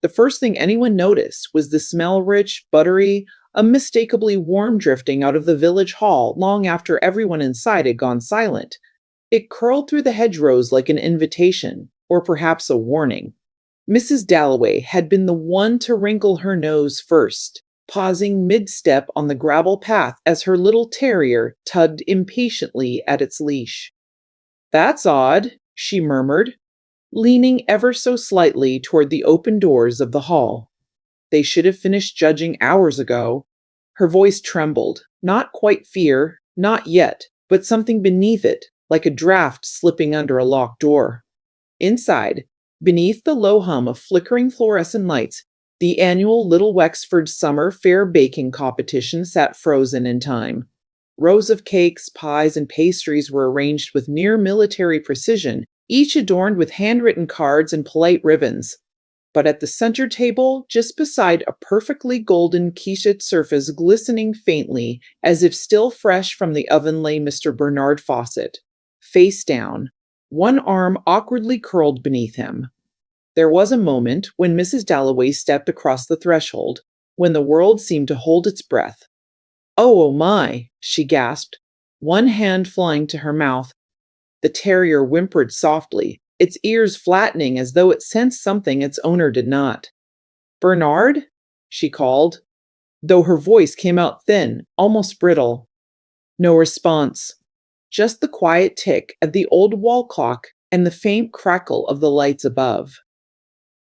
The first thing anyone noticed was the smell rich, buttery, unmistakably warm drifting out of the village hall long after everyone inside had gone silent. It curled through the hedgerows like an invitation, or perhaps a warning. Mrs. Dalloway had been the one to wrinkle her nose first, pausing mid-step on the gravel path as her little terrier tugged impatiently at its leash. "That's odd," she murmured, leaning ever so slightly toward the open doors of the hall. "They should have finished judging hours ago." Her voice trembled, not quite fear, not yet, but something beneath it, like a draft slipping under a locked door. Inside, beneath the low hum of flickering fluorescent lights, the annual Little Wexford Summer Fair baking competition sat frozen in time. Rows of cakes, pies, and pastries were arranged with near military precision, each adorned with handwritten cards and polite ribbons. But at the center table, just beside a perfectly golden quiche surface glistening faintly, as if still fresh from the oven, lay Mr. Bernard Fawcett, face down, one arm awkwardly curled beneath him. There was a moment when Mrs. Dalloway stepped across the threshold, when the world seemed to hold its breath. "Oh, oh my," she gasped, one hand flying to her mouth. The terrier whimpered softly, its ears flattening as though it sensed something its owner did not. "Bernard?" she called, though her voice came out thin, almost brittle. No response, just the quiet tick of the old wall clock and the faint crackle of the lights above.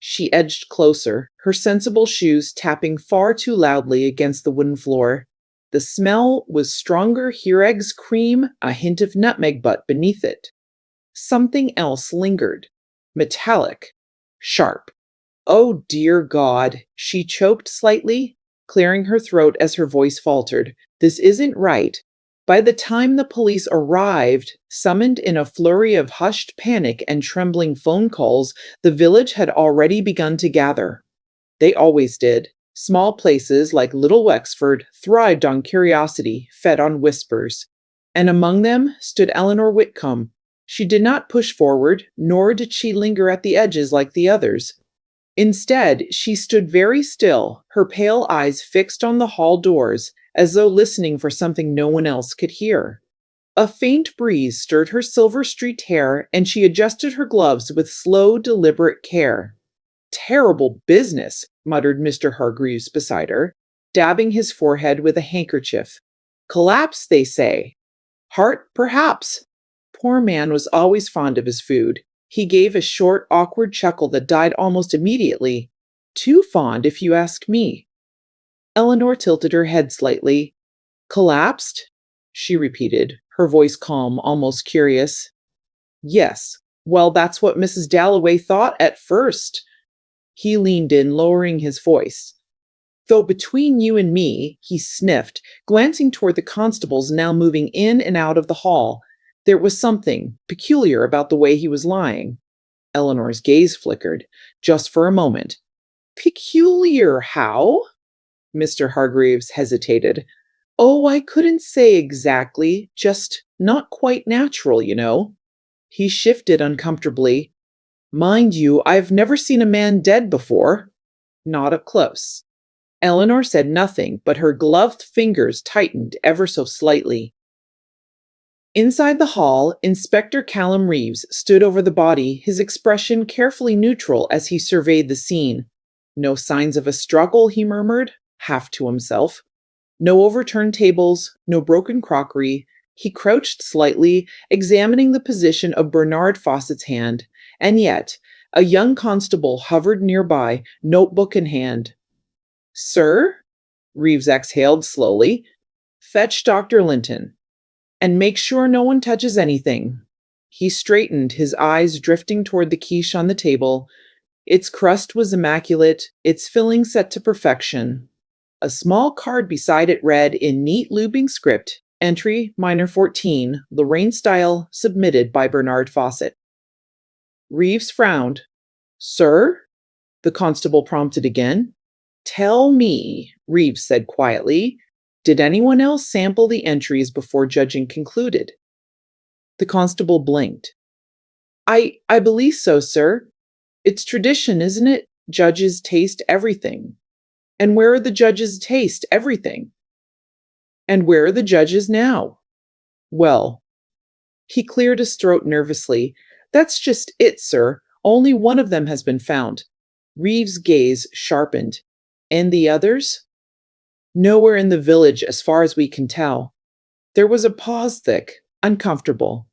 She edged closer, her sensible shoes tapping far too loudly against the wooden floor. The smell was stronger Heurig's cream, a hint of nutmeg butt beneath it. Something else lingered, metallic, sharp. "Oh, dear God," she choked slightly, clearing her throat as her voice faltered. "This isn't right." By the time the police arrived, summoned in a flurry of hushed panic and trembling phone calls, the village had already begun to gather. They always did. Small places like Little Wexford thrived on curiosity, fed on whispers. And among them stood Eleanor Whitcomb. She did not push forward, nor did she linger at the edges like the others. Instead, she stood very still, her pale eyes fixed on the hall doors, as though listening for something no one else could hear. A faint breeze stirred her silver-streaked hair, and she adjusted her gloves with slow, deliberate care. "Terrible business," muttered Mr. Hargreaves beside her, dabbing his forehead with a handkerchief. "Collapse, they say. Heart, perhaps." Poor man was always fond of his food. He gave a short, awkward chuckle that died almost immediately. "Too fond, if you ask me." Eleanor tilted her head slightly. "Collapsed?" she repeated, her voice calm, almost curious. "Yes. Well, that's what Mrs. Dalloway thought at first." He leaned in, lowering his voice. "Though between you and me," he sniffed, glancing toward the constables now moving in and out of the hall, "there was something peculiar about the way he was lying." Eleanor's gaze flickered, just for a moment. "Peculiar how?" Mr. Hargreaves hesitated. "Oh, I couldn't say exactly, just not quite natural, you know." He shifted uncomfortably. "Mind you, I've never seen a man dead before." "Not up close." Eleanor said nothing, but her gloved fingers tightened ever so slightly. Inside the hall, Inspector Callum Reeves stood over the body, his expression carefully neutral as he surveyed the scene. "No signs of a struggle," he murmured, half to himself. "No overturned tables, no broken crockery." He crouched slightly, examining the position of Bernard Fawcett's hand, and yet a young constable hovered nearby, notebook in hand. "Sir?" Reeves exhaled slowly. "Fetch Dr. Linton. And make sure no one touches anything." He straightened, his eyes drifting toward the quiche on the table. Its crust was immaculate, its filling set to perfection. A small card beside it read in neat looping script, "Entry Minor 14, Lorraine style, submitted by Bernard Fawcett." Reeves frowned. "Sir?" the constable prompted again. "Tell me," Reeves said quietly, "did anyone else sample the entries before judging concluded?" The constable blinked. I believe so, sir. It's tradition, isn't it? Judges taste everything. And where are the judges taste everything? And where are the judges now? Well, he cleared his throat nervously. That's just it, sir. Only one of them has been found. Reeves' gaze sharpened. And the others? Nowhere in the village, as far as we can tell. There was a pause, thick, uncomfortable.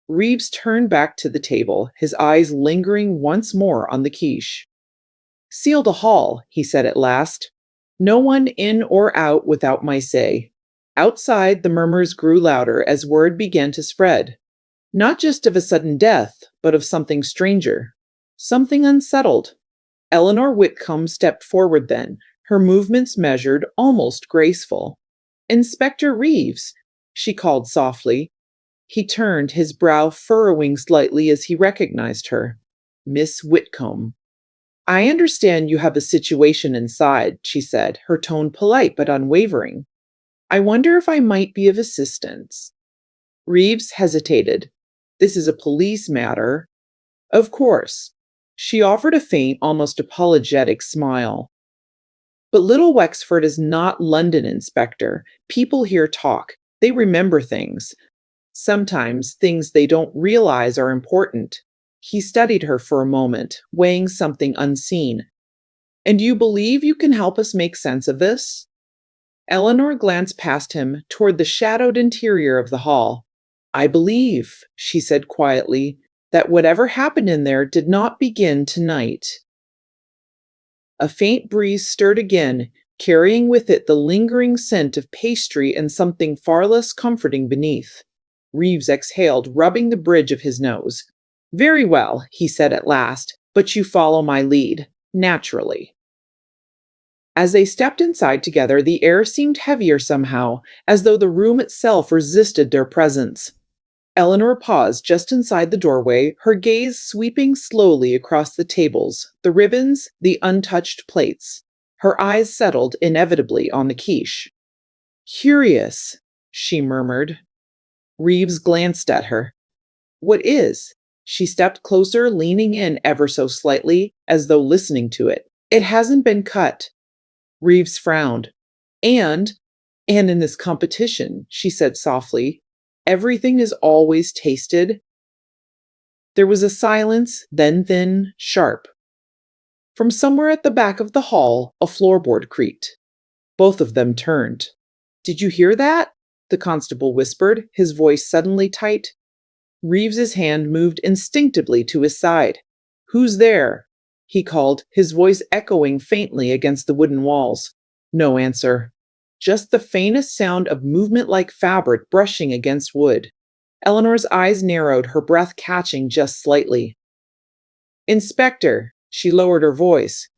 Reeves turned back to the table, his eyes lingering once more on the quiche. Seal the hall, he said at last. No one in or out without my say. Outside, the murmurs grew louder as word began to spread. Not just of a sudden death, but of something stranger. Something unsettled. Eleanor Whitcomb stepped forward then, her movements measured, almost graceful. Inspector Reeves, she called softly. He turned, his brow furrowing slightly as he recognized her. Miss Whitcomb. I understand you have a situation inside, she said, her tone polite but unwavering. I wonder if I might be of assistance. Reeves hesitated. This is a police matter. Of course. She offered a faint, almost apologetic smile. But Little Wexford is not London, Inspector. People here talk. They remember things. Sometimes things they don't realize are important. He studied her for a moment, weighing something unseen. And you believe you can help us make sense of this? Eleanor glanced past him toward the shadowed interior of the hall. I believe, she said quietly, that whatever happened in there did not begin tonight. A faint breeze stirred again, carrying with it the lingering scent of pastry and something far less comforting beneath. Reeves exhaled, rubbing the bridge of his nose. Very well, he said at last, but you follow my lead, naturally. As they stepped inside together, the air seemed heavier somehow, as though the room itself resisted their presence. Eleanor paused just inside the doorway, her gaze sweeping slowly across the tables, the ribbons, the untouched plates. Her eyes settled inevitably on the quiche. Curious, she murmured. Reeves glanced at her. What is? She stepped closer, leaning in ever so slightly, as though listening to it. It hasn't been cut. Reeves frowned. And in this competition, she said softly, everything is always tasted. There was a silence, then thin, sharp. From somewhere at the back of the hall, a floorboard creaked. Both of them turned. Did you hear that? The constable whispered, his voice suddenly tight. Reeves's hand moved instinctively to his side. Who's there? He called, his voice echoing faintly against the wooden walls. No answer. Just the faintest sound of movement like fabric brushing against wood. Eleanor's eyes narrowed, her breath catching just slightly. Inspector, she lowered her voice.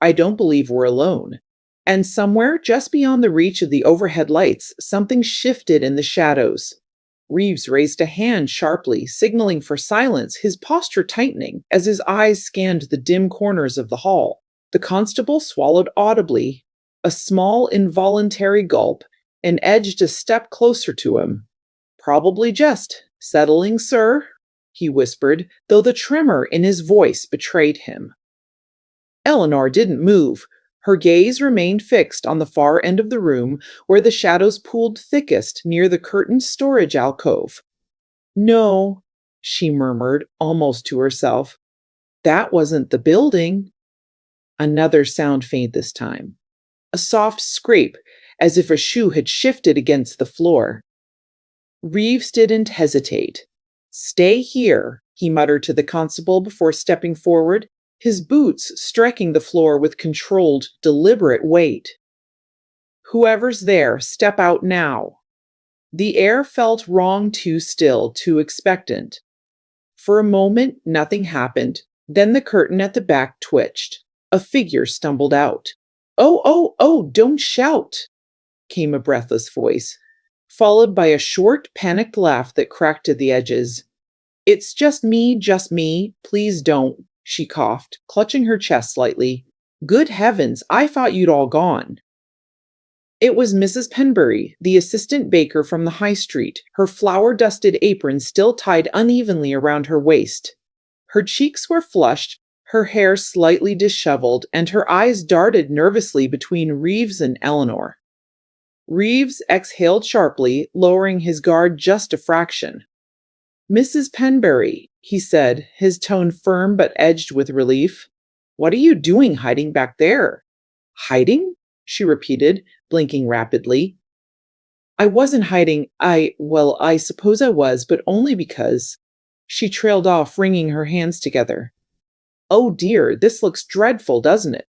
I don't believe we're alone. And somewhere, just beyond the reach of the overhead lights, something shifted in the shadows. Reeves raised a hand sharply, signaling for silence, his posture tightening as his eyes scanned the dim corners of the hall. The constable swallowed audibly, a small, involuntary gulp, and edged a step closer to him. Probably just settling, sir, he whispered, though the tremor in his voice betrayed him. Eleanor didn't move. Her gaze remained fixed on the far end of the room where the shadows pooled thickest near the curtained storage alcove. No, she murmured, almost to herself. That wasn't the building. Another sound faint this time. A soft scrape, as if a shoe had shifted against the floor. Reeves didn't hesitate. Stay here, he muttered to the constable before stepping forward, his boots striking the floor with controlled, deliberate weight. Whoever's there, step out now. The air felt wrong, too still, too expectant. For a moment, nothing happened. Then the curtain at the back twitched. A figure stumbled out. Oh, don't shout, came a breathless voice, followed by a short, panicked laugh that cracked at the edges. It's just me, please don't, she coughed, clutching her chest slightly. Good heavens, I thought you'd all gone. It was Mrs. Penbury, the assistant baker from the high street, her flour-dusted apron still tied unevenly around her waist. Her cheeks were flushed, her hair slightly disheveled, and her eyes darted nervously between Reeves and Eleanor. Reeves exhaled sharply, lowering his guard just a fraction. "Mrs. Penberry," he said, his tone firm but edged with relief. "What are you doing hiding back there?" "Hiding?" she repeated, blinking rapidly. "I wasn't hiding. Well, I suppose I was, but only because—" She trailed off, wringing her hands together. "Oh dear, this looks dreadful, doesn't it?"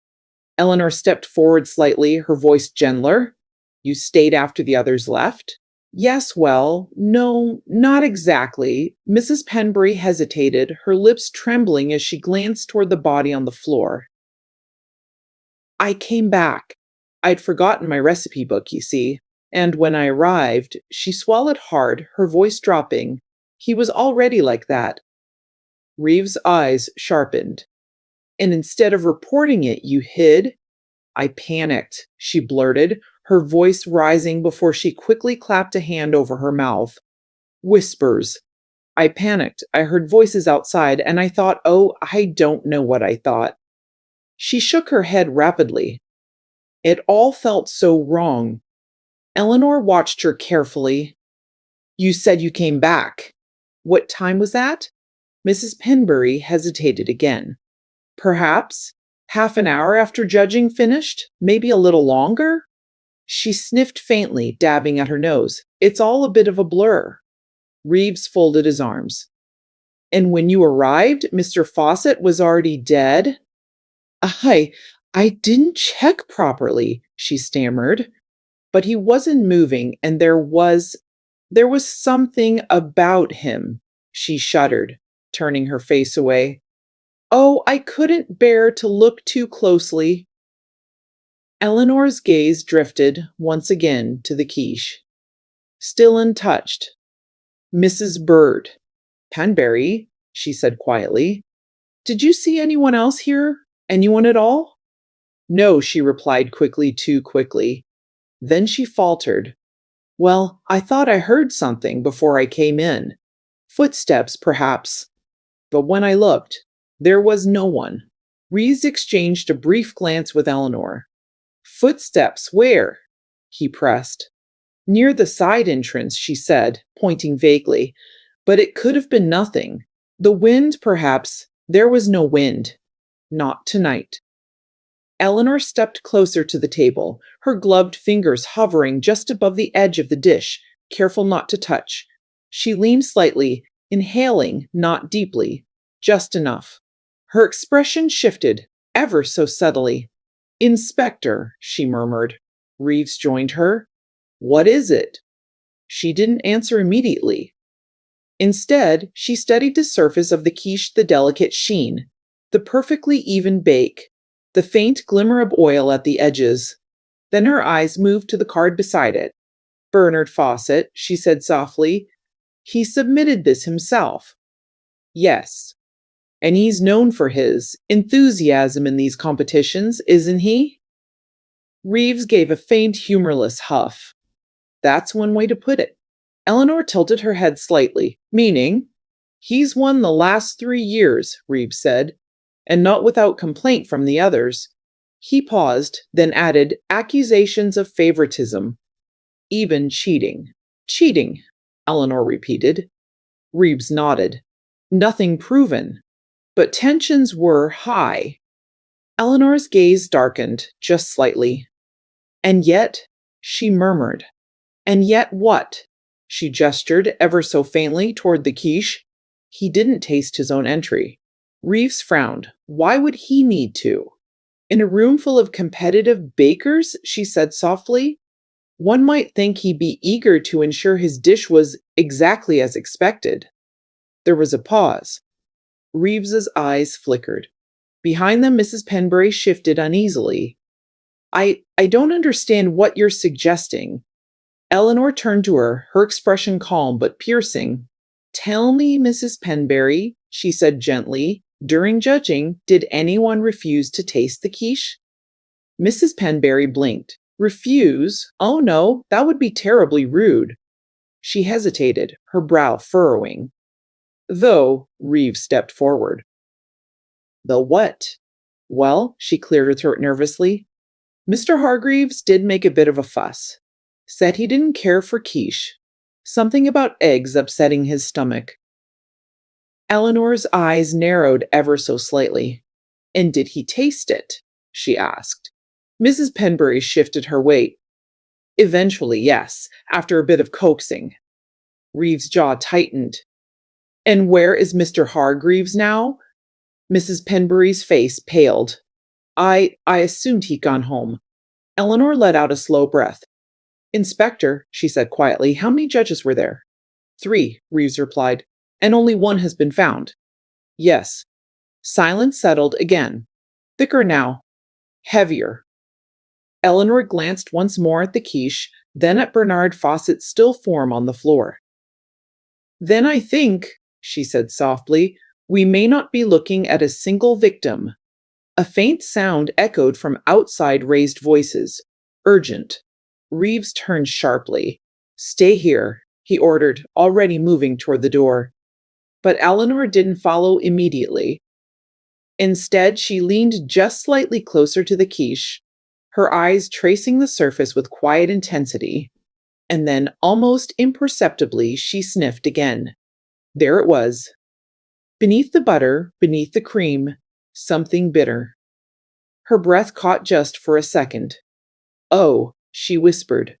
Eleanor stepped forward slightly, her voice gentler. "You stayed after the others left?" "Yes, well, no, not exactly." Mrs. Penbury hesitated, her lips trembling as she glanced toward the body on the floor. "I came back. I'd forgotten my recipe book, you see. And when I arrived," she swallowed hard, her voice dropping, "he was already like that." Reeves' eyes sharpened. "And instead of reporting it, you hid?" "I panicked," she blurted, her voice rising before she quickly clapped a hand over her mouth. "Whispers. I panicked. I heard voices outside, and I thought, oh, I don't know what I thought." She shook her head rapidly. It all felt so wrong. Eleanor watched her carefully. "You said you came back. What time was that?" Mrs. Penbury hesitated again. "Perhaps half an hour after judging finished, maybe a little longer." She sniffed faintly, dabbing at her nose. "It's all a bit of a blur." Reeves folded his arms. "And when you arrived, Mr. Fawcett was already dead?" I I didn't check properly," she stammered. "But he wasn't moving, and there was something about him." She shuddered, turning her face away. "Oh, I couldn't bear to look too closely." Eleanor's gaze drifted once again to the quiche. Still untouched. "Mrs. Bird Penberry," she said quietly. "Did you see anyone else here? Anyone at all?" "No," she replied quickly, too quickly. Then she faltered. "Well, I thought I heard something before I came in. Footsteps, perhaps. But when I looked, there was no one." Reeves exchanged a brief glance with Eleanor. "Footsteps, where?" he pressed. "Near the side entrance," she said, pointing vaguely. "But it could have been nothing. The wind, perhaps." "There was no wind. Not tonight." Eleanor stepped closer to the table, her gloved fingers hovering just above the edge of the dish, careful not to touch. She leaned slightly, inhaling, not deeply, just enough. Her expression shifted, ever so subtly. "Inspector," she murmured. Reeves joined her. "What is it?" She didn't answer immediately. Instead, she studied the surface of the quiche, the delicate sheen, the perfectly even bake, the faint glimmer of oil at the edges. Then her eyes moved to the card beside it. "Bernard Fawcett," she said softly. "He submitted this himself." "Yes. And he's known for his enthusiasm in these competitions, isn't he?" Reeves gave a faint, humorless huff. "That's one way to put it." Eleanor tilted her head slightly. "Meaning?" "He's won the last 3 years," Reeves said, "and not without complaint from the others." He paused, then added, "Accusations of favoritism. Even cheating." "Cheating," Eleanor repeated. Reeves nodded. "Nothing proven. But tensions were high." Eleanor's gaze darkened, just slightly. "And yet," she murmured. "And yet what?" She gestured ever so faintly toward the quiche. "He didn't taste his own entry." Reeves frowned. Why would he need to? "In a room full of competitive bakers," she said softly, "one might think he'd be eager to ensure his dish was exactly as expected." There was a pause. Reeves's eyes flickered. Behind them, Mrs. Penbury shifted uneasily. I don't understand what you're suggesting." Eleanor turned to her, her expression calm but piercing. "Tell me, Mrs. Penberry," she said gently, "during judging, did anyone refuse to taste the quiche?" Mrs. Penberry blinked. "Refuse? Oh no, that would be terribly rude." She hesitated, her brow furrowing. "Though," Reeves stepped forward, The what? Well, she cleared her throat nervously. Mr. Hargreaves did make a bit of a fuss. Said he didn't care for quiche. Something about eggs upsetting his stomach. Eleanor's eyes narrowed ever so slightly. And did he taste it? She asked. Mrs. Penbury shifted her weight. Eventually, yes, after a bit of coaxing. Reeves' jaw tightened. And where is Mr. Hargreaves now? Mrs. Penbury's face paled. I assumed he'd gone home. Eleanor let out a slow breath. Inspector, she said quietly, how many judges were there? 3, Reeves replied, and only one has been found. Yes. Silence settled again. Thicker now. Heavier. Eleanor glanced once more at the quiche, then at Bernard Fawcett's still form on the floor. Then I think, she said softly, we may not be looking at a single victim. A faint sound echoed from outside raised voices. Urgent. Reeves turned sharply. Stay here, he ordered, already moving toward the door. But Eleanor didn't follow immediately. Instead, she leaned just slightly closer to the quiche, her eyes tracing the surface with quiet intensity. And then, almost imperceptibly, she sniffed again. There it was. Beneath the butter, beneath the cream, something bitter. Her breath caught just for a second. Oh, she whispered.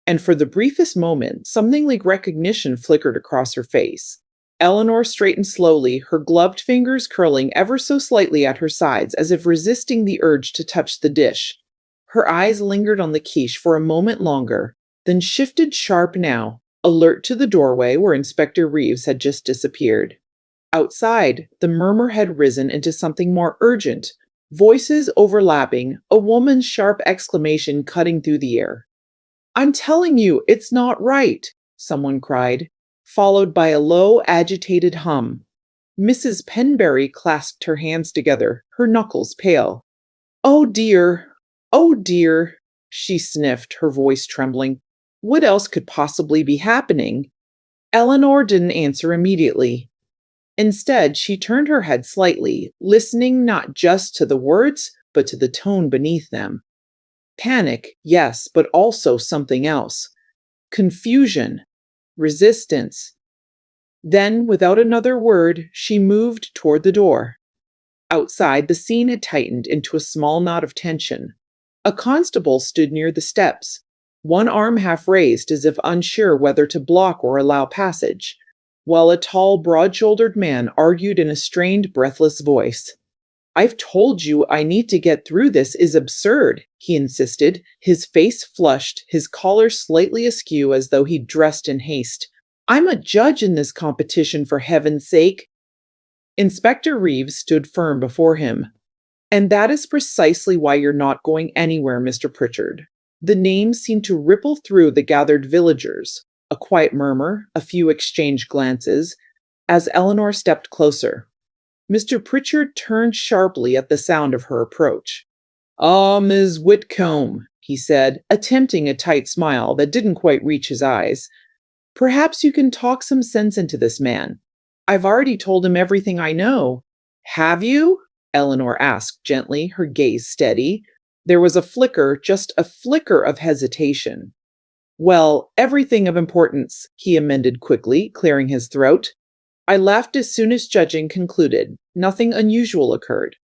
And for the briefest moment, something like recognition flickered across her face. Eleanor straightened slowly, her gloved fingers curling ever so slightly at her sides as if resisting the urge to touch the dish. Her eyes lingered on the quiche for a moment longer, then shifted sharp now, alert to the doorway where Inspector Reeves had just disappeared. Outside, the murmur had risen into something more urgent, voices overlapping, a woman's sharp exclamation cutting through the air. I'm telling you, it's not right, someone cried, followed by a low, agitated hum. Mrs. Penbury clasped her hands together, her knuckles pale. Oh dear, she sniffed, her voice trembling. What else could possibly be happening? Eleanor didn't answer immediately. Instead, she turned her head slightly, listening not just to the words, but to the tone beneath them. Panic, yes, but also something else. Confusion, resistance. Then, without another word, she moved toward the door. Outside, the scene had tightened into a small knot of tension. A constable stood near the steps, one arm half raised as if unsure whether to block or allow passage, while a tall, broad-shouldered man argued in a strained, breathless voice. I've told you I need to get through this is absurd, he insisted, his face flushed, his collar slightly askew as though he'd dressed in haste. I'm a judge in this competition, for heaven's sake. Inspector Reeves stood firm before him. And that is precisely why you're not going anywhere, Mr. Pritchard. The name seemed to ripple through the gathered villagers. A quiet murmur, a few exchanged glances, as Eleanor stepped closer. Mr. Pritchard turned sharply at the sound of her approach. Ah, Ms. Whitcomb, he said, attempting a tight smile that didn't quite reach his eyes. Perhaps you can talk some sense into this man. I've already told him everything I know. Have you? Eleanor asked gently, her gaze steady. There was a flicker, just a flicker of hesitation. Well, everything of importance, he amended quickly, clearing his throat. I left as soon as judging concluded. Nothing unusual occurred.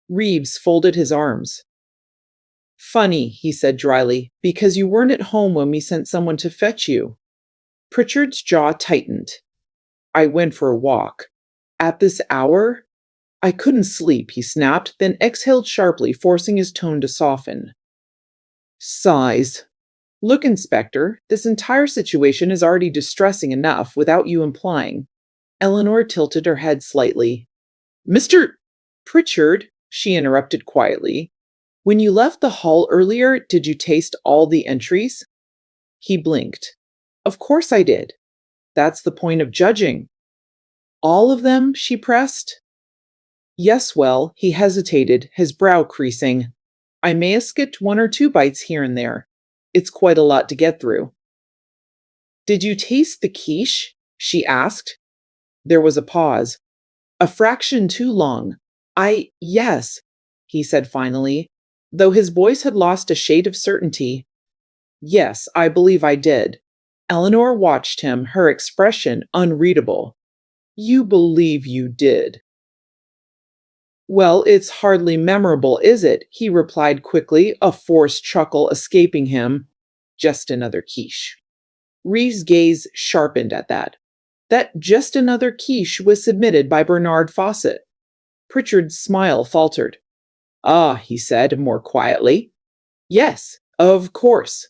Reeves folded his arms. Funny, he said dryly, because you weren't at home when we sent someone to fetch you. Pritchard's jaw tightened. I went for a walk. At this hour? I couldn't sleep, he snapped, then exhaled sharply, forcing his tone to soften. Sighs. Look, Inspector, this entire situation is already distressing enough without you implying. Eleanor tilted her head slightly. Mr. Pritchard, she interrupted quietly, when you left the hall earlier, did you taste all the entries? He blinked. Of course I did. That's the point of judging. All of them? She pressed. Yes, well, he hesitated, his brow creasing. I may have skipped 1 or 2 bites here and there. It's quite a lot to get through. Did you taste the quiche? She asked. There was a pause. A fraction too long. Yes, he said finally, though his voice had lost a shade of certainty. Yes, I believe I did. Eleanor watched him, her expression unreadable. You believe you did. Well, it's hardly memorable, is it? He replied quickly, a forced chuckle escaping him. Just another quiche. Reeves' gaze sharpened at that. That just another quiche was submitted by Bernard Fawcett. Pritchard's smile faltered. Ah, he said more quietly. Yes, of course.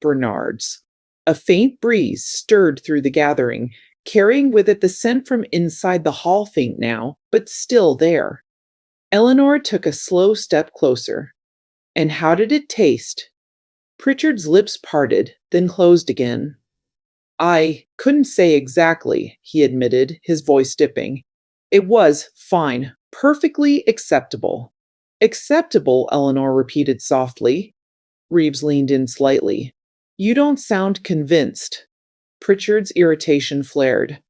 Bernard's. A faint breeze stirred through the gathering, carrying with it the scent from inside the hall, faint now, but still there. Eleanor took a slow step closer. And how did it taste? Pritchard's lips parted, then closed again. I couldn't say exactly, he admitted, his voice dipping. It was fine, perfectly acceptable. Acceptable, Eleanor repeated softly. Reeves leaned in slightly. You don't sound convinced. Pritchard's irritation flared.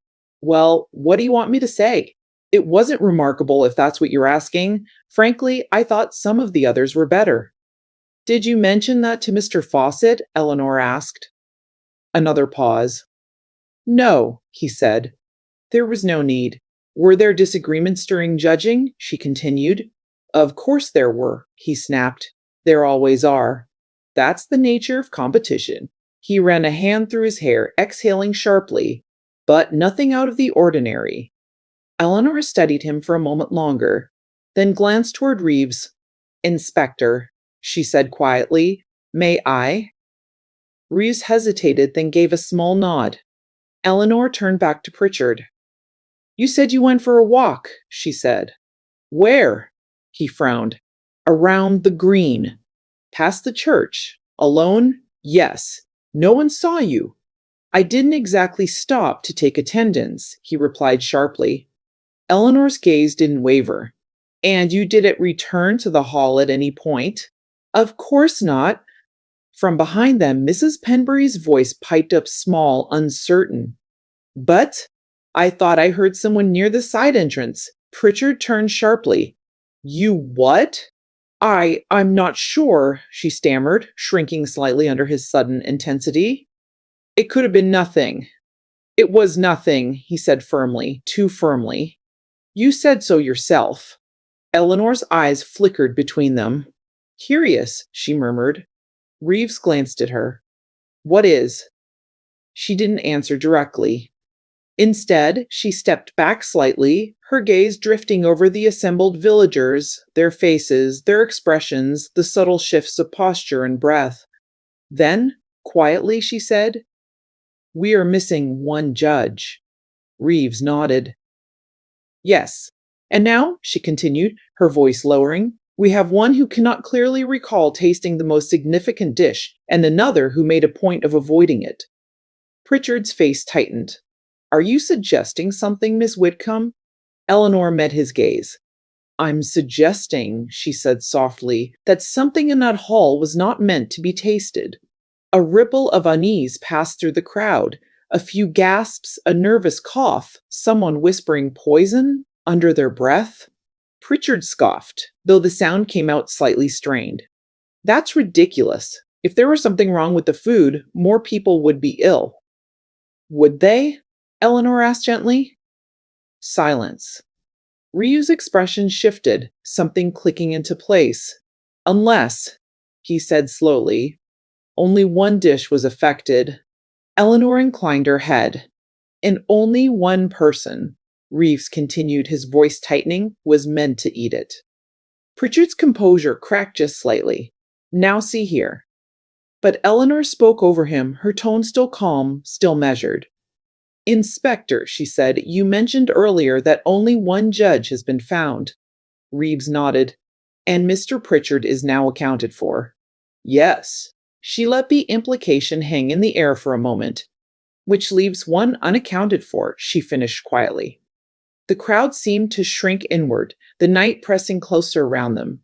Well, what do you want me to say? It wasn't remarkable if that's what you're asking. Frankly, I thought some of the others were better. Did you mention that to Mr. Fawcett? Eleanor asked. Another pause. No, he said. There was no need. Were there disagreements during judging? She continued. Of course there were, he snapped. There always are. That's the nature of competition. He ran a hand through his hair, exhaling sharply, but nothing out of the ordinary. Eleanor studied him for a moment longer, then glanced toward Reeves. Inspector, she said quietly, may I? Reeves hesitated, then gave a small nod. Eleanor turned back to Pritchard. You said you went for a walk, she said. Where? He frowned. Around the green. Past the church. Alone? Yes. No one saw you. I didn't exactly stop to take attendance, he replied sharply. Eleanor's gaze didn't waver. And you didn't return to the hall at any point? Of course not. From behind them, Mrs. Penbury's voice piped up small, uncertain. But I thought I heard someone near the side entrance. Pritchard turned sharply. You what? I'm not sure, she stammered, shrinking slightly under his sudden intensity. It could have been nothing. It was nothing, he said firmly, too firmly. You said so yourself. Eleanor's eyes flickered between them. Curious, she murmured. Reeves glanced at her. What is? She didn't answer directly. Instead, she stepped back slightly, her gaze drifting over the assembled villagers, their faces, their expressions, the subtle shifts of posture and breath. Then, quietly, she said, We are missing one judge. Reeves nodded. Yes. And now, she continued, her voice lowering, we have one who cannot clearly recall tasting the most significant dish, and another who made a point of avoiding it. Pritchard's face tightened. Are you suggesting something, Miss Whitcomb? Eleanor met his gaze. I'm suggesting, she said softly, that something in that hall was not meant to be tasted. A ripple of unease passed through the crowd. A few gasps, a nervous cough, someone whispering poison under their breath. Pritchard scoffed, though the sound came out slightly strained. That's ridiculous. If there was something wrong with the food, more people would be ill. Would they? Eleanor asked gently. Silence. Ryu's expression shifted, something clicking into place. Unless, he said slowly, only one dish was affected. Eleanor inclined her head. And only one person, Reeves continued, his voice tightening, was meant to eat it. Pritchard's composure cracked just slightly. Now see here. But Eleanor spoke over him, her tone still calm, still measured. Inspector, she said, you mentioned earlier that only one judge has been found. Reeves nodded. And Mr. Pritchard is now accounted for. Yes. She let the implication hang in the air for a moment. Which leaves one unaccounted for, she finished quietly. The crowd seemed to shrink inward, the night pressing closer around them.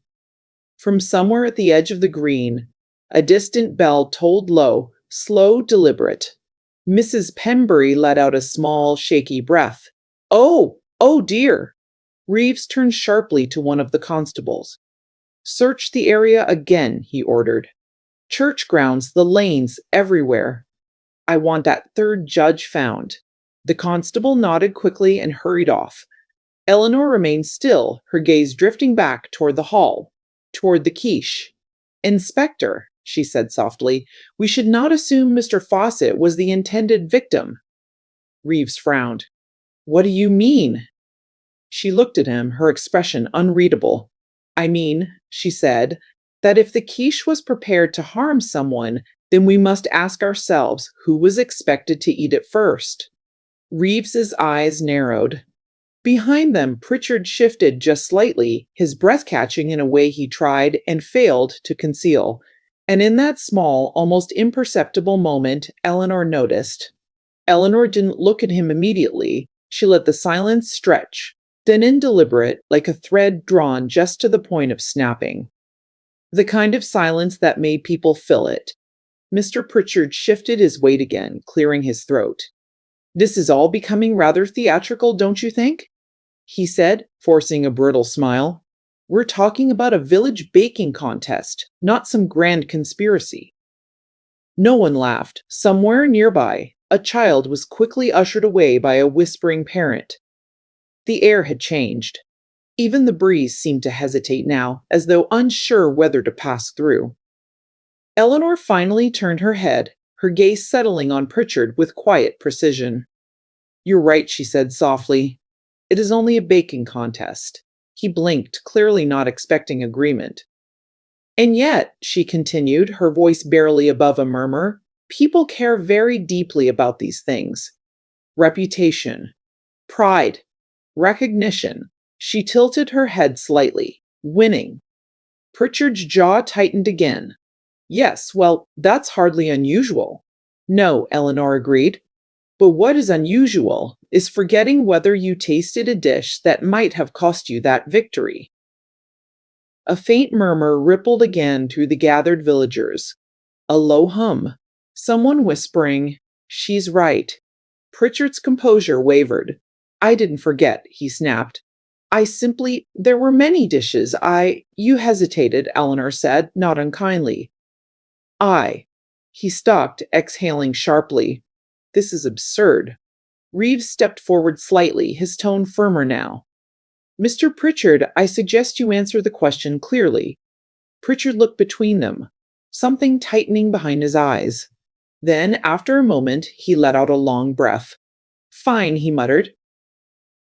From somewhere at the edge of the green, a distant bell tolled low, slow, deliberate. Mrs. Penbury let out a small, shaky breath. Oh dear! Reeves turned sharply to one of the constables. Search the area again, he ordered. Church grounds, the lanes, everywhere. I want that third judge found. The constable nodded quickly and hurried off. Eleanor remained still, her gaze drifting back toward the hall, toward the quiche. Inspector, she said softly, we should not assume Mr. Fawcett was the intended victim. Reeves frowned. What do you mean? She looked at him, her expression unreadable. I mean, she said, that if the quiche was prepared to harm someone, then we must ask ourselves who was expected to eat it first. Reeves's eyes narrowed. Behind them, Pritchard shifted just slightly, his breath catching in a way he tried and failed to conceal. And in that small, almost imperceptible moment, Eleanor noticed. Eleanor didn't look at him immediately. She let the silence stretch, then indeliberate, like a thread drawn just to the point of snapping. The kind of silence that made people feel it. Mr. Pritchard shifted his weight again, clearing his throat. This is all becoming rather theatrical, don't you think? He said, forcing a brittle smile. We're talking about a village baking contest, not some grand conspiracy. No one laughed. Somewhere nearby, a child was quickly ushered away by a whispering parent. The air had changed. Even the breeze seemed to hesitate now, as though unsure whether to pass through. Eleanor finally turned her head, her gaze settling on Pritchard with quiet precision. You're right, she said softly. It is only a baking contest. He blinked, clearly not expecting agreement. And yet, she continued, her voice barely above a murmur, people care very deeply about these things. Reputation, pride, recognition. She tilted her head slightly. Winning. Pritchard's jaw tightened again. Yes, well, that's hardly unusual. No, Eleanor agreed. But what is unusual is forgetting whether you tasted a dish that might have cost you that victory. A faint murmur rippled again through the gathered villagers. A low hum. Someone whispering, She's right. Pritchard's composure wavered. I didn't forget, he snapped. There were many dishes. You hesitated, Eleanor said, not unkindly. He stopped, exhaling sharply. This is absurd. Reeves stepped forward slightly, his tone firmer now. Mr. Pritchard, I suggest you answer the question clearly. Pritchard looked between them, something tightening behind his eyes. Then, after a moment, he let out a long breath. Fine, he muttered.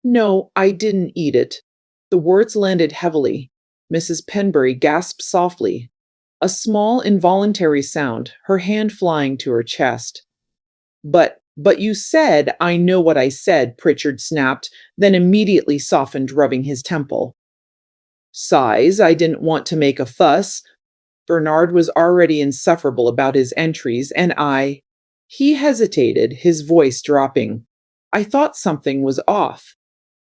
No, I didn't eat it. The words landed heavily. Mrs. Penbury gasped softly. A small, involuntary sound, her hand flying to her chest. But you said, I know what I said, Pritchard snapped, then immediately softened, rubbing his temple. Sighs, I didn't want to make a fuss. Bernard was already insufferable about his entries, and He hesitated, his voice dropping. I thought something was off.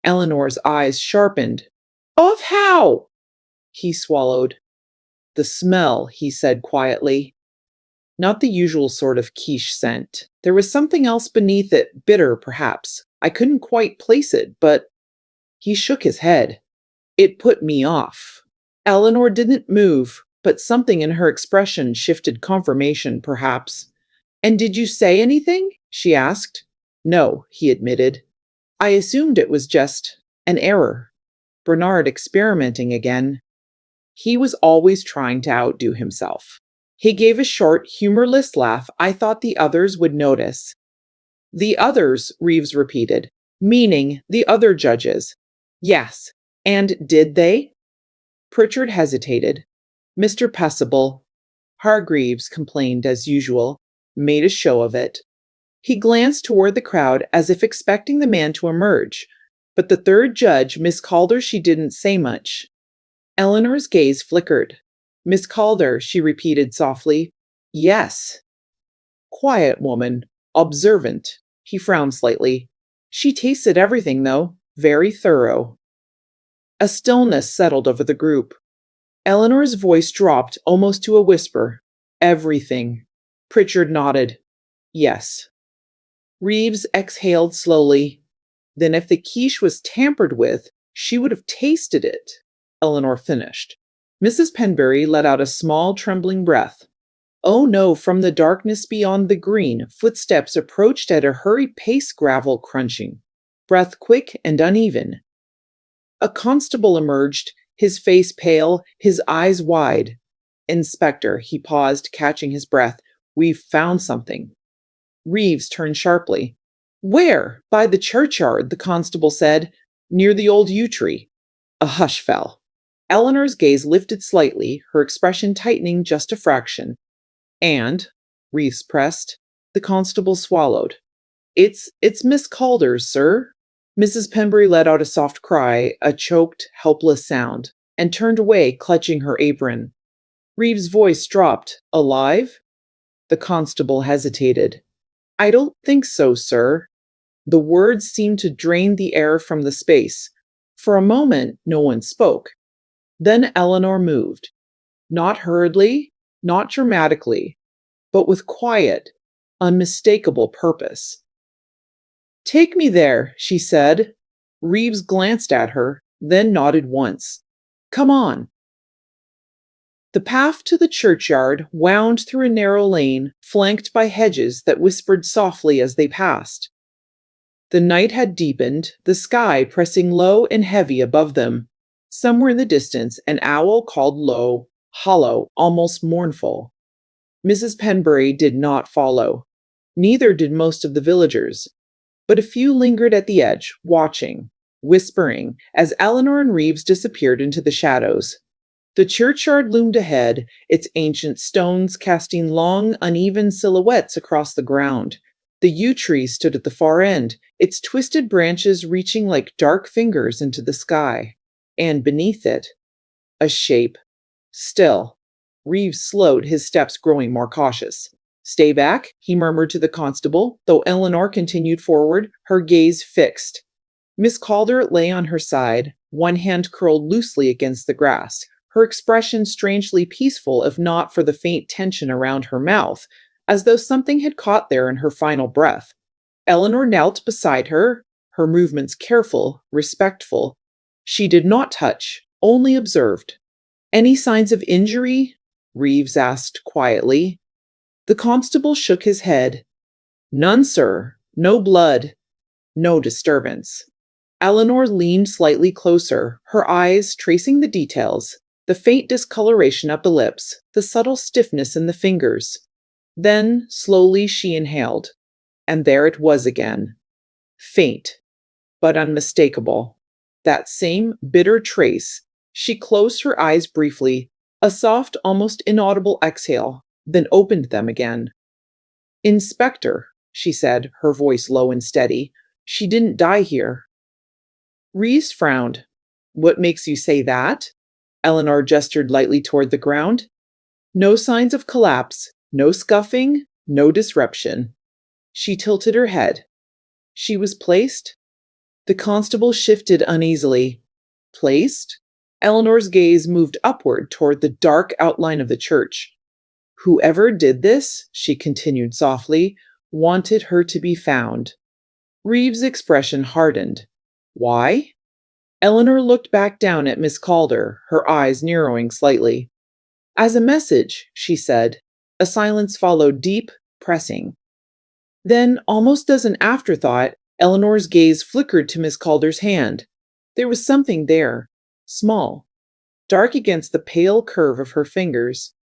Eleanor's eyes sharpened. Off how? He swallowed. The smell, he said quietly. Not the usual sort of quiche scent. There was something else beneath it, bitter perhaps. I couldn't quite place it, but he shook his head. It put me off. Eleanor didn't move, but something in her expression shifted confirmation, perhaps. And did you say anything? She asked. No, he admitted. I assumed it was just an error. Bernard experimenting again. He was always trying to outdo himself. He gave a short, humorless laugh I thought the others would notice. The others, Reeves repeated, meaning the other judges. Yes. And did they? Pritchard hesitated. Mr. Passable, Hargreaves complained as usual, made a show of it. He glanced toward the crowd as if expecting the man to emerge, but the third judge, Miss Calder, she didn't say much. Eleanor's gaze flickered. Miss Calder, she repeated softly. Yes. Quiet woman, observant. He frowned slightly. She tasted everything, though, very thorough. A stillness settled over the group. Eleanor's voice dropped almost to a whisper. Everything. Pritchard nodded. Yes. Reeves exhaled slowly. Then if the quiche was tampered with, She would have tasted it, Eleanor finished. Mrs. Penbury let out a small, trembling breath. Oh no, from the darkness beyond the green, footsteps approached at a hurried pace, gravel crunching, breath quick and uneven. A constable emerged, his face pale, his eyes wide. Inspector, he paused, catching his breath. We've found something. Reeves turned sharply. Where? By the churchyard, the constable said. Near the old yew tree. A hush fell. Eleanor's gaze lifted slightly, her expression tightening just a fraction. And, Reeves pressed, the constable swallowed. It's Miss Calder's, sir. Mrs. Pembury let out a soft cry, a choked, helpless sound, and turned away, clutching her apron. Reeves' voice dropped. Alive? The constable hesitated. I don't think so, sir. The words seemed to drain the air from the space. For a moment, no one spoke. Then Eleanor moved. Not hurriedly, not dramatically, but with quiet, unmistakable purpose. Take me there, she said. Reeves glanced at her, then nodded once. Come on. The path to the churchyard wound through a narrow lane, flanked by hedges that whispered softly as they passed. The night had deepened, the sky pressing low and heavy above them. Somewhere in the distance, an owl called low, hollow, almost mournful. Mrs. Penbury did not follow. Neither did most of the villagers. But a few lingered at the edge, watching, whispering, as Eleanor and Reeves disappeared into the shadows. The churchyard loomed ahead, its ancient stones casting long, uneven silhouettes across the ground. The yew tree stood at the far end, its twisted branches reaching like dark fingers into the sky. And beneath it, a shape. Still. Reeves slowed, his steps growing more cautious. Stay back, he murmured to the constable, though Eleanor continued forward, her gaze fixed. Miss Calder lay on her side, one hand curled loosely against the grass, her expression strangely peaceful if not for the faint tension around her mouth, as though something had caught there in her final breath. Eleanor knelt beside her, her movements careful, respectful. She did not touch, only observed. Any signs of injury? Reeves asked quietly. The constable shook his head. None, sir. No blood. No disturbance. Eleanor leaned slightly closer, her eyes tracing the details, the faint discoloration up the lips, the subtle stiffness in the fingers. Then, slowly, she inhaled. And there it was again. Faint, but unmistakable. That same bitter trace. She closed her eyes briefly, a soft, almost inaudible exhale, then opened them again. Inspector, she said, her voice low and steady, she didn't die here. Reeves frowned. What makes you say that? Eleanor gestured lightly toward the ground. No signs of collapse, no scuffing, no disruption. She tilted her head. She was placed? The constable shifted uneasily. Placed? Eleanor's gaze moved upward toward the dark outline of the church. Whoever did this, she continued softly, wanted her to be found. Reeves' expression hardened. Why? Eleanor looked back down at Miss Calder, her eyes narrowing slightly. As a message, she said. A silence followed, deep, pressing. Then, almost as an afterthought, Eleanor's gaze flickered to Miss Calder's hand. There was something there, small, dark against the pale curve of her fingers.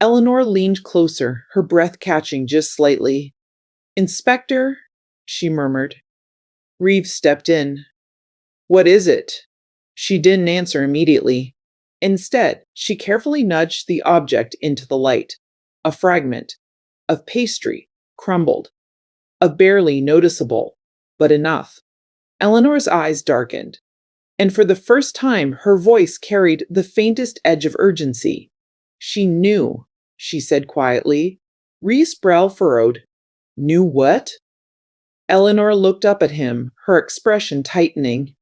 Eleanor leaned closer, her breath catching just slightly. Inspector, she murmured. Reeves stepped in. What is it? She didn't answer immediately. Instead, she carefully nudged the object into the light. A fragment of pastry, crumbled, of barely noticeable, but enough. Eleanor's eyes darkened, and for the first time her voice carried the faintest edge of urgency. She knew, she said quietly. Reeves' brow furrowed. Knew what? Eleanor looked up at him, her expression tightening.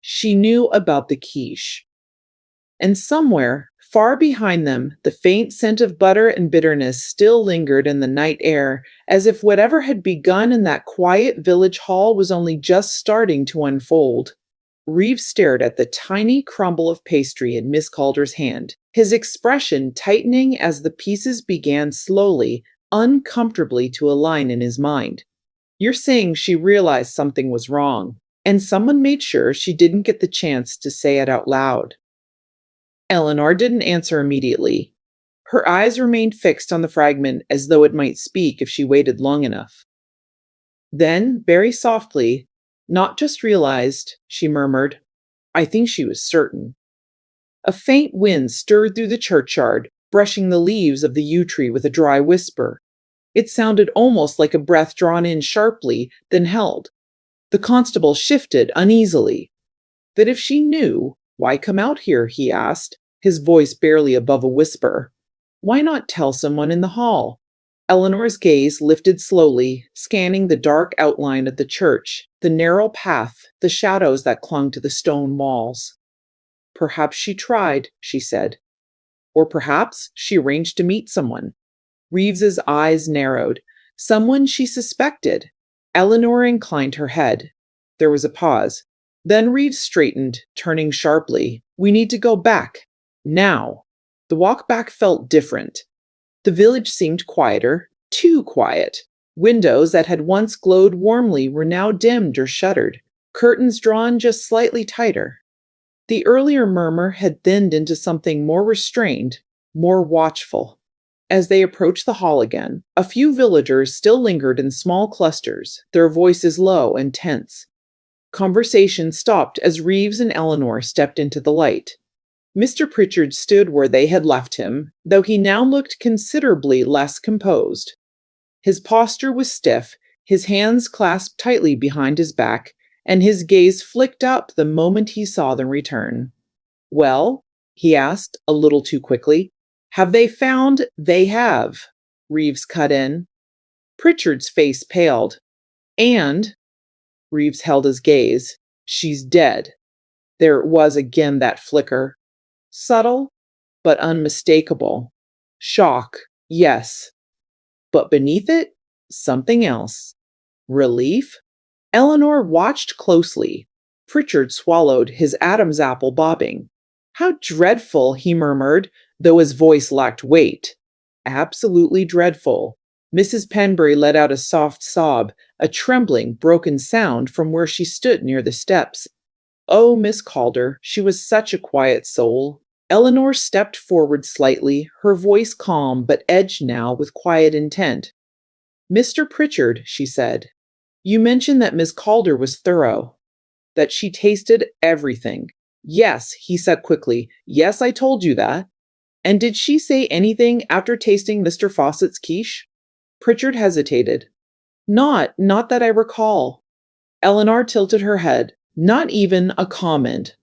She knew about the quiche. And somewhere, far behind them, the faint scent of butter and bitterness still lingered in the night air, as if whatever had begun in that quiet village hall was only just starting to unfold. Reeves stared at the tiny crumble of pastry in Miss Calder's hand, his expression tightening as the pieces began slowly, uncomfortably to align in his mind. You're saying she realized something was wrong, and someone made sure she didn't get the chance to say it out loud. Eleanor didn't answer immediately. Her eyes remained fixed on the fragment as though it might speak if she waited long enough. Then, very softly, "Not just realized," she murmured. "I think she was certain." A faint wind stirred through the churchyard, brushing the leaves of the yew tree with a dry whisper. It sounded almost like a breath drawn in sharply, then held. The constable shifted uneasily. "That if she knew, why come out here?" he asked, his voice barely above a whisper. "Why not tell someone in the hall?" Eleanor's gaze lifted slowly, scanning the dark outline of the church, the narrow path, the shadows that clung to the stone walls. "Perhaps she tried," she said. "Or perhaps she arranged to meet someone." Reeves's eyes narrowed. Someone she suspected. Eleanor inclined her head. There was a pause. Then Reeves straightened, turning sharply. "We need to go back. Now." The walk back felt different. The village seemed quieter, too quiet. Windows that had once glowed warmly were now dimmed or shuttered, curtains drawn just slightly tighter. The earlier murmur had thinned into something more restrained, more watchful. As they approached the hall again, a few villagers still lingered in small clusters, their voices low and tense. Conversation stopped as Reeves and Eleanor stepped into the light. Mr. Pritchard stood where they had left him, though he now looked considerably less composed. His posture was stiff, his hands clasped tightly behind his back, and his gaze flicked up the moment he saw them return. "Well?" he asked, a little too quickly. "Have they found—" "They have," Reeves cut in. Pritchard's face paled. "And," Reeves held his gaze, "she's dead." There was again that flicker. Subtle, but unmistakable. Shock, yes. But beneath it, something else. Relief? Eleanor watched closely. Pritchard swallowed, his Adam's apple bobbing. "How dreadful," he murmured, though his voice lacked weight. "Absolutely dreadful." Mrs. Penbury let out a soft sob, a trembling, broken sound from where she stood near the steps. "Oh, Miss Calder, she was such a quiet soul." Eleanor stepped forward slightly, her voice calm but edged now with quiet intent. "Mr. Pritchard," she said, "you mentioned that Miss Calder was thorough, that she tasted everything." "Yes," he said quickly. "Yes, I told you that." "And did she say anything after tasting Mr. Fawcett's quiche?" Pritchard hesitated. Not that I recall." Eleanor tilted her head. "Not even a comment."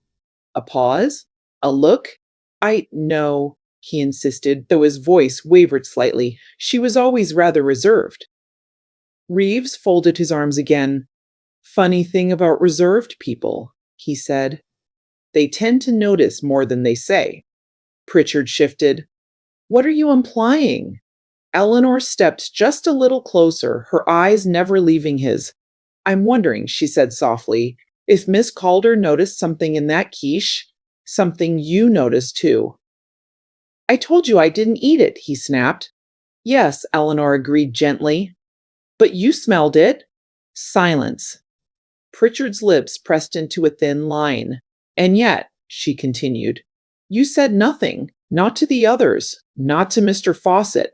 A pause? A look? "I know," he insisted, though his voice wavered slightly. "She was always rather reserved." Reeves folded his arms again. "Funny thing about reserved people," he said. "They tend to notice more than they say." Pritchard shifted. "What are you implying?" Eleanor stepped just a little closer, her eyes never leaving his. "I'm wondering," she said softly, "if Miss Calder noticed something in that quiche, something you noticed too." "I told you I didn't eat it," he snapped. "Yes," Eleanor agreed gently. "But you smelled it." Silence. Pritchard's lips pressed into a thin line. "And yet," she continued, "you said nothing, not to the others, not to Mr. Fawcett."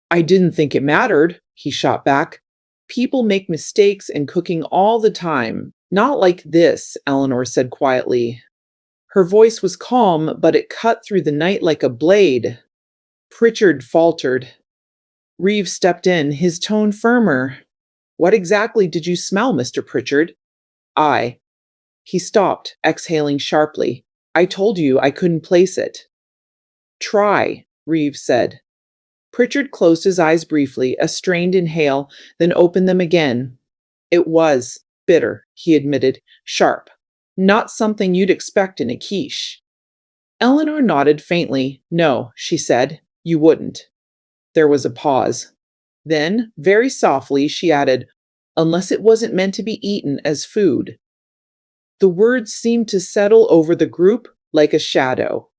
"I didn't think it mattered," he shot back. "People make mistakes in cooking all the time. Not like this," Eleanor said quietly. Her voice was calm, but it cut through the night like a blade. Pritchard faltered. Reeves stepped in, his tone firmer. "What exactly did you smell, Mr. Pritchard?" "I." He stopped, exhaling sharply. "I told you I couldn't place it." "Try," Reeves said. Pritchard closed his eyes briefly, a strained inhale, then opened them again. "It was bitter," he admitted, "sharp. Not something you'd expect in a quiche." Eleanor nodded faintly. "No," she said, "you wouldn't." There was a pause. Then, very softly, she added, "Unless it wasn't meant to be eaten as food." The words seemed to settle over the group like a shadow.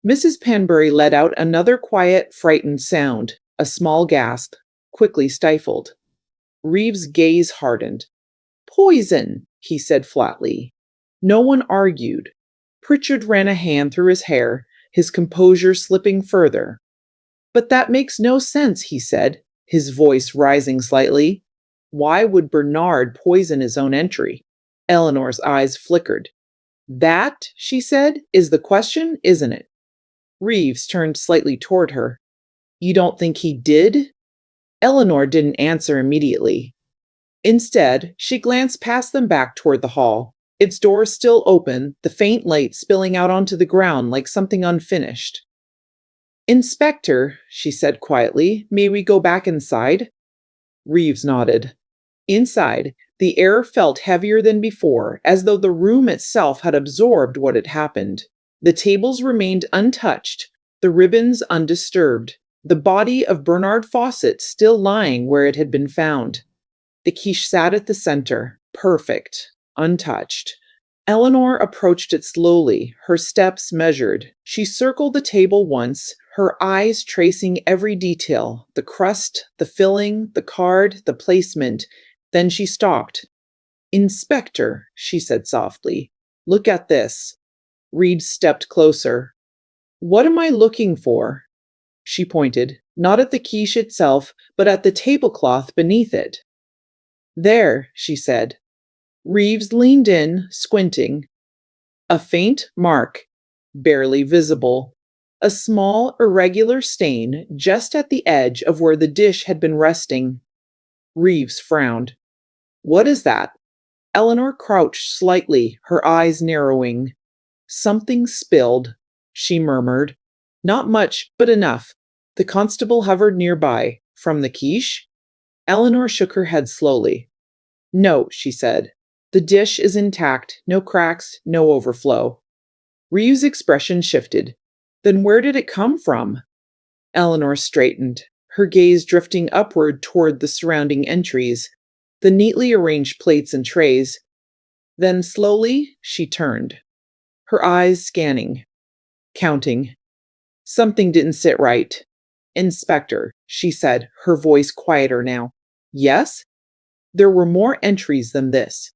Mrs. Penbury let out another quiet, frightened sound, a small gasp, quickly stifled. Reeves' gaze hardened. Poison, he said flatly. No one argued. Pritchard ran a hand through his hair, his composure slipping further. But that makes no sense, he said, his voice rising slightly. Why would Bernard poison his own entry? Eleanor's eyes flickered. That, she said, is the question, isn't it? Reeves turned slightly toward her. You don't think he did? Eleanor didn't answer immediately. Instead, she glanced past them back toward the hall, its door still open, the faint light spilling out onto the ground like something unfinished. Inspector, she said quietly, may we go back inside? Reeves nodded. Inside, the air felt heavier than before, as though the room itself had absorbed what had happened. The tables remained untouched, the ribbons undisturbed, the body of Bernard Fawcett still lying where it had been found. The quiche sat at the center, perfect, untouched. Eleanor approached it slowly, her steps measured. She circled the table once, her eyes tracing every detail, the crust, the filling, the card, the placement. Then she stopped. Inspector, she said softly, look at this. Reed stepped closer. What am I looking for? She pointed, not at the quiche itself, but at the tablecloth beneath it. There, she said. Reeves leaned in, squinting. A faint mark, barely visible. A small, irregular stain just at the edge of where the dish had been resting. Reeves frowned. What is that? Eleanor crouched slightly, her eyes narrowing. Something spilled, she murmured. Not much, but enough. The constable hovered nearby. From the quiche? Eleanor shook her head slowly. No, she said. The dish is intact, no cracks, no overflow. Reeves' expression shifted. Then where did it come from? Eleanor straightened, her gaze drifting upward toward the surrounding entries, the neatly arranged plates and trays. Then slowly, she turned, her eyes scanning, counting. Something didn't sit right. Inspector, she said, her voice quieter now. Yes? There were more entries than this.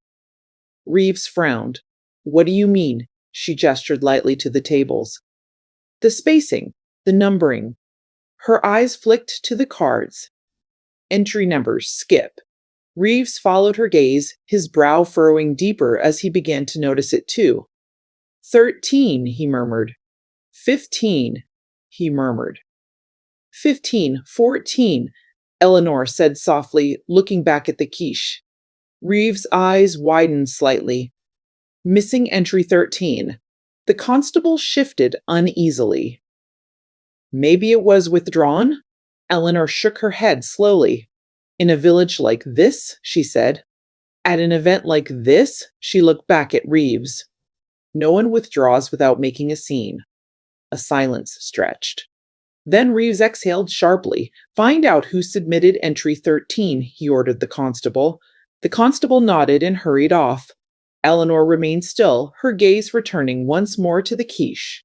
Reeves frowned. What do you mean? She gestured lightly to the tables. The spacing, the numbering. Her eyes flicked to the cards. Entry numbers, skip. Reeves followed her gaze, his brow furrowing deeper as he began to notice it too. 13, he murmured. 15, he murmured. 15, 14, Eleanor said softly, looking back at the quiche. Reeves' eyes widened slightly. Missing entry 13. The constable shifted uneasily. Maybe it was withdrawn? Eleanor shook her head slowly. In a village like this, she said. At an event like this, she looked back at Reeves. No one withdraws without making a scene. A silence stretched. Then Reeves exhaled sharply. Find out who submitted entry 13, he ordered the constable. The constable nodded and hurried off. Eleanor remained still, her gaze returning once more to the quiche.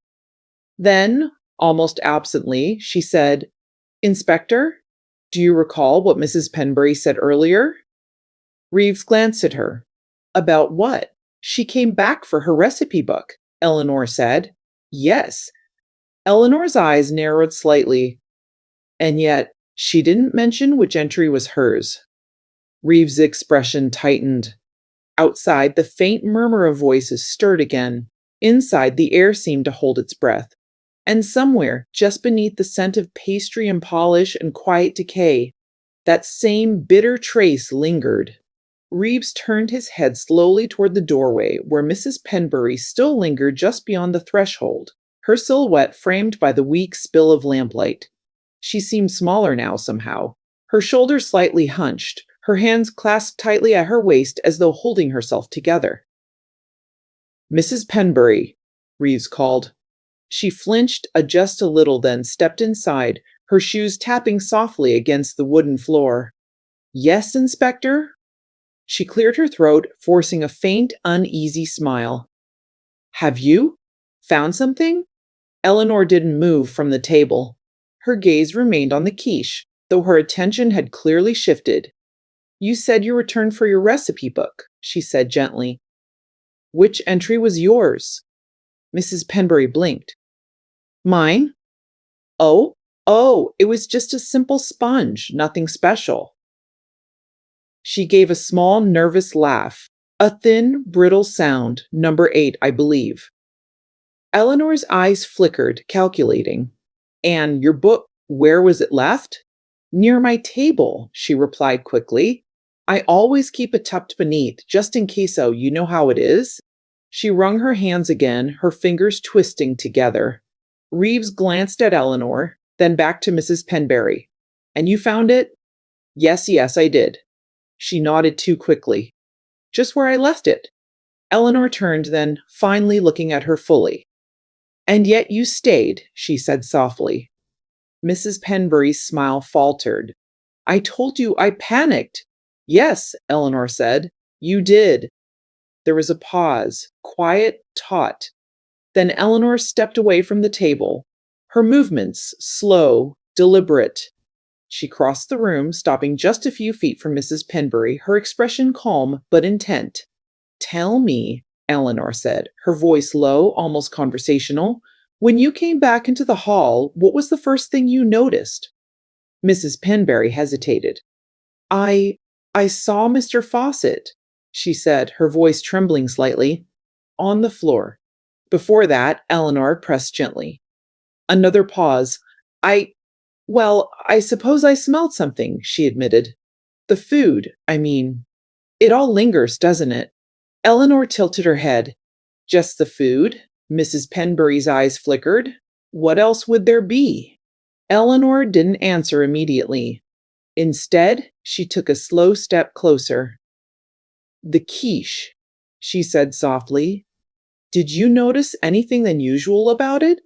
Then, almost absently, she said, Inspector, do you recall what Mrs. Penbury said earlier? Reeves glanced at her. About what? She came back for her recipe book, Eleanor said. Yes. Eleanor's eyes narrowed slightly. And yet, she didn't mention which entry was hers. Reeves' expression tightened. Outside, the faint murmur of voices stirred again. Inside, the air seemed to hold its breath. And somewhere, just beneath the scent of pastry and polish and quiet decay, that same bitter trace lingered. Reeves turned his head slowly toward the doorway, where Mrs. Penbury still lingered just beyond the threshold, her silhouette framed by the weak spill of lamplight. She seemed smaller now somehow, her shoulders slightly hunched, her hands clasped tightly at her waist as though holding herself together. Mrs. Penbury, Reeves called. She flinched just a little, then stepped inside, her shoes tapping softly against the wooden floor. Yes, Inspector? She cleared her throat, forcing a faint, uneasy smile. Have you found something? Eleanor didn't move from the table. Her gaze remained on the quiche, though her attention had clearly shifted. You said you returned for your recipe book, she said gently. Which entry was yours? Mrs. Penbury blinked. Mine? Oh, it was just a simple sponge, nothing special. She gave a small, nervous laugh. A thin, brittle sound, number 8, I believe. Eleanor's eyes flickered, calculating. And your book, where was it left? Near my table, she replied quickly. I always keep it tucked beneath, just in case, oh, you know how it is? She wrung her hands again, her fingers twisting together. Reeves glanced at Eleanor, then back to Mrs. Penbury. And you found it? Yes, I did. She nodded too quickly. Just where I left it. Eleanor turned then, finally looking at her fully. And yet you stayed, she said softly. Mrs. Penbury's smile faltered. I told you I panicked. Yes, Eleanor said. You did. There was a pause, quiet, taut. Then Eleanor stepped away from the table, her movements slow, deliberate. She crossed the room, stopping just a few feet from Mrs. Penbury, her expression calm but intent. Tell me, Eleanor said, her voice low, almost conversational. When you came back into the hall, what was the first thing you noticed? Mrs. Penbury hesitated. I I saw Mr. Fawcett, she said, her voice trembling slightly, on the floor. Before that, Eleanor pressed gently. Another pause. I suppose I smelled something, she admitted. The food, I mean. It all lingers, doesn't it? Eleanor tilted her head. Just the food? Mrs. Penbury's eyes flickered. What else would there be? Eleanor didn't answer immediately. Instead, she took a slow step closer. The quiche, she said softly. Did you notice anything unusual about it?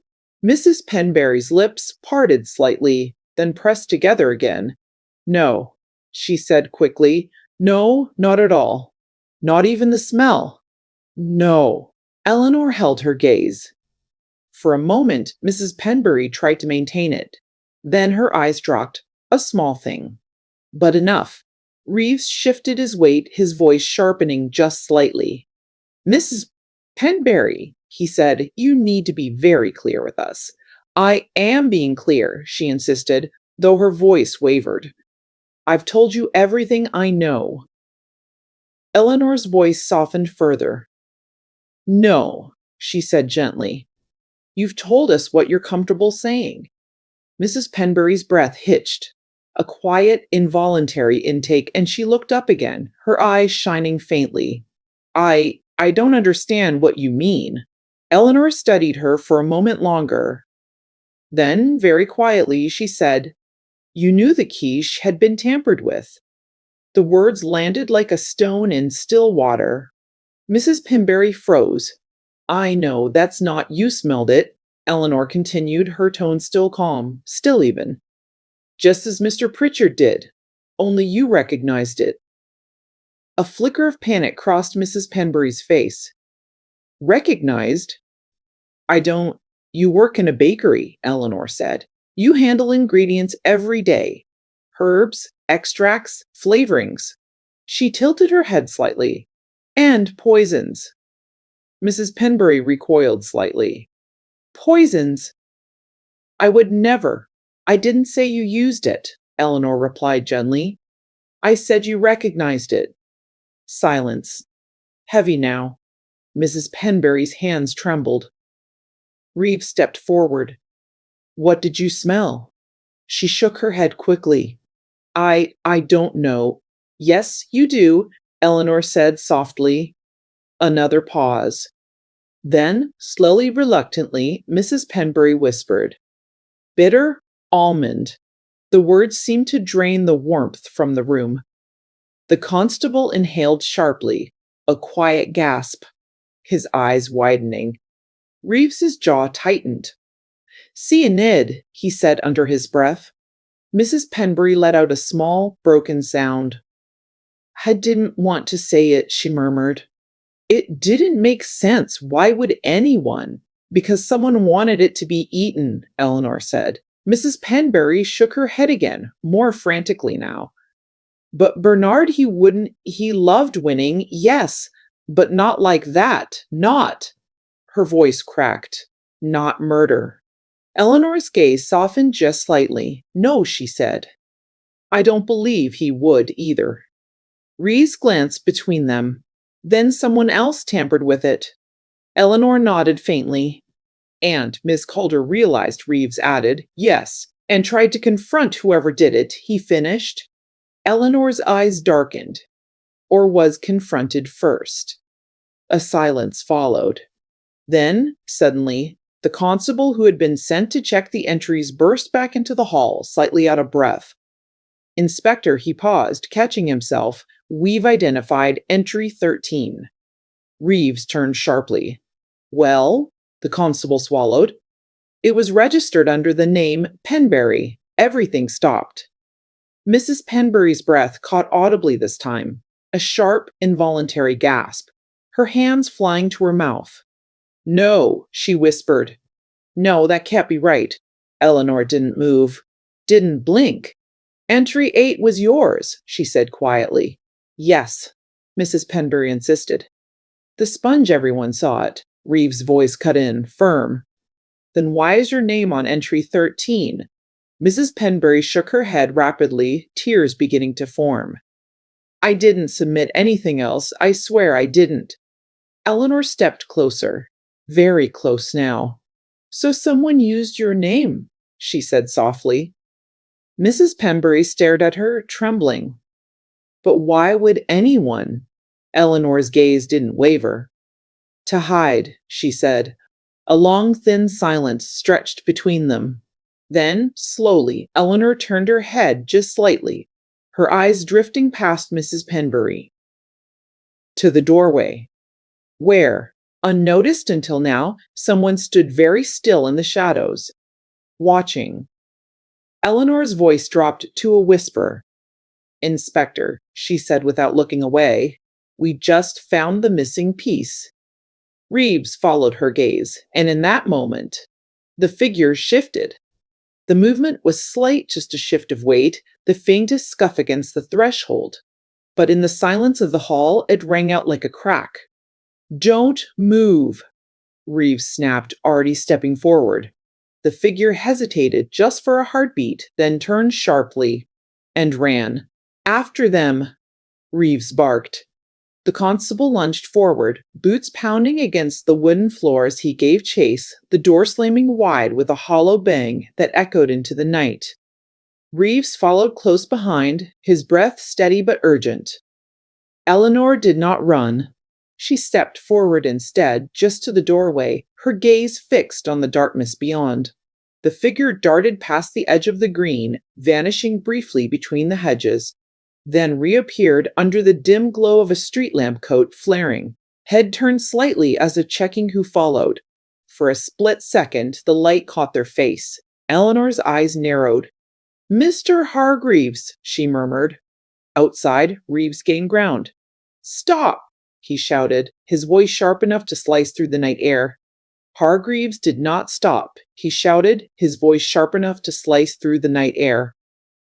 Mrs. Penbury's lips parted slightly, then pressed together again. No, she said quickly. No, not at all. Not even the smell. No. Eleanor held her gaze. For a moment, Mrs. Penbury tried to maintain it. Then her eyes dropped. A small thing. But enough. Reeves shifted his weight, his voice sharpening just slightly. Mrs. Penbury, he said, you need to be very clear with us. I am being clear, she insisted, though her voice wavered. I've told you everything I know. Eleanor's voice softened further. No, she said gently. You've told us what you're comfortable saying. Mrs. Penbury's breath hitched. A quiet, involuntary intake, and she looked up again, her eyes shining faintly. I don't understand what you mean. Eleanor studied her for a moment longer. Then, very quietly, she said, You knew the quiche had been tampered with. The words landed like a stone in still water. Mrs. Penbury froze. I know, that's not, you smelled it, Eleanor continued, her tone still calm, still even. Just as Mr. Pritchard did. Only you recognized it. A flicker of panic crossed Mrs. Penbury's face. Recognized? I don't. You work in a bakery, Eleanor said. You handle ingredients every day. Herbs, extracts, flavorings. She tilted her head slightly. And poisons. Mrs. Penbury recoiled slightly. Poisons? I would never. I didn't say you used it, Eleanor replied gently. I said you recognized it. Silence. Heavy now. Mrs. Penbury's hands trembled. Reeves stepped forward. What did you smell? She shook her head quickly. I don't know. Yes, you do, Eleanor said softly. Another pause. Then, slowly, reluctantly, Mrs. Penbury whispered, Bitter almond. The words seemed to drain the warmth from the room. The constable inhaled sharply, a quiet gasp, his eyes widening. Reeves's jaw tightened. Cyanid, he said under his breath. Mrs. Penbury let out a small, broken sound. I didn't want to say it, she murmured. It didn't make sense. Why would anyone? Because someone wanted it to be eaten, Eleanor said. Mrs. Penberry shook her head again, more frantically now. But Bernard, he loved winning, yes, but not like that, not. Her voice cracked. Not murder. Eleanor's gaze softened just slightly. No, she said. I don't believe he would either. Reeves glanced between them. Then someone else tampered with it. Eleanor nodded faintly. And Miss Calder realized Reeves added, yes, and tried to confront whoever did it, he finished. Eleanor's eyes darkened, or was confronted first. A silence followed. Then, suddenly, the constable who had been sent to check the entries burst back into the hall, slightly out of breath. Inspector, he paused, catching himself. We've identified entry 13. Reeves turned sharply. Well, the constable swallowed. It was registered under the name Penberry. Everything stopped. Mrs. Penberry's breath caught audibly this time, a sharp, involuntary gasp, her hands flying to her mouth. No, she whispered. No, that can't be right. Eleanor didn't move, didn't blink. Entry 8 was yours, she said quietly. Yes, Mrs. Penberry insisted. The sponge, everyone saw it. Reeves' voice cut in, firm. Then why is your name on entry 13? Mrs. Penberry shook her head rapidly, tears beginning to form. I didn't submit anything else, I swear I didn't. Eleanor stepped closer, very close now. So someone used your name, she said softly. Mrs. Penberry stared at her, trembling. But why would anyone? Eleanor's gaze didn't waver. To hide, she said. A long, thin silence stretched between them. Then, slowly, Eleanor turned her head just slightly, her eyes drifting past Mrs. Penberry. To the doorway, where, unnoticed until now, someone stood very still in the shadows, watching. Eleanor's voice dropped to a whisper. Inspector, she said without looking away, we just found the missing piece. Reeves followed her gaze, and in that moment, the figure shifted. The movement was slight, just a shift of weight, the faintest scuff against the threshold. But in the silence of the hall, it rang out like a crack. Don't move, Reeves snapped, already stepping forward. The figure hesitated just for a heartbeat, then turned sharply and ran. After them, Reeves barked. The constable lunged forward, boots pounding against the wooden floor as he gave chase, the door slamming wide with a hollow bang that echoed into the night. Reeves followed close behind, his breath steady but urgent. Eleanor did not run. She stepped forward instead, just to the doorway, her gaze fixed on the darkness beyond. The figure darted past the edge of the green, vanishing briefly between the hedges, then reappeared under the dim glow of a street lamp coat flaring, head turned slightly as if checking who followed. For a split second, the light caught their face. Eleanor's eyes narrowed. Mr. Hargreaves, she murmured. Outside, Reeves gained ground. Stop, he shouted, his voice sharp enough to slice through the night air. Hargreaves did not stop, he shouted, his voice sharp enough to slice through the night air.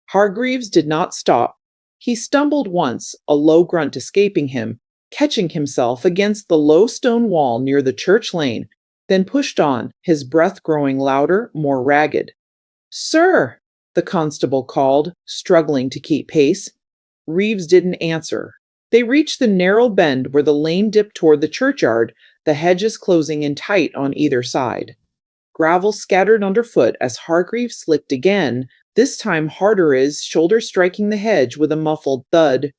Hargreaves did not stop. He stumbled once, a low grunt escaping him, catching himself against the low stone wall near the church lane, then pushed on, his breath growing louder, more ragged. Sir, the constable called, struggling to keep pace. Reeves didn't answer. They reached the narrow bend where the lane dipped toward the churchyard, the hedges closing in tight on either side. Gravel scattered underfoot as Hargreaves slipped again, this time harder, his shoulder striking the hedge with a muffled thud.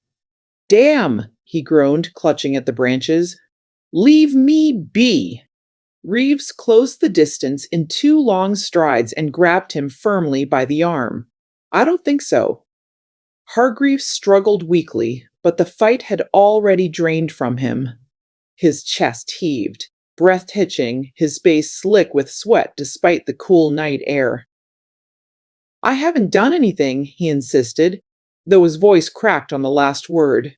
Damn, he groaned, clutching at the branches. Leave me be! Reeves closed the distance in 2 long strides and grabbed him firmly by the arm. I don't think so. Hargreaves struggled weakly, but the fight had already drained from him. His chest heaved, breath hitching, his face slick with sweat despite the cool night air. I haven't done anything, he insisted, though his voice cracked on the last word.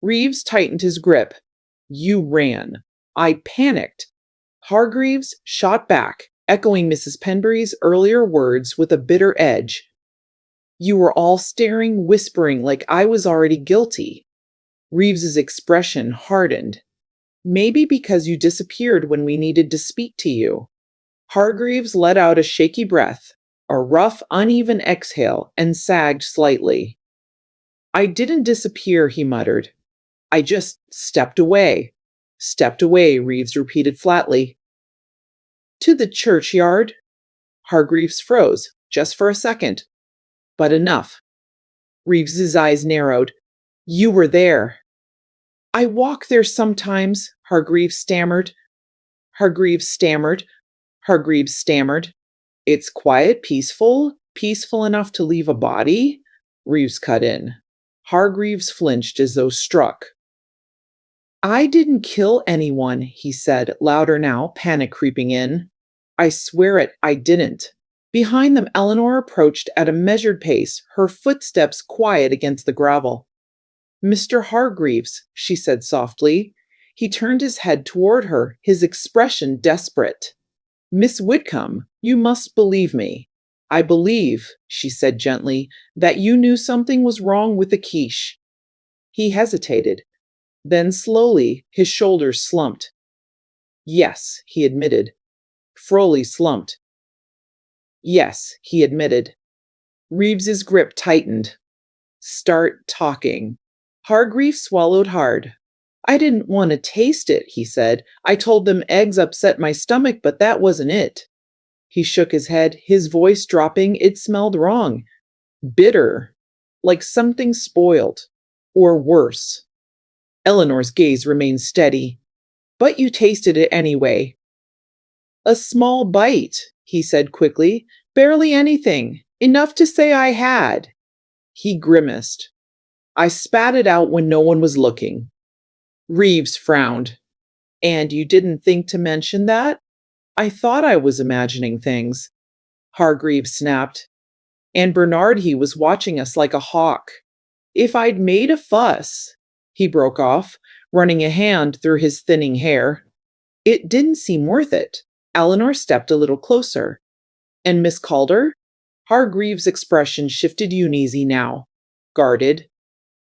Reeves tightened his grip. You ran. I panicked. Hargreaves shot back, echoing Mrs. Penbury's earlier words with a bitter edge. You were all staring, whispering like I was already guilty. Reeves's expression hardened. Maybe because you disappeared when we needed to speak to you. Hargreaves let out a shaky breath, a rough, uneven exhale, and sagged slightly. I didn't disappear, he muttered. I just stepped away. Stepped away, Reeves repeated flatly. To the churchyard? Hargreaves froze, just for a second. But enough. Reeves's eyes narrowed. You were there. I walk there sometimes, Hargreaves stammered. Hargreaves stammered. Hargreaves stammered. It's quiet, peaceful, peaceful enough to leave a body? Reeves cut in. Hargreaves flinched as though struck. I didn't kill anyone, he said, louder now, panic creeping in. I swear it, I didn't. Behind them, Eleanor approached at a measured pace, her footsteps quiet against the gravel. Mr. Hargreaves, she said softly. He turned his head toward her, his expression desperate. Miss Whitcomb, you must believe me. I believe, she said gently, that you knew something was wrong with the quiche. He hesitated. Then slowly, his shoulders slumped. Yes, he admitted. Froley slumped. Yes, he admitted. Reeves's grip tightened. Start talking. Hargreaves swallowed hard. I didn't want to taste it, he said. I told them eggs upset my stomach, but that wasn't it. He shook his head, his voice dropping. It smelled wrong. Bitter. Like something spoiled. Or worse. Eleanor's gaze remained steady. But you tasted it anyway. A small bite, he said quickly. Barely anything. Enough to say I had. He grimaced. I spat it out when no one was looking. Reeves frowned. And you didn't think to mention that? I thought I was imagining things. Hargreaves snapped. And Bernard, he was watching us like a hawk. If I'd made a fuss, he broke off, running a hand through his thinning hair. It didn't seem worth it. Eleanor stepped a little closer. And Miss Calder? Hargreaves' expression shifted uneasy now. Guarded.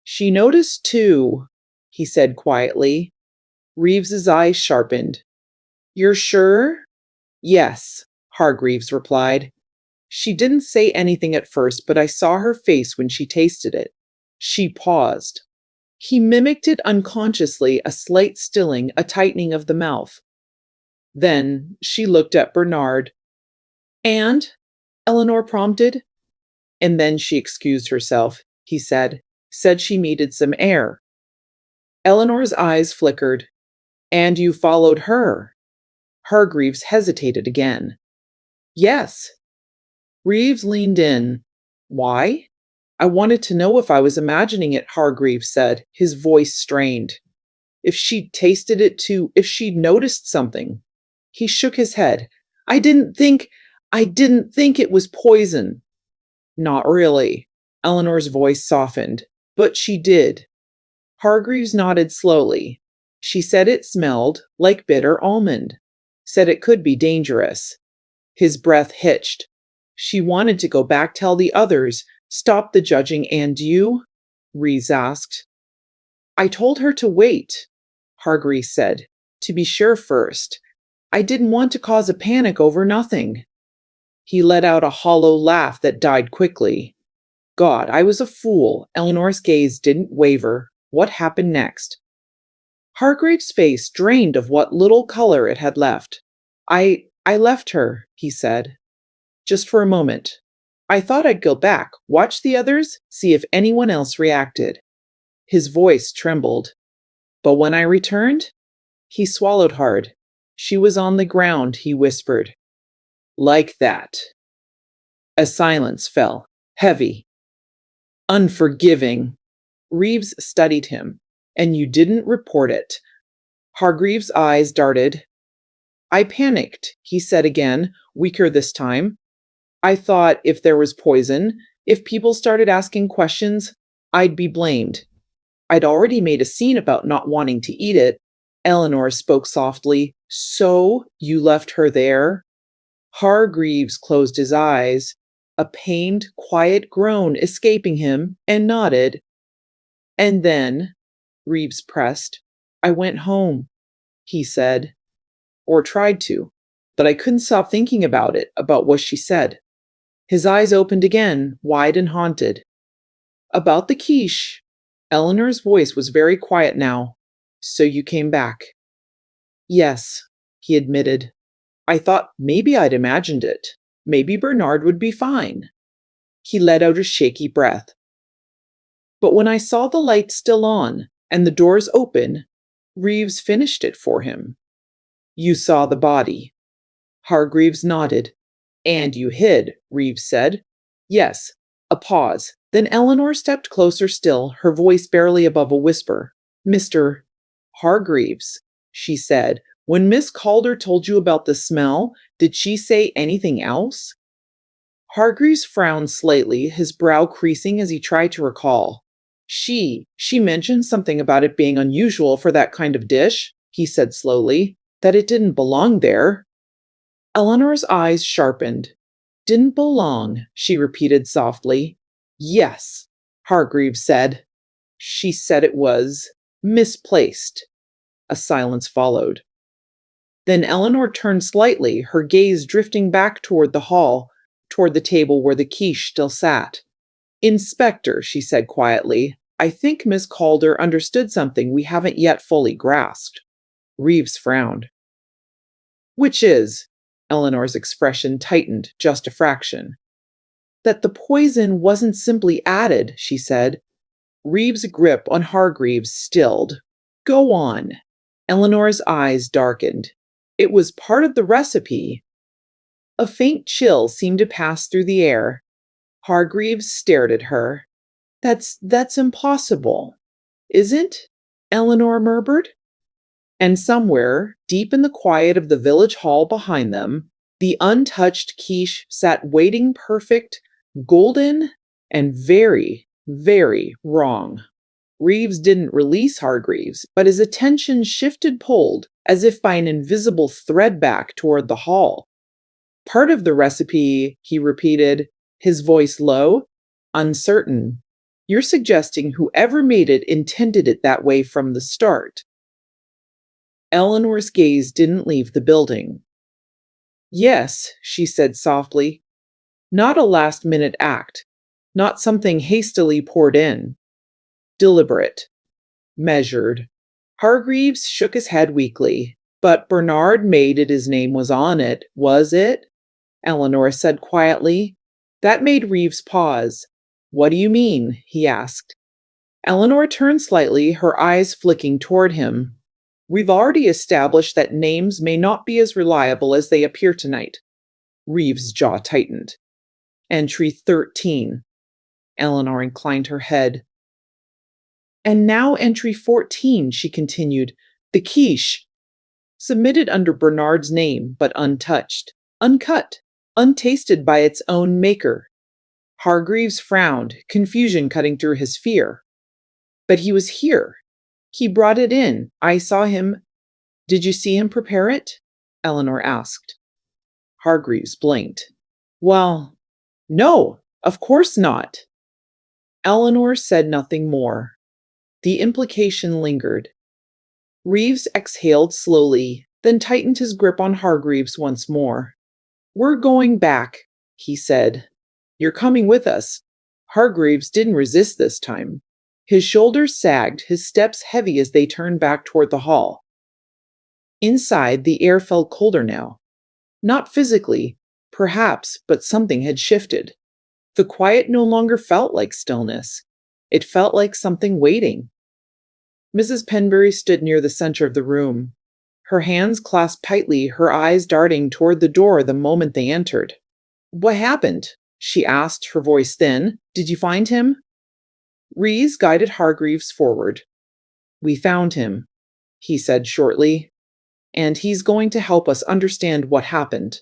She noticed too, he said quietly. Reeves's eyes sharpened. You're sure? Yes, Hargreaves replied. She didn't say anything at first, but I saw her face when she tasted it. She paused. He mimicked it unconsciously, a slight stilling, a tightening of the mouth. Then she looked at Bernard. And? Eleanor prompted. And then she excused herself, he said. Said she needed some air. Eleanor's eyes flickered. And you followed her? Hargreaves hesitated again. Yes. Reeves leaned in. Why? I wanted to know if I was imagining it, Hargreaves said, his voice strained. If she'd tasted it too, if she'd noticed something. He shook his head. I didn't think it was poison. Not really. Eleanor's voice softened. But she did. Hargreaves nodded slowly. She said it smelled like bitter almond. Said it could be dangerous. His breath hitched. She wanted to go back, tell the others, stop the judging. And you? Reeves asked. I told her to wait, Hargreaves said. To be sure first. I didn't want to cause a panic over nothing. He let out a hollow laugh that died quickly. God, I was a fool. Eleanor's gaze didn't waver. What happened next? Hargreaves' face drained of what little color it had left. I left her, he said. Just for a moment. I thought I'd go back, watch the others, see if anyone else reacted. His voice trembled. But when I returned, he swallowed hard. She was on the ground, he whispered. Like that. A silence fell, heavy, unforgiving. Reeves studied him. And you didn't report it. Hargreaves' eyes darted. I panicked, he said again, weaker this time. I thought if there was poison, if people started asking questions, I'd be blamed. I'd already made a scene about not wanting to eat it. Eleanor spoke softly. So you left her there? Hargreaves closed his eyes, a pained, quiet groan escaping him, and nodded. And then, Reeves pressed, I went home, he said, or tried to, but I couldn't stop thinking about it, about what she said. His eyes opened again, wide and haunted. About the quiche. Eleanor's voice was very quiet now. So you came back. Yes, he admitted. I thought maybe I'd imagined it. Maybe Bernard would be fine. He let out a shaky breath. But when I saw the light still on and the doors open, Reeves finished it for him. You saw the body. Hargreaves nodded. And you hid, Reeves said. Yes. A pause. Then Eleanor stepped closer still, her voice barely above a whisper. Mr. Hargreaves, she said, when Miss Calder told you about the smell, did she say anything else? Hargreaves frowned slightly, his brow creasing as he tried to recall. She mentioned something about it being unusual for that kind of dish, he said slowly, that it didn't belong there. Eleanor's eyes sharpened. Didn't belong, she repeated softly. Yes, Hargreaves said. She said it was misplaced. A silence followed. Then Eleanor turned slightly, her gaze drifting back toward the hall, toward the table where the quiche still sat. Inspector, she said quietly, I think Miss Calder understood something we haven't yet fully grasped. Reeves frowned. Which is, Eleanor's expression tightened just a fraction. That the poison wasn't simply added, she said. Reeves' grip on Hargreaves stilled. Go on. Eleanor's eyes darkened. It was part of the recipe. A faint chill seemed to pass through the air. Hargreaves stared at her. That's impossible. Isn't? Eleanor murmured. And somewhere, deep in the quiet of the village hall behind them, the untouched quiche sat waiting perfect, golden, and very, very wrong. Reeves didn't release Hargreaves, but his attention shifted pulled, as if by an invisible thread back toward the hall. Part of the recipe, he repeated, his voice low, uncertain. You're suggesting whoever made it intended it that way from the start. Eleanor's gaze didn't leave the building. Yes, she said softly. Not a last-minute act. Not something hastily poured in. Deliberate. Measured. Hargreaves shook his head weakly. But Bernard made it his name was on it, was it? Eleanor said quietly. That made Reeves pause. What do you mean? He asked. Eleanor turned slightly, her eyes flicking toward him. We've already established that names may not be as reliable as they appear tonight. Reeves' jaw tightened. Entry 13. Eleanor inclined her head. And now entry 14, she continued. The quiche. Submitted under Bernard's name, but untouched, uncut, untasted by its own maker. Hargreaves frowned, confusion cutting through his fear. But he was here. He brought it in. I saw him. Did you see him prepare it? Eleanor asked. Hargreaves blinked. Well, no, of course not. Eleanor said nothing more. The implication lingered. Reeves exhaled slowly, then tightened his grip on Hargreaves once more. We're going back, he said. You're coming with us. Hargreaves didn't resist this time. His shoulders sagged, his steps heavy as they turned back toward the hall. Inside, the air felt colder now. Not physically, perhaps, but something had shifted. The quiet no longer felt like stillness. It felt like something waiting. Mrs. Penbury stood near the center of the room, her hands clasped tightly, her eyes darting toward the door the moment they entered. What happened? She asked, her voice thin. Did you find him? Reeves guided Hargreaves forward. We found him, he said shortly, and he's going to help us understand what happened.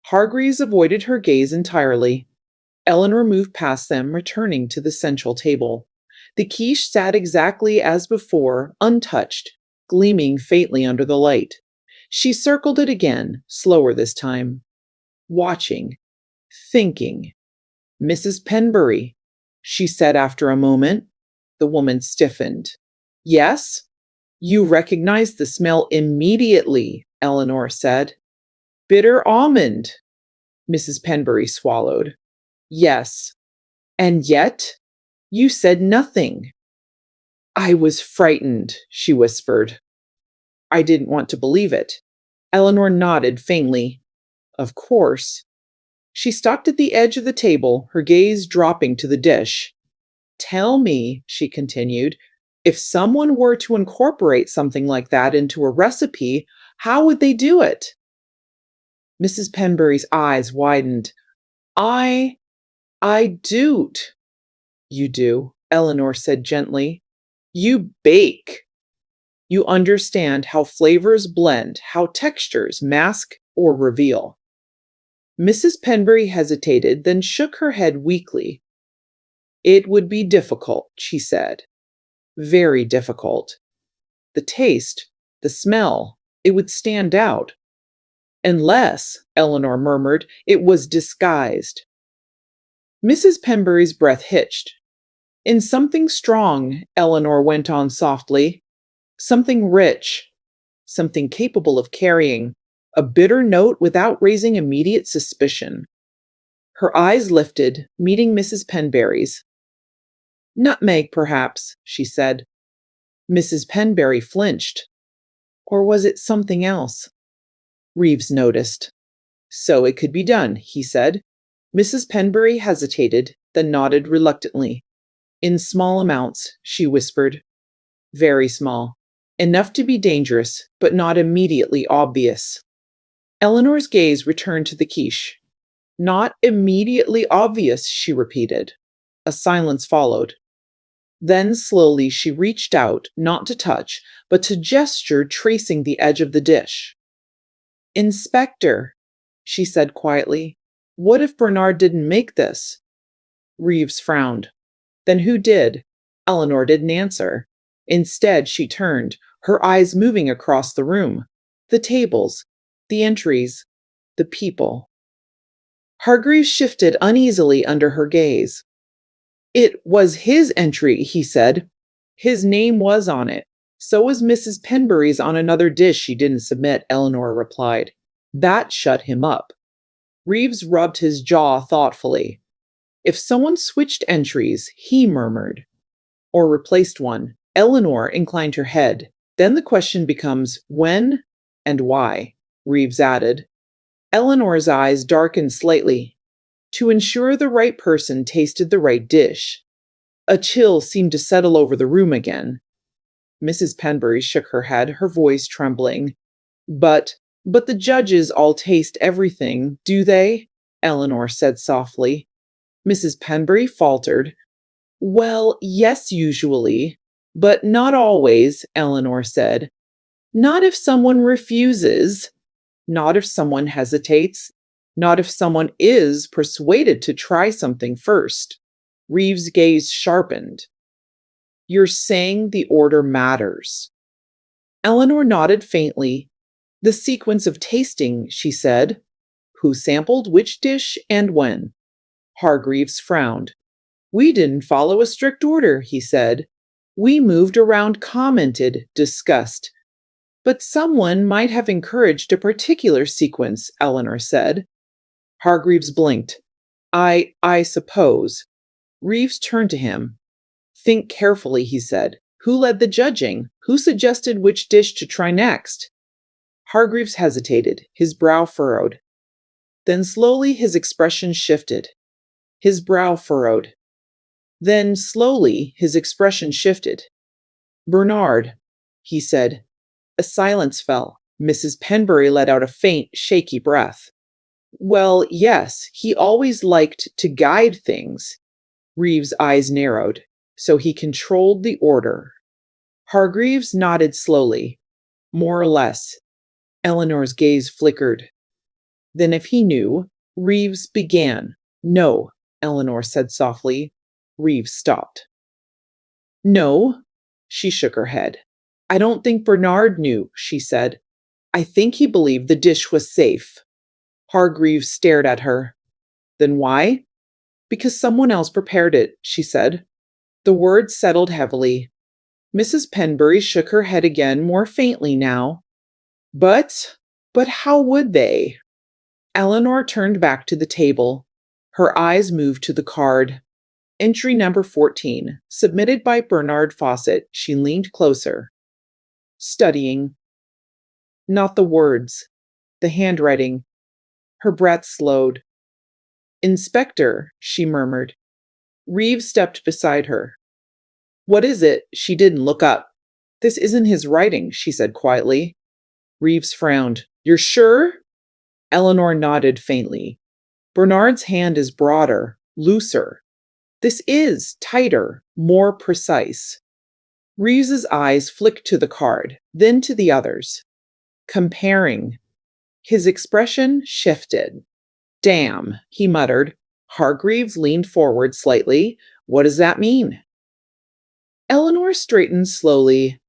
Hargreaves avoided her gaze entirely. Eleanor moved past them, returning to the central table. The quiche sat exactly as before, untouched, gleaming faintly under the light. She circled it again, slower this time, watching, thinking. Mrs. Penbury, she said after a moment. The woman stiffened. Yes? You recognized the smell immediately, Eleanor said. Bitter almond, Mrs. Penbury swallowed. Yes. And yet, you said nothing. I was frightened, she whispered. I didn't want to believe it. Eleanor nodded faintly. Of course. She stopped at the edge of the table, her gaze dropping to the dish. Tell me, she continued, if someone were to incorporate something like that into a recipe, how would they do it? Mrs. Penbury's eyes widened. I I do't. You do, Eleanor said gently. You bake. You understand how flavors blend, how textures mask or reveal. Mrs. Penbury hesitated, then shook her head weakly. It would be difficult, she said. Very difficult. The taste, the smell, it would stand out. Unless, Eleanor murmured, it was disguised. Mrs. Penbury's breath hitched. In something strong, Eleanor went on softly, something rich, something capable of carrying a bitter note without raising immediate suspicion. Her eyes lifted, meeting Mrs. Penbury's. Nutmeg, perhaps, she said. Mrs. Penbury flinched. Or was it something else? Reeves noticed. So it could be done, he said. Mrs. Penbury hesitated, then nodded reluctantly. In small amounts, she whispered. Very small. Enough to be dangerous, but not immediately obvious. Eleanor's gaze returned to the quiche. Not immediately obvious, she repeated. A silence followed. Then slowly she reached out, not to touch, but to gesture, tracing the edge of the dish. Inspector, she said quietly, what if Bernard didn't make this? Reeves frowned. Then who did? Eleanor didn't answer. Instead, she turned, her eyes moving across the room. The tables, the entries, the people. Hargreaves shifted uneasily under her gaze. It was his entry, he said. His name was on it. So was Mrs. Penbury's on another dish she didn't submit, Eleanor replied. That shut him up. Reeves rubbed his jaw thoughtfully. If someone switched entries, he murmured, or replaced one, Eleanor inclined her head. Then the question becomes when and why, Reeves added. Eleanor's eyes darkened slightly. To ensure the right person tasted the right dish. A chill seemed to settle over the room again. Mrs. Penbury shook her head, her voice trembling. But the judges all taste everything, do they? Eleanor said softly. Mrs. Penbury faltered. Well, yes, usually. But not always, Eleanor said. Not if someone refuses. Not if someone hesitates. Not if someone is persuaded to try something first. Reeves' gaze sharpened. You're saying the order matters. Eleanor nodded faintly. The sequence of tasting, she said. Who sampled which dish and when? Hargreaves frowned. We didn't follow a strict order, he said. We moved around, commented, discussed. But someone might have encouraged a particular sequence, Eleanor said. Hargreaves blinked. I suppose. Reeves turned to him. Think carefully, he said. Who led the judging? Who suggested which dish to try next? Hargreaves hesitated, his brow furrowed. Then slowly his expression shifted. His brow furrowed. Then slowly his expression shifted. Bernard, he said. A silence fell. Mrs. Penbury let out a faint, shaky breath. Well, yes, he always liked to guide things. Reeves' eyes narrowed. So he controlled the order. Hargreaves nodded slowly. More or less. Eleanor's gaze flickered. Then if he knew, Reeves began. No, Eleanor said softly. Reeves stopped. No, she shook her head. I don't think Bernard knew, she said. I think he believed the dish was safe. Hargreaves stared at her. Then why? Because someone else prepared it, she said. The words settled heavily. Mrs. Penbury shook her head again, more faintly now. But how would they? Eleanor turned back to the table. Her eyes moved to the card. Entry number 14, submitted by Bernard Fawcett. She leaned closer, studying. Not the words, the handwriting. Her breath slowed. Inspector, she murmured. Reeves stepped beside her. What is it? She didn't look up. This isn't his writing, she said quietly. Reeves frowned. You're sure? Eleanor nodded faintly. Bernard's hand is broader, looser. This is tighter, more precise. Reeves's eyes flicked to the card, then to the others. Comparing. His expression shifted. Damn, he muttered. Hargreaves leaned forward slightly. What does that mean? Eleanor straightened slowly.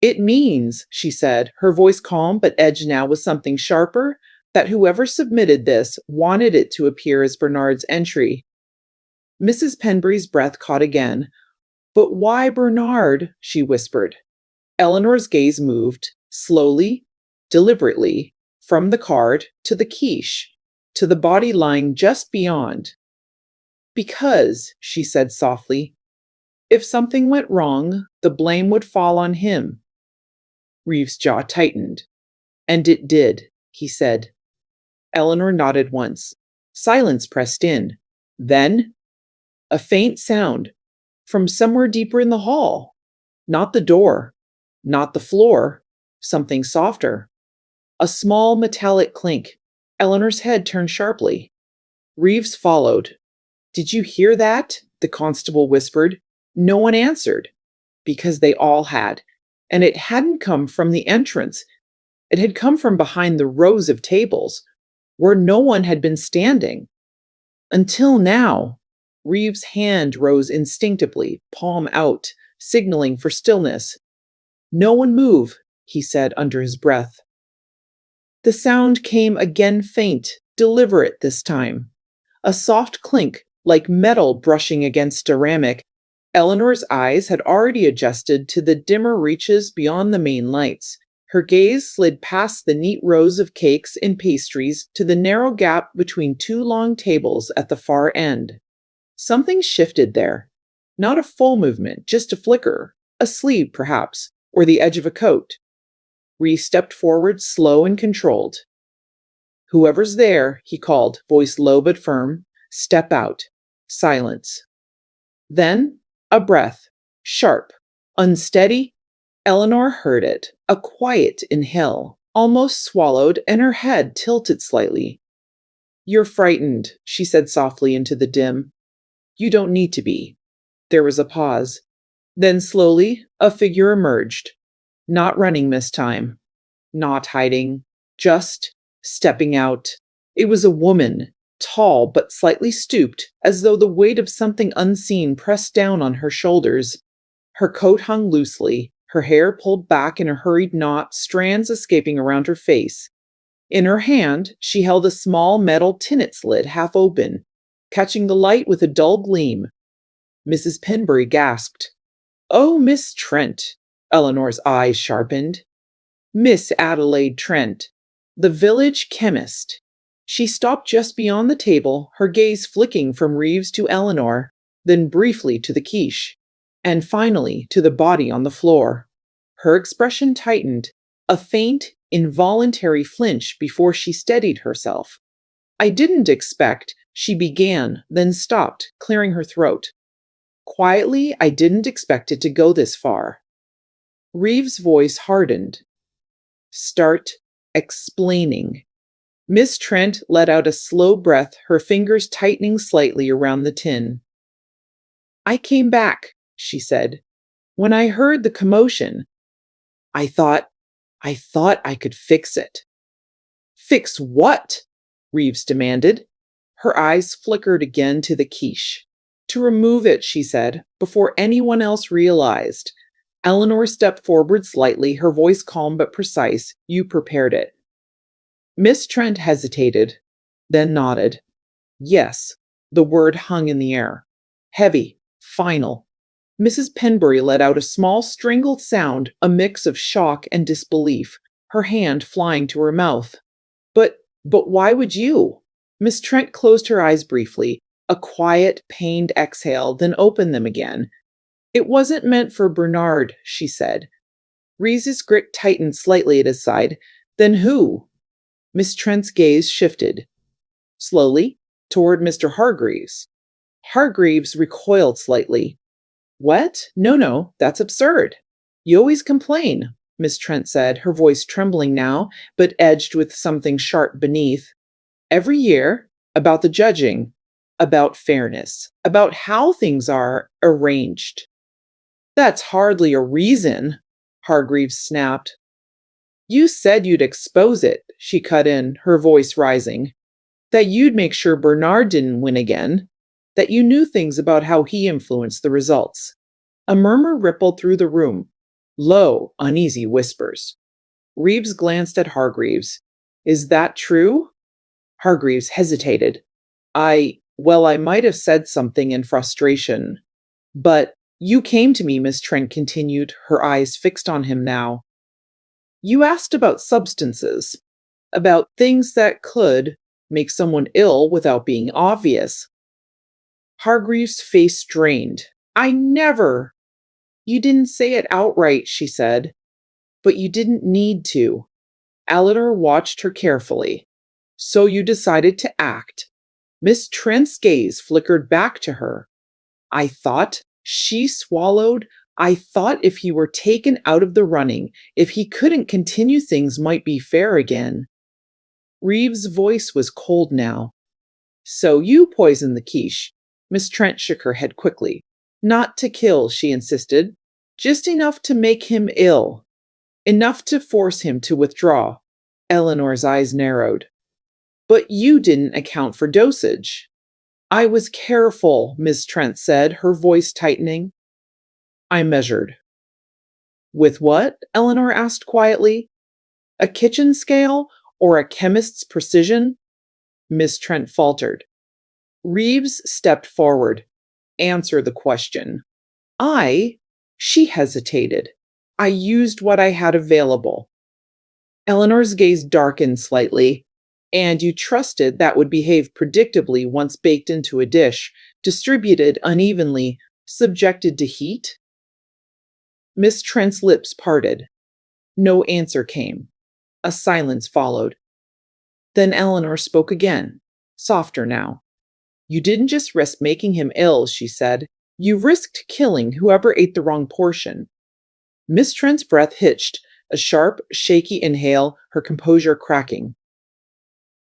It means, she said, her voice calm but edged now with something sharper, that whoever submitted this wanted it to appear as Bernard's entry. Mrs. Penbury's breath caught again. But why Bernard? She whispered. Eleanor's gaze moved, slowly, deliberately, from the card to the quiche, to the body lying just beyond. Because, she said softly, if something went wrong, the blame would fall on him. Reeves' jaw tightened. And it did, he said. Eleanor nodded once. Silence pressed in. Then, a faint sound from somewhere deeper in the hall. Not the door, not the floor, something softer. A small metallic clink. Eleanor's head turned sharply. Reeves followed. Did you hear that? The constable whispered. No one answered, because they all had. And it hadn't come from the entrance. It had come from behind the rows of tables, where no one had been standing. Until now. Reeves' hand rose instinctively, palm out, signaling for stillness. No one move, he said under his breath. The sound came again faint, deliberate this time. A soft clink, like metal brushing against ceramic. Eleanor's eyes had already adjusted to the dimmer reaches beyond the main lights. Her gaze slid past the neat rows of cakes and pastries to the narrow gap between two long tables at the far end. Something shifted there. Not a full movement, just a flicker, a sleeve perhaps, or the edge of a coat. Reeves stepped forward, slow and controlled. Whoever's there, he called, voice low but firm, step out. Silence. Then, a breath, sharp, unsteady. Eleanor heard it, a quiet inhale, almost swallowed, and her head tilted slightly. You're frightened, she said softly into the dim. You don't need to be. There was a pause. Then slowly, a figure emerged. Not running this time. Not hiding. Just stepping out. It was a woman, tall but slightly stooped, as though the weight of something unseen pressed down on her shoulders. Her coat hung loosely, her hair pulled back in a hurried knot, strands escaping around her face. In her hand, she held a small metal tinnet's lid half open, catching the light with a dull gleam. Mrs. Penbury gasped. Oh, Miss Trent. Eleanor's eyes sharpened. Miss Adelaide Trent, the village chemist. She stopped just beyond the table, her gaze flicking from Reeves to Eleanor, then briefly to the quiche, and finally to the body on the floor. Her expression tightened, a faint, involuntary flinch before she steadied herself. I didn't expect, she began, then stopped, clearing her throat. Quietly, I didn't expect it to go this far. Reeves' voice hardened. Start explaining. Miss Trent let out a slow breath, her fingers tightening slightly around the tin. I came back, she said. When I heard the commotion, I thought I could fix it. Fix what? Reeves demanded. Her eyes flickered again to the quiche. To remove it, she said, before anyone else realized. Eleanor stepped forward slightly, her voice calm but precise. You prepared it. Miss Trent hesitated, then nodded. Yes, the word hung in the air. Heavy, final. Mrs. Penbury let out a small, strangled sound, a mix of shock and disbelief, her hand flying to her mouth. But why would you? Miss Trent closed her eyes briefly, a quiet, pained exhale, then opened them again. It wasn't meant for Bernard, she said. Reese's grit tightened slightly at his side. Then who? Miss Trent's gaze shifted, slowly, toward Mr. Hargreaves. Hargreaves recoiled slightly. What? No, no, that's absurd. You always complain, Miss Trent said, her voice trembling now, but edged with something sharp beneath. Every year, about the judging, about fairness, about how things are arranged. That's hardly a reason, Hargreaves snapped. You said you'd expose it, she cut in, her voice rising. That you'd make sure Bernard didn't win again. That you knew things about how he influenced the results. A murmur rippled through the room. Low, uneasy whispers. Reeves glanced at Hargreaves. Is that true? Hargreaves hesitated. I might have said something in frustration. But you came to me, Miss Trent continued, her eyes fixed on him now. You asked about substances, about things that could make someone ill without being obvious. Hargreaves' face strained. I never. You didn't say it outright, she said, but you didn't need to. Eleanor watched her carefully. So you decided to act. Miss Trent's gaze flickered back to her. I thought, she swallowed, I thought if he were taken out of the running, if he couldn't continue, things might be fair again. Reeves' voice was cold now. So you poisoned the quiche. Miss Trent shook her head quickly. Not to kill, she insisted. Just enough to make him ill. Enough to force him to withdraw. Eleanor's eyes narrowed. But you didn't account for dosage. I was careful, Miss Trent said, her voice tightening. I measured. With what? Eleanor asked quietly. A kitchen scale or a chemist's precision? Miss Trent faltered. Reeves stepped forward. Answer the question. She hesitated. I used what I had available. Eleanor's gaze darkened slightly. And you trusted that would behave predictably once baked into a dish, distributed unevenly, subjected to heat? Miss Trent's lips parted. No answer came. A silence followed. Then Eleanor spoke again, softer now. You didn't just risk making him ill, she said. You risked killing whoever ate the wrong portion. Miss Trent's breath hitched, a sharp, shaky inhale, her composure cracking.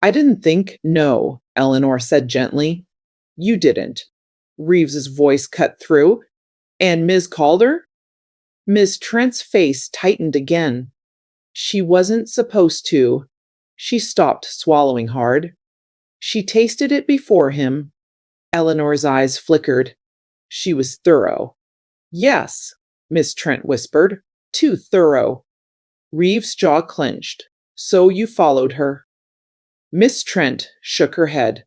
I didn't think, no, Eleanor said gently. You didn't. Reeves's voice cut through. And Ms. Calder? Miss Trent's face tightened again. She wasn't supposed to. She stopped, swallowing hard. She tasted it before him. Eleanor's eyes flickered. She was thorough. Yes, Miss Trent whispered. Too thorough. Reeves' jaw clenched. So you followed her. Miss Trent shook her head.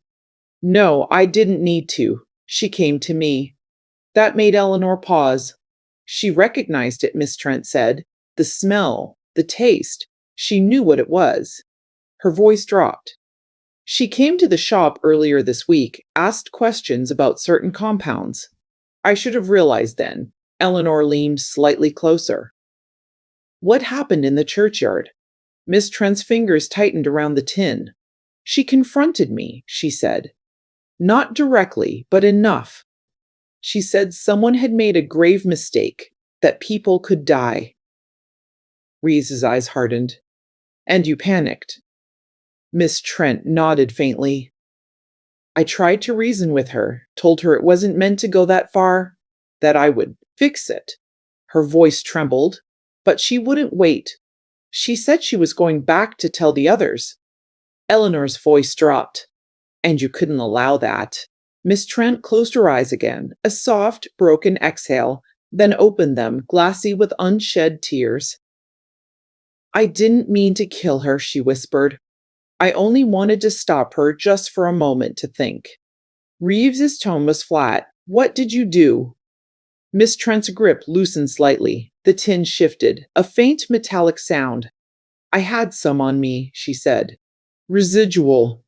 No, I didn't need to. She came to me. That made Eleanor pause. She recognized it, Miss Trent said. The smell, the taste. She knew what it was. Her voice dropped. She came to the shop earlier this week, asked questions about certain compounds. I should have realized then. Eleanor leaned slightly closer. What happened in the churchyard? Miss Trent's fingers tightened around the tin. She confronted me, she said. Not directly, but enough. She said someone had made a grave mistake, that people could die. Reese's eyes hardened. And you panicked. Miss Trent nodded faintly. I tried to reason with her, told her it wasn't meant to go that far, that I would fix it. Her voice trembled, but she wouldn't wait. She said she was going back to tell the others. Eleanor's voice dropped. And you couldn't allow that. Miss Trent closed her eyes again, a soft, broken exhale, then opened them, glassy with unshed tears. I didn't mean to kill her, she whispered. I only wanted to stop her just for a moment to think. Reeves's tone was flat. What did you do? Miss Trent's grip loosened slightly. The tin shifted, a faint metallic sound. I had some on me, she said. Residual.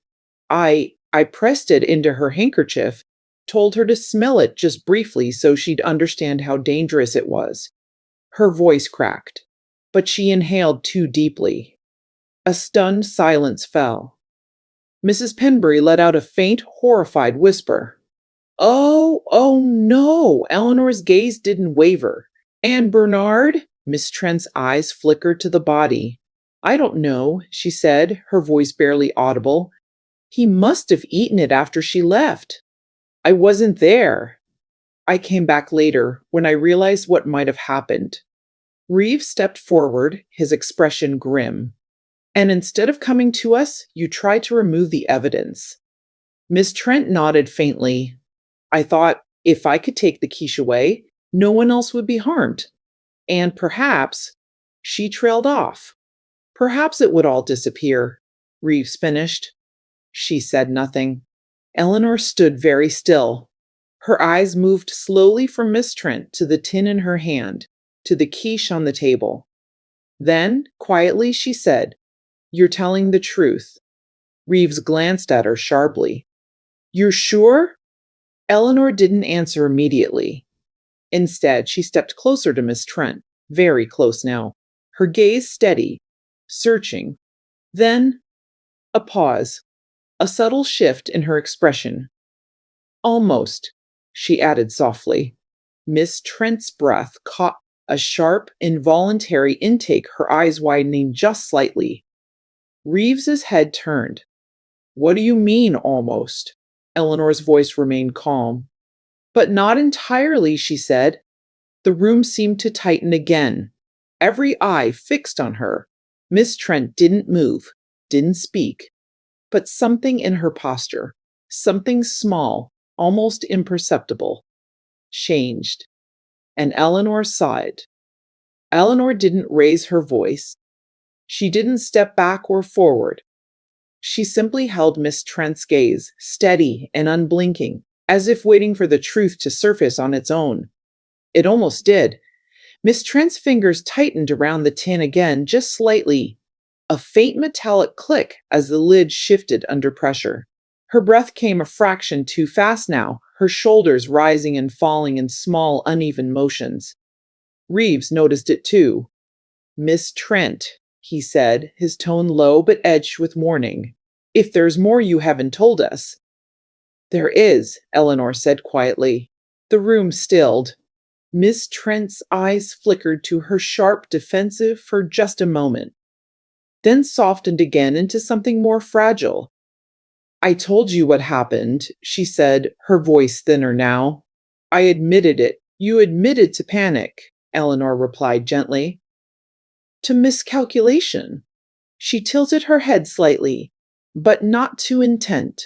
I pressed it into her handkerchief, told her to smell it just briefly so she'd understand how dangerous it was. Her voice cracked, but she inhaled too deeply. A stunned silence fell. Mrs. Penbury let out a faint, horrified whisper. Oh no! Eleanor's gaze didn't waver. And Bernard? Miss Trent's eyes flickered to the body. I don't know, she said, her voice barely audible. He must have eaten it after she left. I wasn't there. I came back later, when I realized what might have happened. Reeves stepped forward, his expression grim. And instead of coming to us, you tried to remove the evidence. Miss Trent nodded faintly. I thought, if I could take the quiche away, no one else would be harmed. And perhaps, she trailed off. Perhaps it would all disappear. Reeves finished. She said nothing. Eleanor stood very still. Her eyes moved slowly from Miss Trent to the tin in her hand, to the quiche on the table. Then, quietly, she said, You're telling the truth. Reeves glanced at her sharply. You're sure? Eleanor didn't answer immediately. Instead, she stepped closer to Miss Trent, very close now, her gaze steady, searching. Then, a pause, a subtle shift in her expression. Almost, she added softly. Miss Trent's breath caught a sharp, involuntary intake, her eyes widening just slightly. Reeves's head turned. What do you mean, almost? Eleanor's voice remained calm. But not entirely, she said. The room seemed to tighten again. Every eye fixed on her. Miss Trent didn't move, didn't speak. But something in her posture, something small, almost imperceptible, changed. And Eleanor saw it. Eleanor didn't raise her voice. She didn't step back or forward. She simply held Miss Trent's gaze, steady and unblinking, as if waiting for the truth to surface on its own. It almost did. Miss Trent's fingers tightened around the tin again, just slightly. A faint metallic click as the lid shifted under pressure. Her breath came a fraction too fast now, her shoulders rising and falling in small, uneven motions. Reeves noticed it too. Miss Trent, he said, his tone low but edged with warning. If there's more you haven't told us. There is, Eleanor said quietly. The room stilled. Miss Trent's eyes flickered to her sharp, defensive for just a moment, then softened again into something more fragile. I told you what happened, she said, her voice thinner now. I admitted it. You admitted to panic, Eleanor replied gently. To miscalculation. She tilted her head slightly, but not to intent.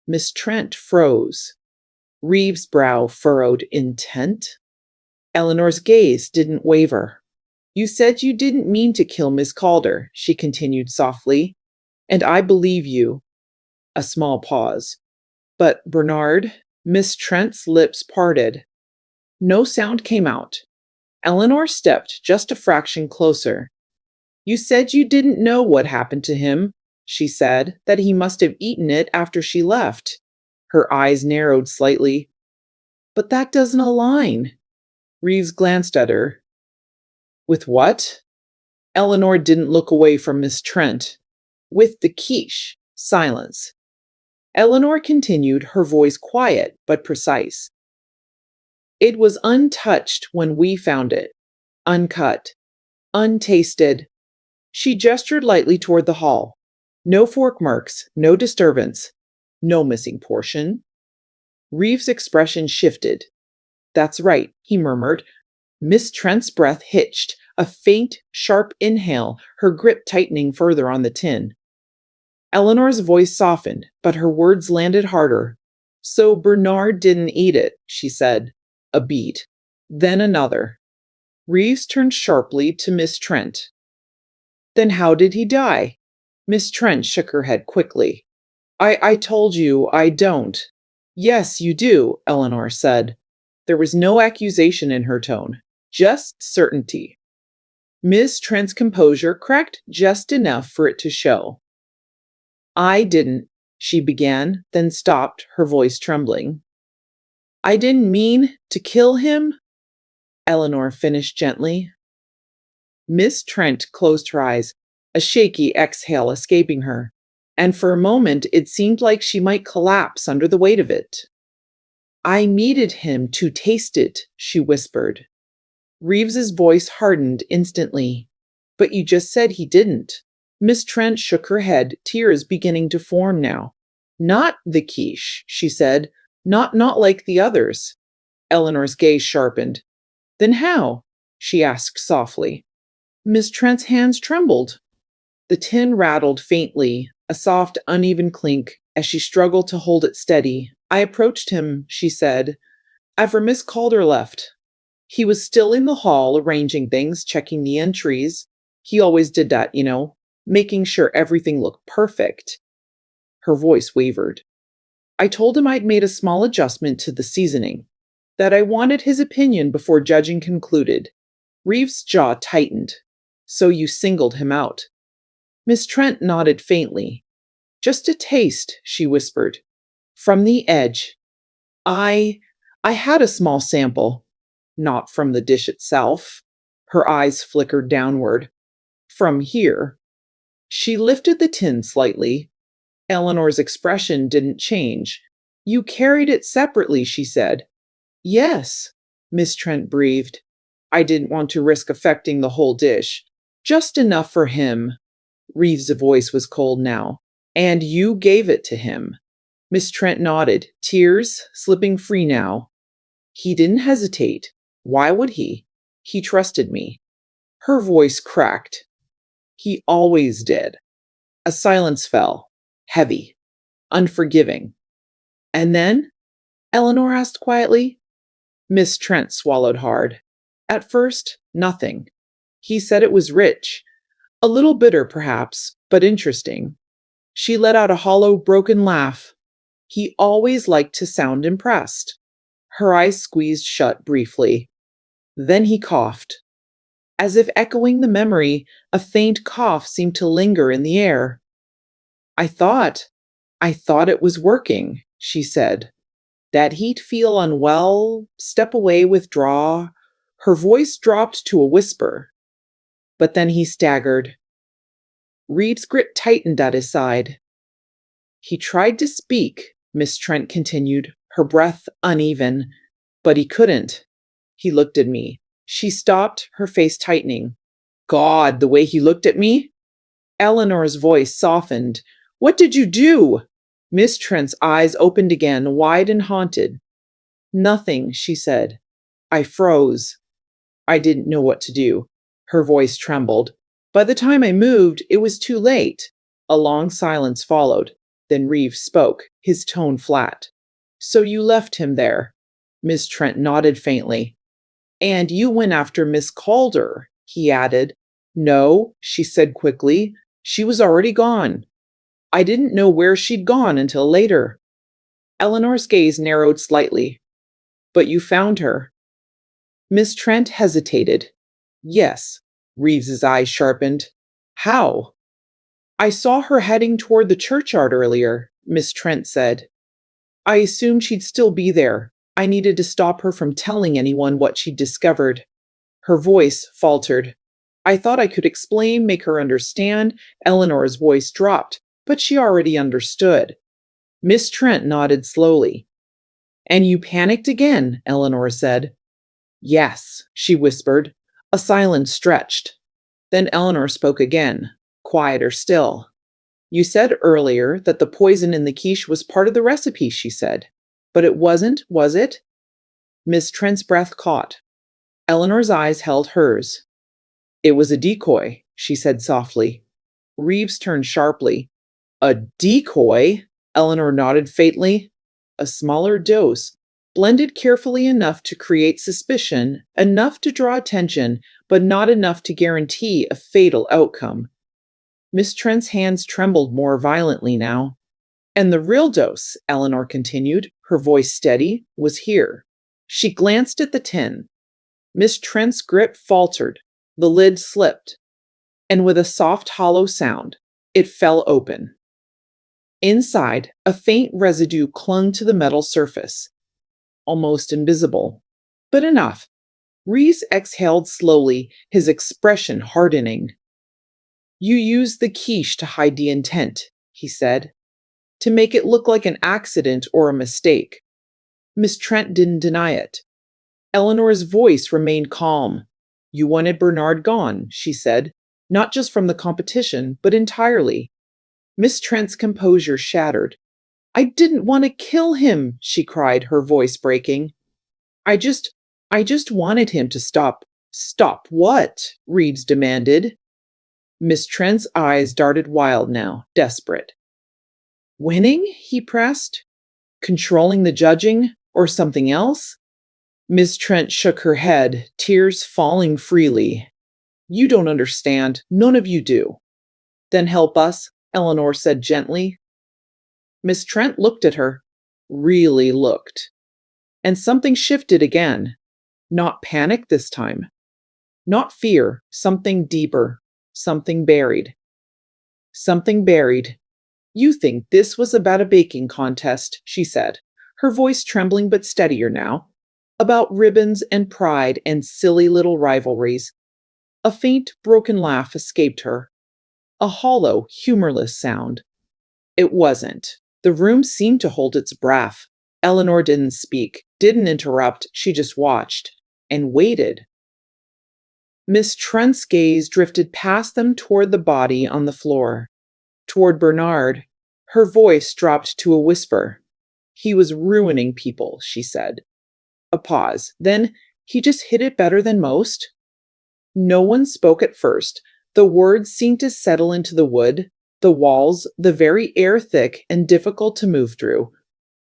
Miss Trent froze. Reeves' brow furrowed. Intent? Eleanor's gaze didn't waver. You said you didn't mean to kill Miss Calder, she continued softly, and I believe you. A small pause. But Bernard, Miss Trent's lips parted. No sound came out. Eleanor stepped just a fraction closer. You said you didn't know what happened to him, she said, that he must have eaten it after she left. Her eyes narrowed slightly. But that doesn't align. Reeves glanced at her. With what? Eleanor didn't look away from Miss Trent. With the quiche. Silence. Eleanor continued, her voice quiet but precise. It was untouched when we found it. Uncut. Untasted. She gestured lightly toward the hall. No fork marks, no disturbance, no missing portion. Reeves' expression shifted. That's right, he murmured. Miss Trent's breath hitched, a faint, sharp inhale, her grip tightening further on the tin. Eleanor's voice softened, but her words landed harder. So Bernard didn't eat it, she said. A beat. Then another. Reeves turned sharply to Miss Trent. Then how did he die? Miss Trent shook her head quickly. I told you I don't. Yes, you do, Eleanor said. There was no accusation in her tone, just certainty. Miss Trent's composure cracked just enough for it to show. I didn't, she began, then stopped, her voice trembling. I didn't mean to kill him, Eleanor finished gently. Miss Trent closed her eyes, a shaky exhale escaping her, and for a moment it seemed like she might collapse under the weight of it. I needed him to taste it, she whispered. Reeves's voice hardened instantly. But you just said he didn't. Miss Trent shook her head, tears beginning to form now. Not the quiche, she said. Not like the others. Eleanor's gaze sharpened. Then how? She asked softly. Miss Trent's hands trembled. The tin rattled faintly, a soft, uneven clink, as she struggled to hold it steady. I approached him, she said, after Miss Calder left. He was still in the hall, arranging things, checking the entries. He always did that, making sure everything looked perfect. Her voice wavered. I told him I'd made a small adjustment to the seasoning, that I wanted his opinion before judging concluded. Reeves' jaw tightened. So you singled him out. Miss Trent nodded faintly. Just a taste, she whispered. From the edge. I had a small sample. Not from the dish itself. Her eyes flickered downward. From here. She lifted the tin slightly. Eleanor's expression didn't change. You carried it separately, she said. Yes, Miss Trent breathed. I didn't want to risk affecting the whole dish. Just enough for him. Reeves' voice was cold now. And you gave it to him. Miss Trent nodded, tears slipping free now. He didn't hesitate. Why would he? He trusted me. Her voice cracked. He always did. A silence fell, heavy, unforgiving. And then? Eleanor asked quietly. Miss Trent swallowed hard. At first, nothing. He said it was rich. A little bitter, perhaps, but interesting. She let out a hollow, broken laugh. He always liked to sound impressed. Her eyes squeezed shut briefly. Then he coughed. As if echoing the memory, a faint cough seemed to linger in the air. I thought it was working, she said. That he'd feel unwell, step away, withdraw. Her voice dropped to a whisper. But then he staggered. Reeves' grip tightened at his side. He tried to speak, Miss Trent continued, her breath uneven, but he couldn't. He looked at me. She stopped, her face tightening. God, the way he looked at me! Eleanor's voice softened. What did you do? Miss Trent's eyes opened again, wide and haunted. Nothing, she said. I froze. I didn't know what to do. Her voice trembled. By the time I moved, it was too late. A long silence followed. Then Reeves spoke, his tone flat. So you left him there. Miss Trent nodded faintly. And you went after Miss Calder, he added. No, she said quickly. She was already gone. I didn't know where she'd gone until later. Eleanor's gaze narrowed slightly. But you found her. Miss Trent hesitated. Yes. Reeves's eyes sharpened. How? I saw her heading toward the churchyard earlier, Miss Trent said. I assumed she'd still be there. I needed to stop her from telling anyone what she'd discovered. Her voice faltered. I thought I could explain, make her understand. Eleanor's voice dropped, but she already understood. Miss Trent nodded slowly. And you panicked again, Eleanor said. Yes, she whispered. A silence stretched. Then Eleanor spoke again, quieter still. You said earlier that the poison in the quiche was part of the recipe, she said. But it wasn't, was it? Miss Trent's breath caught. Eleanor's eyes held hers. It was a decoy, she said softly. Reeves turned sharply. A decoy? Eleanor nodded faintly. A smaller dose, blended carefully enough to create suspicion, enough to draw attention, but not enough to guarantee a fatal outcome. Miss Trent's hands trembled more violently now. And the real dose, Eleanor continued, her voice steady, was here. She glanced at the tin. Miss Trent's grip faltered. The lid slipped, and with a soft, hollow sound, it fell open. Inside, a faint residue clung to the metal surface, almost invisible. But enough. Reese exhaled slowly, his expression hardening. You used the quiche to hide the intent, he said, to make it look like an accident or a mistake. Miss Trent didn't deny it. Eleanor's voice remained calm. You wanted Bernard gone, she said, not just from the competition, but entirely. Miss Trent's composure shattered. I didn't want to kill him, she cried, her voice breaking. I just I just wanted him to stop. Stop what? Reeves demanded. Miss Trent's eyes darted wild now, desperate. Winning? He pressed. Controlling the judging? Or something else? Miss Trent shook her head, tears falling freely. You don't understand. None of you do. Then help us, Eleanor said gently. Miss Trent looked at her. Really looked. And something shifted again. Not panic this time. Not fear. Something deeper. Something buried. Something buried. You think this was about a baking contest, she said, her voice trembling but steadier now. About ribbons and pride and silly little rivalries. A faint, broken laugh escaped her. A hollow, humorless sound. It wasn't. The room seemed to hold its breath. Eleanor didn't speak, didn't interrupt, she just watched. And waited. Miss Trent's gaze drifted past them toward the body on the floor. Toward Bernard. Her voice dropped to a whisper. He was ruining people, she said. A pause. Then, he just hit it better than most. No one spoke at first. The words seemed to settle into the wood, the walls, the very air thick and difficult to move through.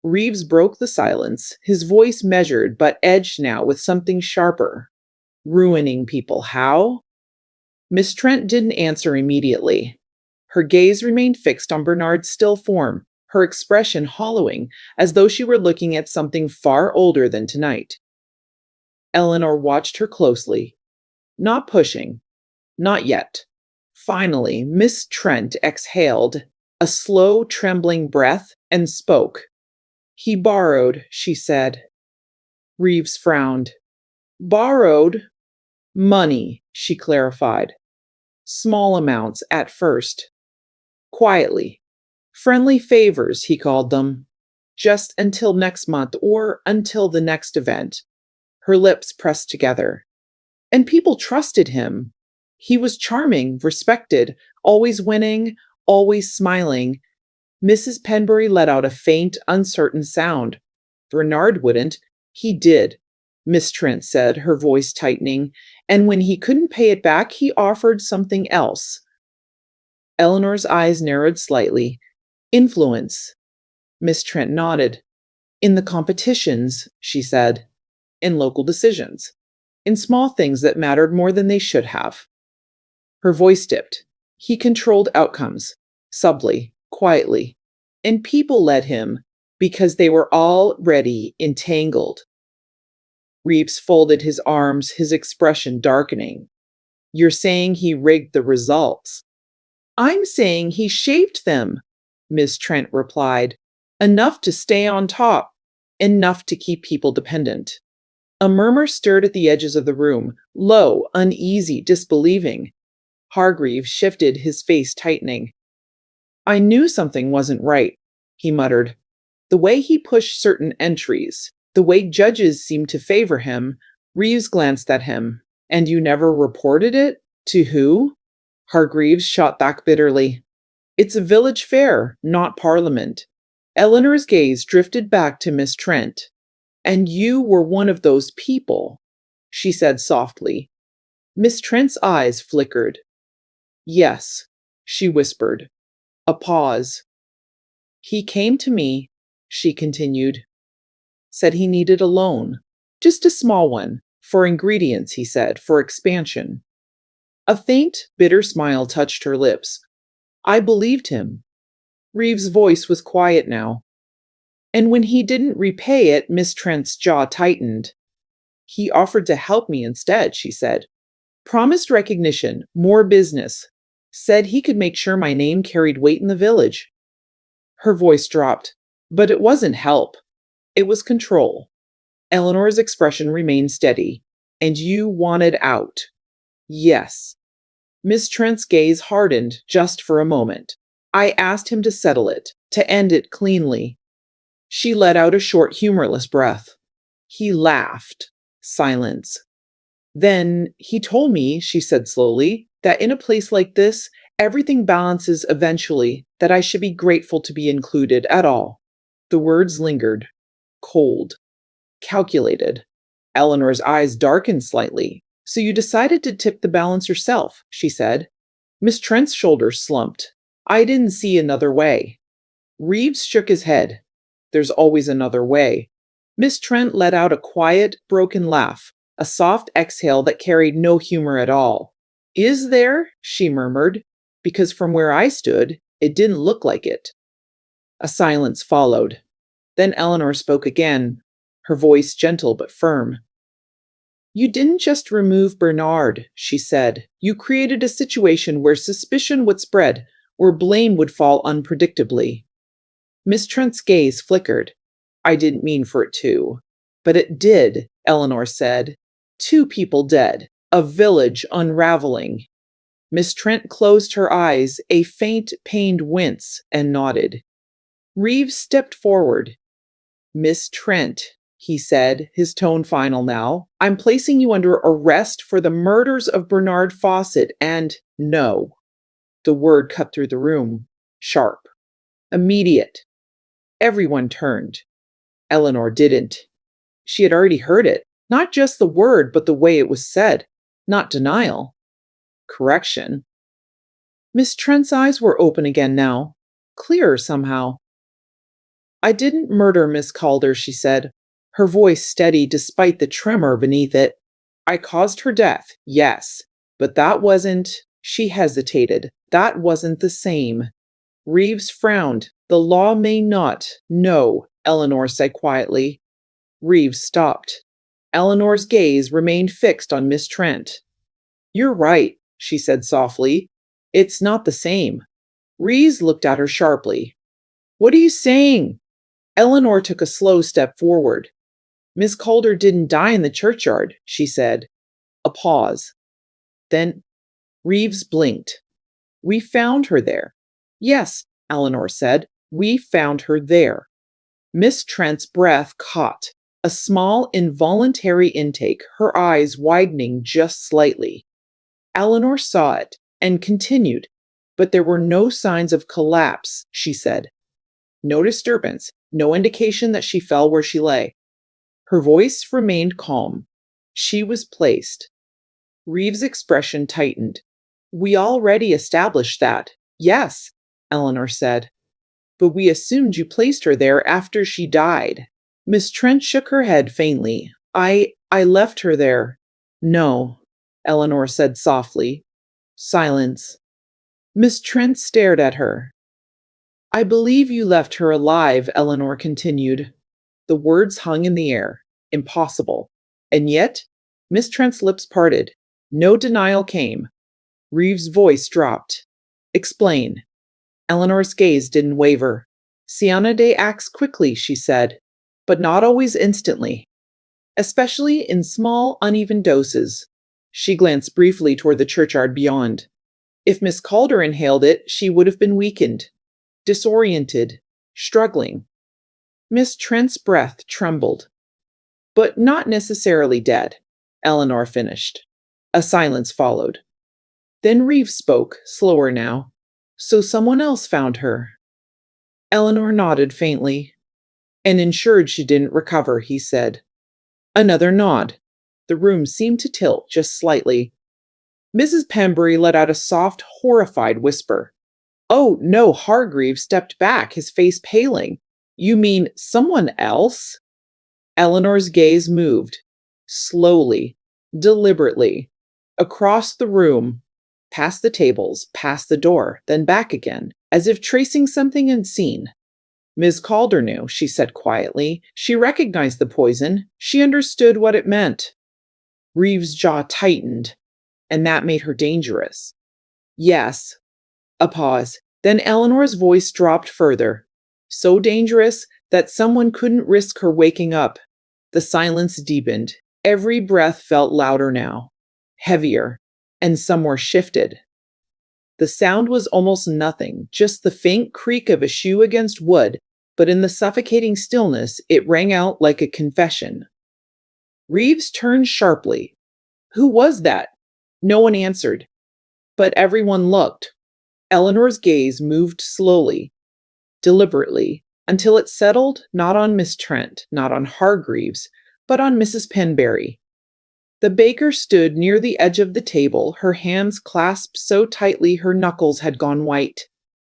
Reeves broke the silence, his voice measured but edged now with something sharper. Ruining people, how? Miss Trent didn't answer immediately. Her gaze remained fixed on Bernard's still form, her expression hollowing, as though she were looking at something far older than tonight. Eleanor watched her closely. Not pushing. Not yet. Finally, Miss Trent exhaled, a slow, trembling breath, and spoke. He borrowed, she said. Reeves frowned. Borrowed? Money, she clarified. Small amounts at first. Quietly. Friendly favors, he called them. Just until next month or until the next event. Her lips pressed together. And people trusted him. He was charming, respected, always winning, always smiling. Mrs. Penbury let out a faint, uncertain sound. Bernard wouldn't. He did, Miss Trent said, her voice tightening, and when he couldn't pay it back, he offered something else. Eleanor's eyes narrowed slightly. Influence. Miss Trent nodded. In the competitions, she said. In local decisions. In small things that mattered more than they should have. Her voice dipped. He controlled outcomes, subtly, quietly. And people led him because they were already entangled. Reeves folded his arms, his expression darkening. You're saying he rigged the results. I'm saying he shaped them, Miss Trent replied. Enough to stay on top, enough to keep people dependent. A murmur stirred at the edges of the room, low, uneasy, disbelieving. Hargreaves shifted, his face tightening. I knew something wasn't right, he muttered. The way he pushed certain entries, the way judges seemed to favor him. Reeves glanced at him. And you never reported it? To who? Hargreaves shot back bitterly. It's a village fair, not Parliament. Eleanor's gaze drifted back to Miss Trent. And you were one of those people, she said softly. Miss Trent's eyes flickered. Yes, she whispered. A pause. He came to me, she continued. Said he needed a loan. Just a small one. For ingredients, he said, for expansion. A faint, bitter smile touched her lips. I believed him. Reeves' voice was quiet now. And when he didn't repay it, Miss Trent's jaw tightened. He offered to help me instead, she said. Promised recognition, more business. Said he could make sure my name carried weight in the village. Her voice dropped. But it wasn't help. It was control. Eleanor's expression remained steady. And you wanted out. Yes. Miss Trent's gaze hardened just for a moment. I asked him to settle it, to end it cleanly. She let out a short, humorless breath. He laughed. Silence. Then he told me, she said slowly, that in a place like this, everything balances eventually, that I should be grateful to be included at all. The words lingered. Cold. Calculated. Eleanor's eyes darkened slightly. So you decided to tip the balance yourself, she said. Miss Trent's shoulders slumped. I didn't see another way. Reeves shook his head. There's always another way. Miss Trent let out a quiet, broken laugh, a soft exhale that carried no humor at all. Is there? She murmured, because from where I stood, it didn't look like it. A silence followed. Then Eleanor spoke again, her voice gentle but firm. You didn't just remove Bernard, she said. You created a situation where suspicion would spread, where blame would fall unpredictably. Miss Trent's gaze flickered. I didn't mean for it to. But it did, Eleanor said. 2 people dead. A village unraveling. Miss Trent closed her eyes, a faint, pained wince, and nodded. Reeves stepped forward. Miss Trent, he said, his tone final now, I'm placing you under arrest for the murders of Bernard Fawcett and no. The word cut through the room. Sharp. Immediate. Everyone turned. Eleanor didn't. She had already heard it. Not just the word, but the way it was said. Not denial. Correction. Miss Trent's eyes were open again now. Clearer somehow. I didn't murder Miss Calder, she said, her voice steady despite the tremor beneath it. I caused her death, yes, but that wasn't… She hesitated. That wasn't the same. Reeves frowned. The law may not. No, Eleanor said quietly. Reeves stopped. Eleanor's gaze remained fixed on Miss Trent. You're right, she said softly. It's not the same. Reeves looked at her sharply. What are you saying? Eleanor took a slow step forward. Miss Calder didn't die in the churchyard, she said. A pause. Then Reeves blinked. We found her there. Yes, Eleanor said. We found her there. Miss Trent's breath caught. A small, involuntary intake, her eyes widening just slightly. Eleanor saw it and continued. But there were no signs of collapse, she said. No disturbance, no indication that she fell where she lay. Her voice remained calm. She was placed. Reeves' expression tightened. We already established that. Yes, Eleanor said. But we assumed you placed her there after she died. Miss Trent shook her head faintly. I left her there. No, Eleanor said softly. Silence. Miss Trent stared at her. I believe you left her alive, Eleanor continued. The words hung in the air. Impossible. And yet, Miss Trent's lips parted. No denial came. Reeves' voice dropped. Explain. Eleanor's gaze didn't waver. Cyanide acts quickly, she said, but not always instantly. Especially in small, uneven doses. She glanced briefly toward the churchyard beyond. If Miss Calder inhaled it, she would have been weakened. Disoriented, struggling. Miss Trent's breath trembled. But not necessarily dead, Eleanor finished. A silence followed. Then Reeves spoke, slower now. So someone else found her. Eleanor nodded faintly. And ensured she didn't recover, he said. Another nod. The room seemed to tilt just slightly. Mrs. Pembury let out a soft, horrified whisper. Oh, no, Hargreaves stepped back, his face paling. You mean someone else? Eleanor's gaze moved, slowly, deliberately, across the room, past the tables, past the door, then back again, as if tracing something unseen. Miss Calder knew, she said quietly. She recognized the poison. She understood what it meant. Reeves' jaw tightened, and that made her dangerous. Yes. A pause. Then Eleanor's voice dropped further. So dangerous that someone couldn't risk her waking up. The silence deepened. Every breath felt louder now, heavier, and some more shifted. The sound was almost nothing, just the faint creak of a shoe against wood, but in the suffocating stillness, it rang out like a confession. Reeves turned sharply. Who was that? No one answered, but everyone looked. Eleanor's gaze moved slowly, deliberately, until it settled not on Miss Trent, not on Hargreaves, but on Mrs. Penberry. The baker stood near the edge of the table, her hands clasped so tightly her knuckles had gone white.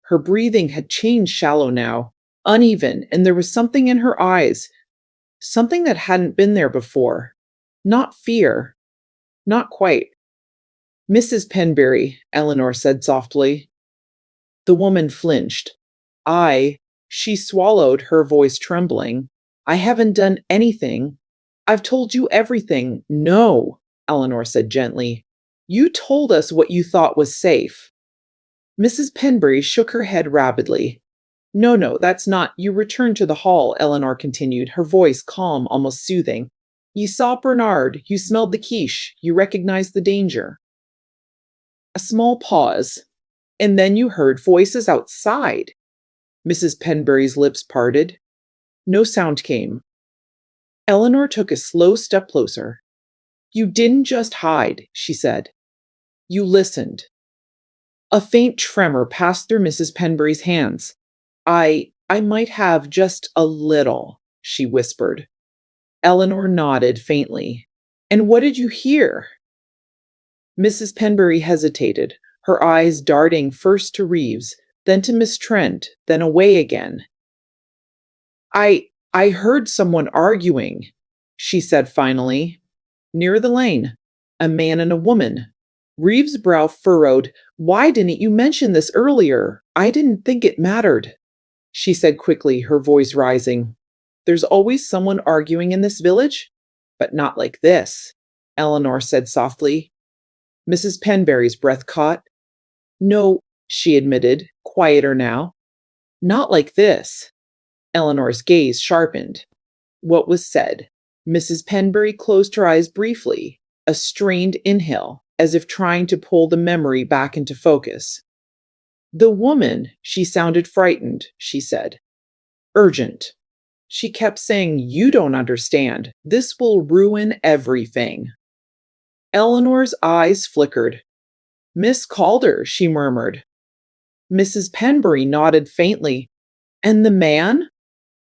Her breathing had changed shallow now, uneven, and there was something in her eyes, something that hadn't been there before. Not fear, not quite. Mrs. Penberry, Eleanor said softly. The woman flinched. She swallowed, her voice trembling. I haven't done anything. I've told you everything. No, Eleanor said gently. You told us what you thought was safe. Mrs. Penberry shook her head rapidly. No, no, that's not. You returned to the hall, Eleanor continued, her voice calm, almost soothing. You saw Bernard, you smelled the quiche, you recognized the danger. A small pause, and then you heard voices outside. Mrs. Penberry's lips parted. No sound came. Eleanor took a slow step closer. You didn't just hide, she said. You listened. A faint tremor passed through Mrs. Penberry's hands. I might have just a little, she whispered. Eleanor nodded faintly. And what did you hear? Mrs. Penberry hesitated, her eyes darting first to Reeves, then to Miss Trent, then away again. I heard someone arguing, she said finally. Near the lane. A man and a woman. Reeves' brow furrowed. Why didn't you mention this earlier? I didn't think it mattered, she said quickly, her voice rising. There's always someone arguing in this village? But not like this, Eleanor said softly. Mrs. Penberry's breath caught. No, she admitted, quieter now. Not like this. Eleanor's gaze sharpened. What was said? Mrs. Penberry closed her eyes briefly, a strained inhale, as if trying to pull the memory back into focus. The woman, she sounded frightened, she said. Urgent. She kept saying, you don't understand. This will ruin everything. Eleanor's eyes flickered. Miss Calder, she murmured. Mrs. Penberry nodded faintly. And the man?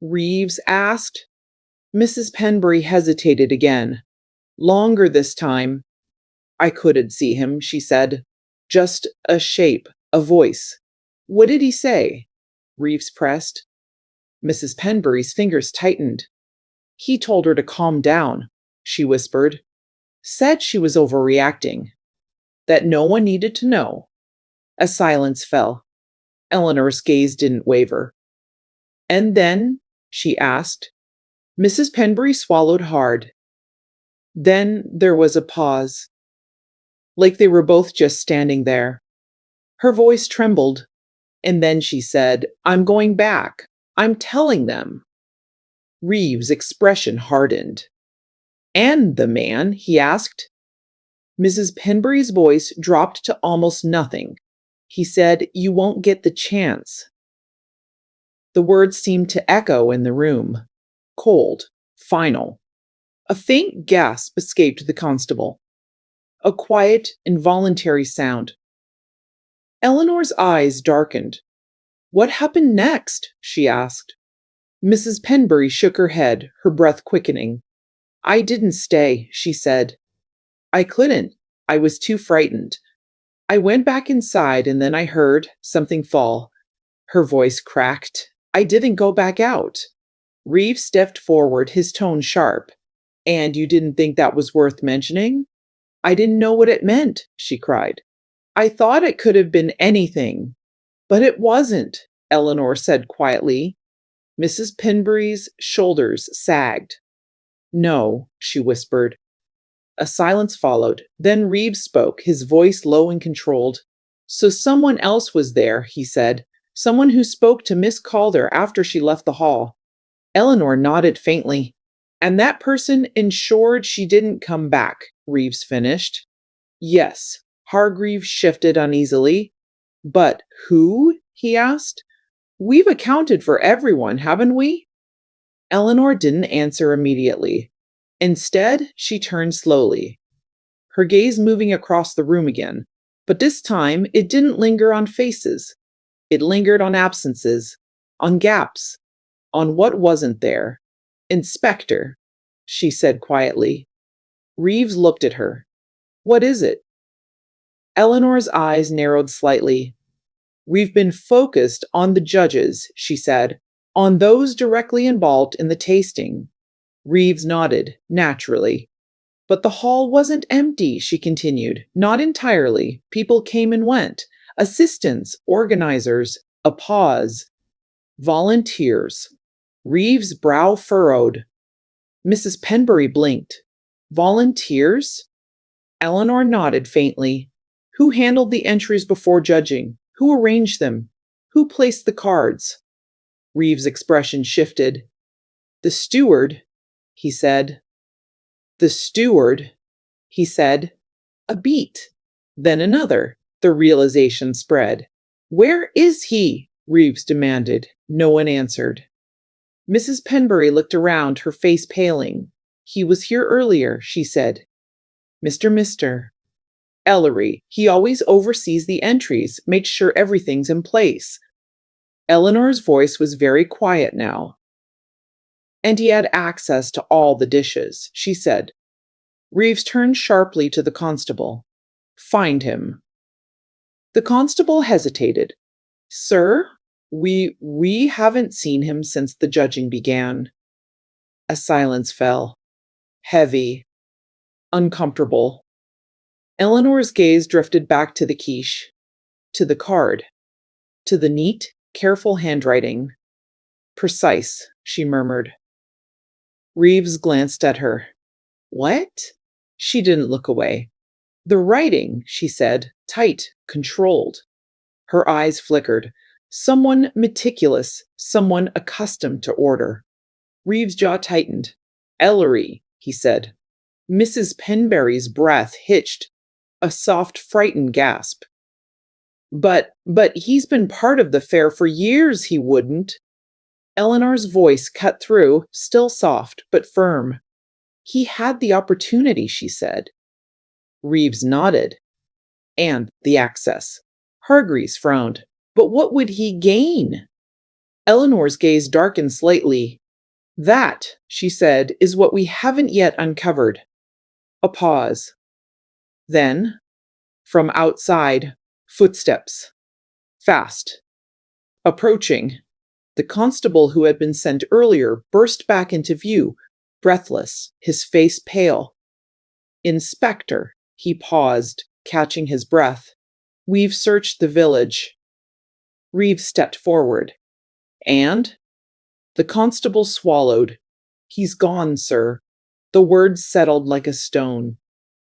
Reeves asked. Mrs. Penberry hesitated again. Longer this time. I couldn't see him, she said. Just a shape, a voice. What did he say? Reeves pressed. Mrs. Penberry's fingers tightened. He told her to calm down, she whispered. Said she was overreacting. That no one needed to know. A silence fell. Eleanor's gaze didn't waver. And then? She asked. Mrs. Penberry swallowed hard. Then there was a pause, like they were both just standing there. Her voice trembled, and then she said, I'm going back. I'm telling them. Reeves' expression hardened. And the man? He asked. Mrs. Penberry's voice dropped to almost nothing. He said, you won't get the chance. The words seemed to echo in the room. Cold, final. A faint gasp escaped the constable. A quiet, involuntary sound. Eleanor's eyes darkened. What happened next? She asked. Mrs. Penberry shook her head, her breath quickening. I didn't stay, she said. I couldn't. I was too frightened. I went back inside and then I heard something fall. Her voice cracked. I didn't go back out. Reeves stepped forward, his tone sharp. And you didn't think that was worth mentioning? I didn't know what it meant, she cried. I thought it could have been anything. But it wasn't, Eleanor said quietly. Mrs. Penbury's shoulders sagged. No, she whispered. A silence followed. Then Reeves spoke, his voice low and controlled. So someone else was there, he said. Someone who spoke to Miss Calder after she left the hall. Eleanor nodded faintly. And that person ensured she didn't come back, Reeves finished. Yes, Hargreaves shifted uneasily. But who? He asked. We've accounted for everyone, haven't we? Eleanor didn't answer immediately. Instead, she turned slowly, her gaze moving across the room again. But this time, it didn't linger on faces. It lingered on absences, on gaps, on what wasn't there. Inspector, she said quietly. Reeves looked at her. What is it? Eleanor's eyes narrowed slightly. We've been focused on the judges, she said, on those directly involved in the tasting. Reeves nodded, naturally. But the hall wasn't empty, she continued. Not entirely. People came and went. Assistants, organizers, a pause. Volunteers. Reeves' brow furrowed. Mrs. Penbury blinked. Volunteers? Eleanor nodded faintly. Who handled the entries before judging? Who arranged them? Who placed the cards? Reeves' expression shifted. The steward, he said. The steward, he said. A beat. Then another. The realization spread. Where is he? Reeves demanded. No one answered. Mrs. Penbury looked around, her face paling. He was here earlier, she said. Mr. Ellery. He always oversees the entries, makes sure everything's in place. Eleanor's voice was very quiet now. And he had access to all the dishes, she said. Reeves turned sharply to the constable. Find him. The constable hesitated. Sir, we haven't seen him since the judging began. A silence fell. Heavy. Uncomfortable. Eleanor's gaze drifted back to the quiche, to the card, to the neat, careful handwriting. Precise, she murmured. Reeves glanced at her. What? She didn't look away. The writing, she said, tight, controlled. Her eyes flickered. Someone meticulous, someone accustomed to order. Reeves' jaw tightened. Ellery, he said. Mrs. Penbury's breath hitched. A soft, frightened gasp. But he's been part of the fair for years, he wouldn't. Eleanor's voice cut through, still soft, but firm. He had the opportunity, she said. Reeves nodded. And the access. Hargreaves frowned. But what would he gain? Eleanor's gaze darkened slightly. That, she said, is what we haven't yet uncovered. A pause. Then, from outside, footsteps. Fast. Approaching. The constable who had been sent earlier burst back into view, breathless, his face pale. Inspector, he paused, catching his breath. We've searched the village. Reeves stepped forward. And? The constable swallowed. He's gone, sir. The words settled like a stone.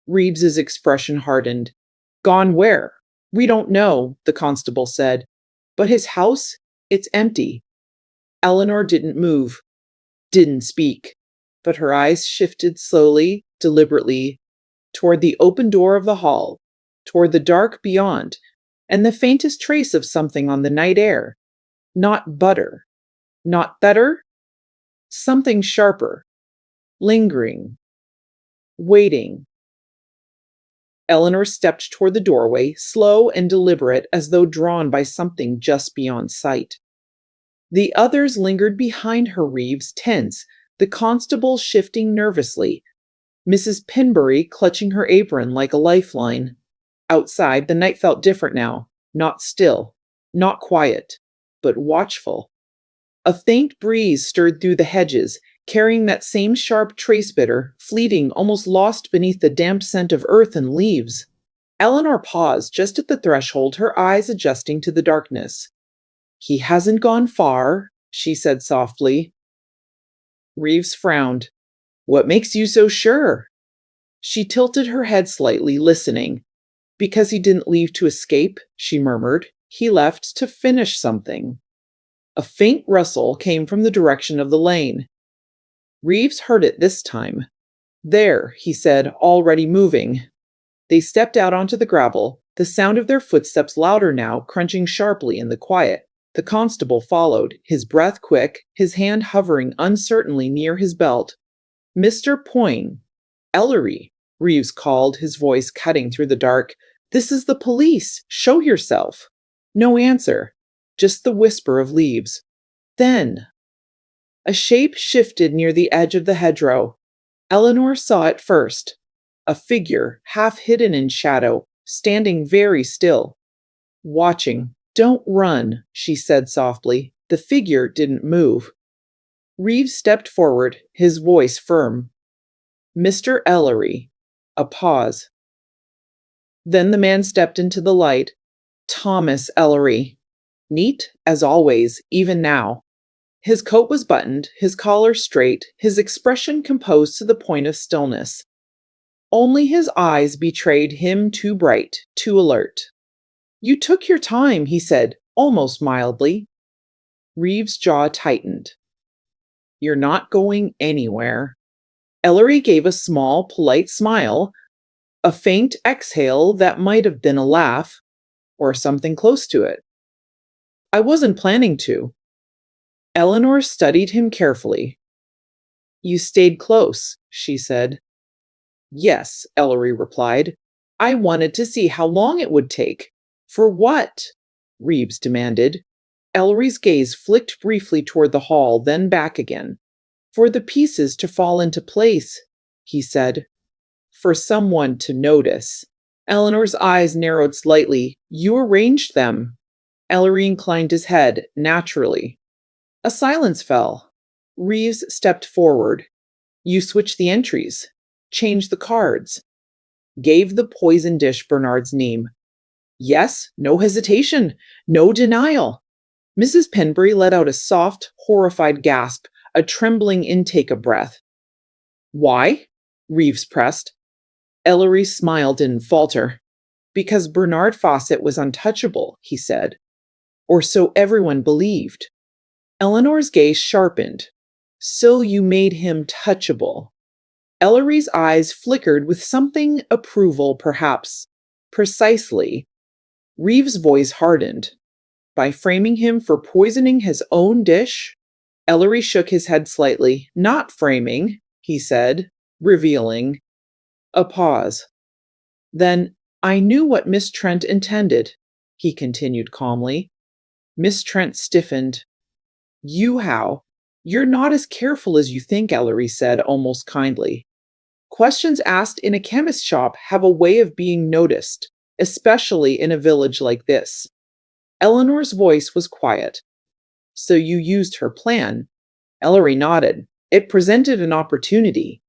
Reeves's expression hardened. Gone where? We don't know, the constable said. But his house? It's empty. Eleanor didn't move, didn't speak, but her eyes shifted slowly, deliberately, toward the open door of the hall, toward the dark beyond, and the faintest trace of something on the night air. Not butter. Not better. Something sharper. Lingering. Waiting. Eleanor stepped toward the doorway, slow and deliberate, as though drawn by something just beyond sight. The others lingered behind her, Reeves, tense, the constable shifting nervously, Mrs. Penbury clutching her apron like a lifeline. Outside, the night felt different now, not still, not quiet, but watchful. A faint breeze stirred through the hedges, carrying that same sharp trace bitter, fleeting, almost lost beneath the damp scent of earth and leaves. Eleanor paused just at the threshold, her eyes adjusting to the darkness. He hasn't gone far, she said softly. Reeves frowned. What makes you so sure? She tilted her head slightly, listening. Because he didn't leave to escape, she murmured. He left to finish something. A faint rustle came from the direction of the lane. Reeves heard it this time. There, he said, already moving. They stepped out onto the gravel, the sound of their footsteps louder now, crunching sharply in the quiet. The constable followed, his breath quick, his hand hovering uncertainly near his belt. Mr. Poyne. Ellery, Reeves called, his voice cutting through the dark. This is the police. Show yourself. No answer, just the whisper of leaves. Then, a shape shifted near the edge of the hedgerow. Eleanor saw it first. A figure, half hidden in shadow, standing very still. Watching. Don't run, she said softly. The figure didn't move. Reeves stepped forward, his voice firm. Mr. Ellery. A pause. Then the man stepped into the light. Thomas Ellery. Neat, as always, even now. His coat was buttoned, his collar straight, his expression composed to the point of stillness. Only his eyes betrayed him too bright, too alert. You took your time, he said, almost mildly. Reeves' jaw tightened. You're not going anywhere. Ellery gave a small, polite smile, a faint exhale that might have been a laugh, or something close to it. I wasn't planning to. Eleanor studied him carefully. You stayed close, she said. Yes, Ellery replied. I wanted to see how long it would take. For what? Reeves demanded. Ellery's gaze flicked briefly toward the hall, then back again. For the pieces to fall into place, he said. For someone to notice. Eleanor's eyes narrowed slightly. You arranged them. Ellery inclined his head, naturally. A silence fell. Reeves stepped forward. You switched the entries, changed the cards, gave the poison dish Bernard's name. Yes, no hesitation, no denial. Mrs. Penbury let out a soft, horrified gasp, a trembling intake of breath. Why? Reeves pressed. Ellery smiled and faltered. Because Bernard Fawcett was untouchable, he said. Or so everyone believed. Eleanor's gaze sharpened. So you made him touchable. Ellery's eyes flickered with something approval, perhaps. Precisely. Reeves' voice hardened. By framing him for poisoning his own dish? Ellery shook his head slightly. Not framing, he said, revealing. A pause. Then, I knew what Miss Trent intended, he continued calmly. Miss Trent stiffened. You how? You're not as careful as you think, Ellery said, almost kindly. Questions asked in a chemist shop have a way of being noticed, especially in a village like this. Eleanor's voice was quiet. So you used her plan. Ellery nodded. It presented an opportunity.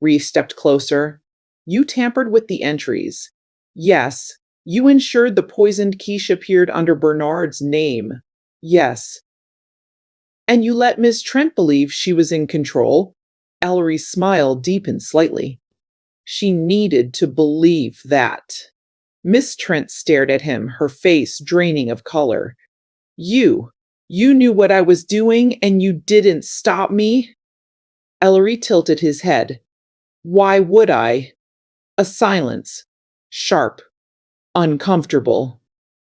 Reeves stepped closer. You tampered with the entries. Yes. You ensured the poisoned quiche appeared under Bernard's name. Yes. And you let Miss Trent believe she was in control. Ellery's smile deepened slightly. She needed to believe that. Miss Trent stared at him, her face draining of color. You knew what I was doing and you didn't stop me? Ellery tilted his head. Why would I? A silence. Sharp. Uncomfortable.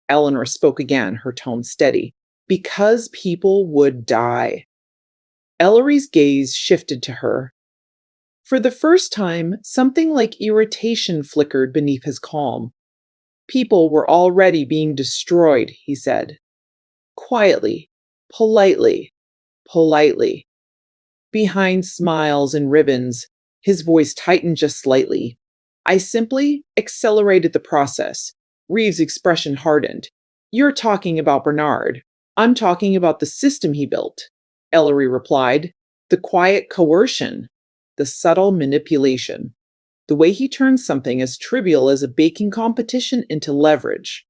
Eleanor spoke again, her tone steady. Because people would die. Ellery's gaze shifted to her. For the first time, something like irritation flickered beneath his calm. People were already being destroyed, he said. Quietly, politely, politely. Behind smiles and ribbons, his voice tightened just slightly. I simply accelerated the process. Reeves' expression hardened. You're talking about Bernard. I'm talking about the system he built. Ellery replied. The quiet coercion, the subtle manipulation, the way he turned something as trivial as a baking competition into leverage.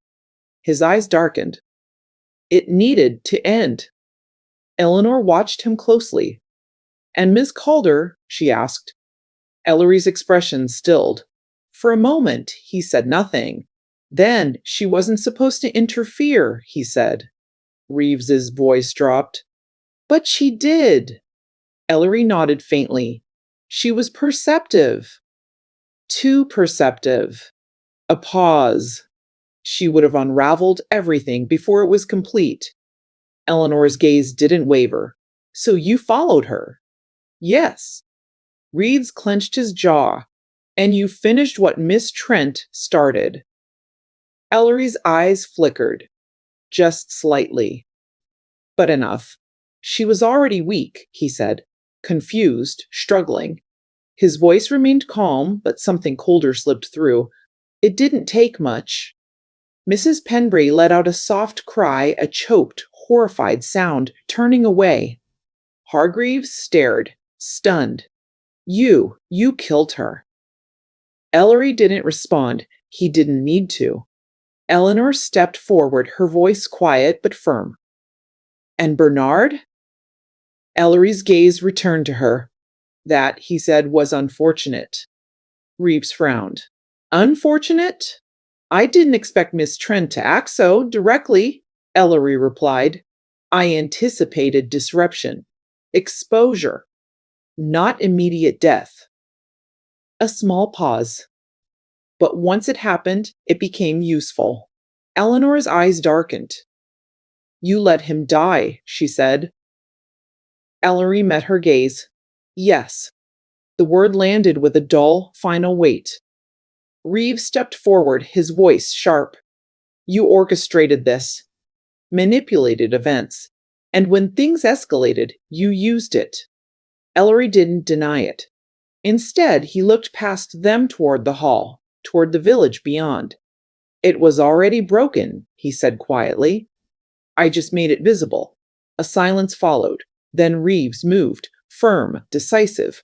His eyes darkened. It needed to end. Eleanor watched him closely. And Miss Calder? She asked. Ellery's expression stilled. For a moment, he said nothing. Then, she wasn't supposed to interfere, he said. Reeves's voice dropped. But she did. Ellery nodded faintly. She was perceptive. Too perceptive. A pause. She would have unraveled everything before it was complete. Eleanor's gaze didn't waver. So you followed her? Yes. Reeves clenched his jaw. And you finished what Miss Trent started. Ellery's eyes flickered. Just slightly. But enough. She was already weak, he said. Confused, struggling. His voice remained calm, but something colder slipped through. It didn't take much. Mrs. Penbray let out a soft cry, a choked, horrified sound, turning away. Hargreaves stared, stunned. You killed her. Ellery didn't respond. He didn't need to. Eleanor stepped forward, her voice quiet but firm. And Bernard? Ellery's gaze returned to her. That, he said, was unfortunate. Reeves frowned. Unfortunate? I didn't expect Miss Trent to act so directly, Ellery replied. I anticipated disruption, exposure, not immediate death. A small pause. But once it happened, it became useful. Eleanor's eyes darkened. You let him die, she said. Ellery met her gaze. Yes. The word landed with a dull, final weight. Reeves stepped forward, his voice sharp. You orchestrated this, manipulated events, and when things escalated, you used it. Ellery didn't deny it. Instead, he looked past them toward the hall, toward the village beyond. It was already broken, he said quietly. I just made it visible. A silence followed. Then Reeves moved, firm, decisive.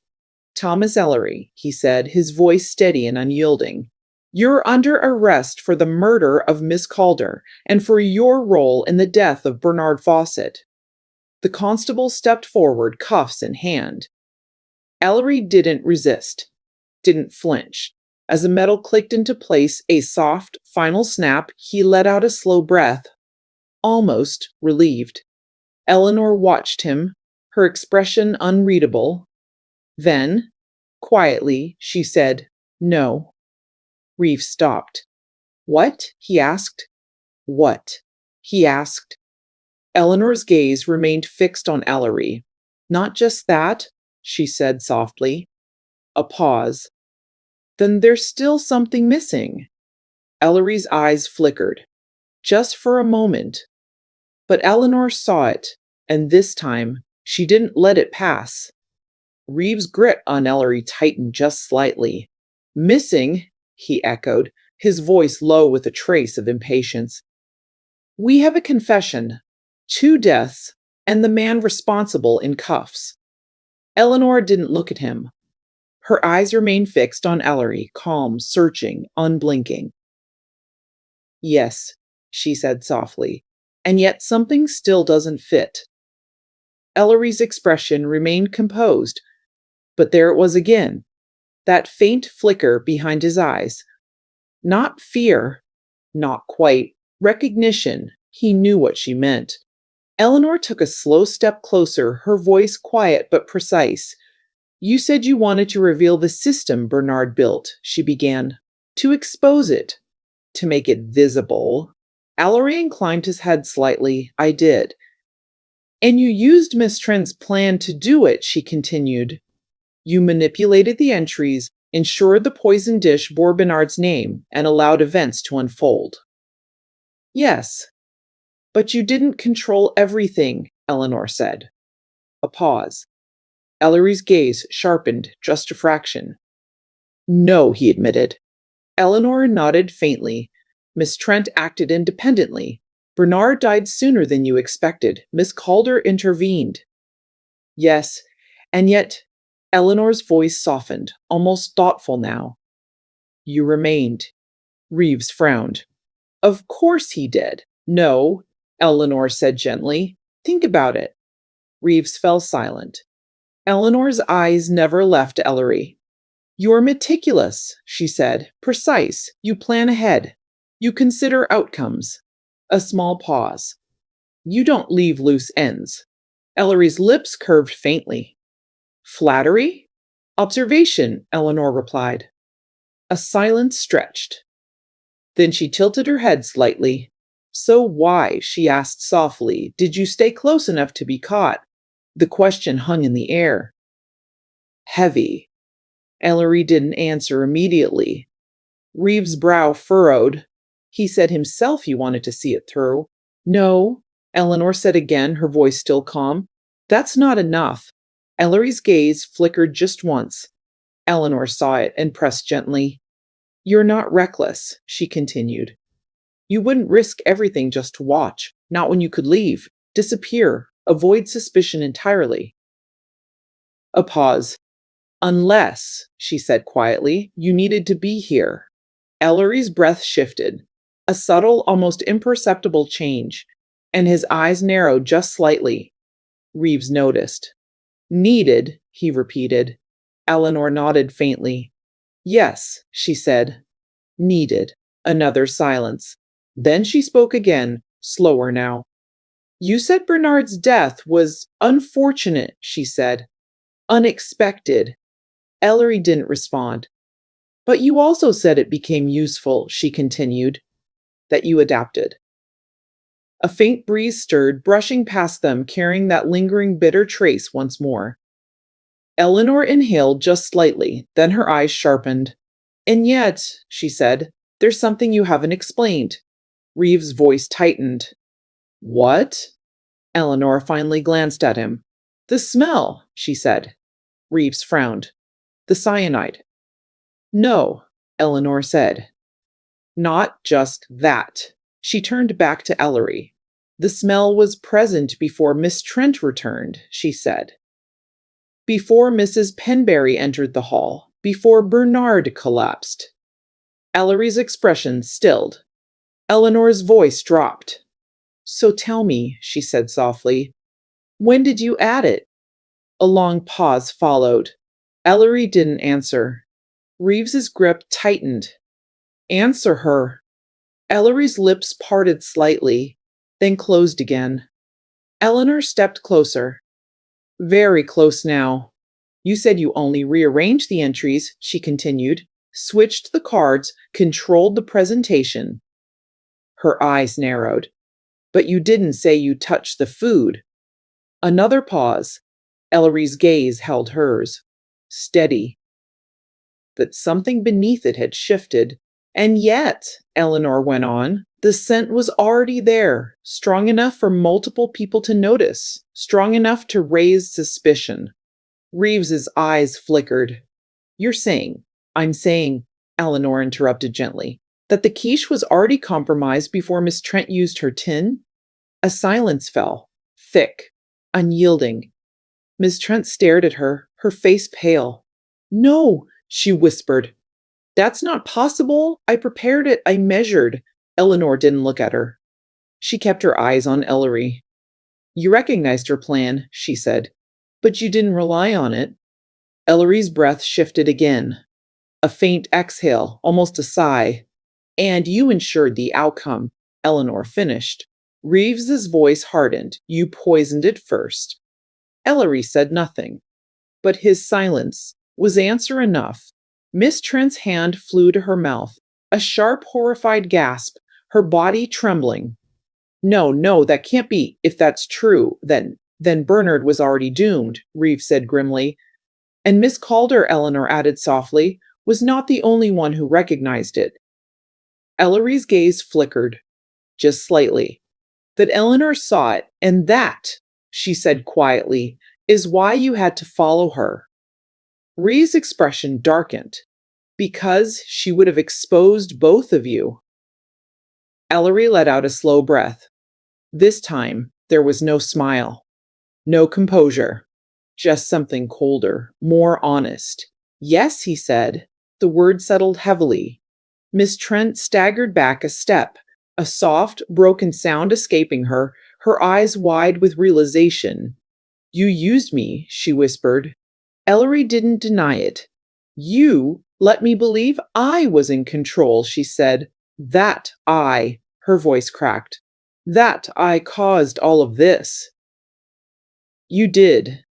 Thomas Ellery, he said, his voice steady and unyielding. You're under arrest for the murder of Miss Calder and for your role in the death of Bernard Fawcett. The constable stepped forward, cuffs in hand. Ellery didn't resist, didn't flinch. As the metal clicked into place, a soft, final snap, he let out a slow breath, almost relieved. Eleanor watched him, her expression unreadable. Then, quietly, she said, No. Reeves stopped. What? He asked. What? He asked. Eleanor's gaze remained fixed on Ellery. Not just that, she said softly. A pause. Then there's still something missing. Ellery's eyes flickered. Just for a moment. But Eleanor saw it, and this time, she didn't let it pass. Reeves' grit on Ellery tightened just slightly. Missing, he echoed, his voice low with a trace of impatience. We have a confession, 2 deaths, and the man responsible in cuffs. Eleanor didn't look at him. Her eyes remained fixed on Ellery, calm, searching, unblinking. Yes, she said softly, and yet something still doesn't fit. Ellery's expression remained composed, but there it was again, that faint flicker behind his eyes. Not fear, not quite, recognition. He knew what she meant. Eleanor took a slow step closer, her voice quiet but precise. You said you wanted to reveal the system Bernard built, she began. To expose it. To make it visible. Ellery inclined his head slightly. I did. And you used Miss Trent's plan to do it, she continued. You manipulated the entries, ensured the poison dish bore Bernard's name, and allowed events to unfold. Yes. But you didn't control everything, Eleanor said. A pause. Ellery's gaze sharpened just a fraction. No, he admitted. Eleanor nodded faintly. Miss Trent acted independently. Bernard died sooner than you expected. Miss Calder intervened. Yes, and yet Eleanor's voice softened, almost thoughtful now. You remained. Reeves frowned. Of course he did. No, Eleanor said gently. Think about it. Reeves fell silent. Eleanor's eyes never left Ellery. You're meticulous, she said. Precise. You plan ahead. You consider outcomes. A small pause. You don't leave loose ends. Ellery's lips curved faintly. Flattery? Observation, Eleanor replied. A silence stretched. Then she tilted her head slightly. So why, she asked softly, did you stay close enough to be caught? The question hung in the air. Heavy. Ellery didn't answer immediately. Reeves' brow furrowed. He said himself he wanted to see it through. No, Eleanor said again, her voice still calm. That's not enough. Ellery's gaze flickered just once. Eleanor saw it and pressed gently. You're not reckless, she continued. You wouldn't risk everything just to watch, not when you could leave, disappear, avoid suspicion entirely. A pause. Unless, she said quietly, you needed to be here. Ellery's breath shifted, a subtle, almost imperceptible change, and his eyes narrowed just slightly. Reeves noticed. Needed, he repeated. Eleanor nodded faintly. Yes, she said. Needed. Another silence. Then she spoke again, slower now. You said Bernard's death was unfortunate, she said. Unexpected. Ellery didn't respond. But you also said it became useful, she continued, that you adapted. A faint breeze stirred, brushing past them, carrying that lingering bitter trace once more. Eleanor inhaled just slightly, then her eyes sharpened. And yet, she said, there's something you haven't explained. Reeves' voice tightened. What? Eleanor finally glanced at him. The smell, she said. Reeves frowned. The cyanide. No, Eleanor said. Not just that. She turned back to Ellery. The smell was present before Miss Trent returned, she said. Before Mrs. Penberry entered the hall, before Bernard collapsed. Ellery's expression stilled. Eleanor's voice dropped. So tell me, she said softly, when did you add it? A long pause followed. Ellery didn't answer. Reeves's grip tightened. Answer her. Ellery's lips parted slightly, then closed again. Eleanor stepped closer. Very close now. You said you only rearranged the entries, she continued, switched the cards, controlled the presentation. Her eyes narrowed. But you didn't say you touched the food. Another pause. Ellery's gaze held hers. Steady. But something beneath it had shifted. And yet, Eleanor went on, the scent was already there, strong enough for multiple people to notice, strong enough to raise suspicion. Reeves's eyes flickered. You're saying, I'm saying, Eleanor interrupted gently, that the quiche was already compromised before Miss Trent used her tin? A silence fell, thick, unyielding. Miss Trent stared at her, her face pale. No, she whispered. That's not possible. I prepared it. I measured. Eleanor didn't look at her. She kept her eyes on Ellery. You recognized her plan, she said, but you didn't rely on it. Ellery's breath shifted again. A faint exhale, almost a sigh. And you ensured the outcome, Eleanor finished. Reeves's voice hardened. You poisoned it first. Ellery said nothing, but his silence was answer enough. Miss Trent's hand flew to her mouth, a sharp, horrified gasp, her body trembling. No, no, that can't be. If that's true, then Bernard was already doomed, Reeves said grimly. And Miss Calder, Eleanor added softly, was not the only one who recognized it. Ellery's gaze flickered, just slightly. That Eleanor saw it, and that, she said quietly, is why you had to follow her. Ree's expression darkened. Because she would have exposed both of you. Ellery let out a slow breath. This time, there was no smile, no composure. Just something colder, more honest. Yes, he said. The word settled heavily. Miss Trent staggered back a step, a soft, broken sound escaping her, her eyes wide with realization. You used me, she whispered. Ellery didn't deny it. You let me believe I was in control, she said. Her voice cracked. That I caused all of this. You did,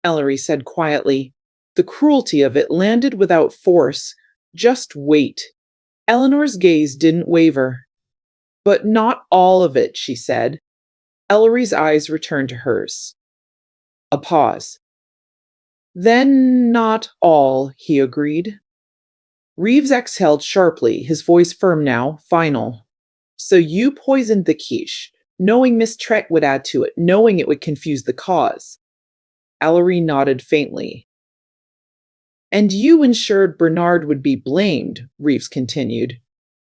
Ellery said quietly. The cruelty of it landed without force. Just wait. Eleanor's gaze didn't waver. But not all of it, she said. Ellery's eyes returned to hers. A pause. Then not all, he agreed. Reeves exhaled sharply, his voice firm now, final. So you poisoned the quiche, knowing Miss Trent would add to it, knowing it would confuse the cause. Ellery nodded faintly. And you ensured Bernard would be blamed, Reeves continued.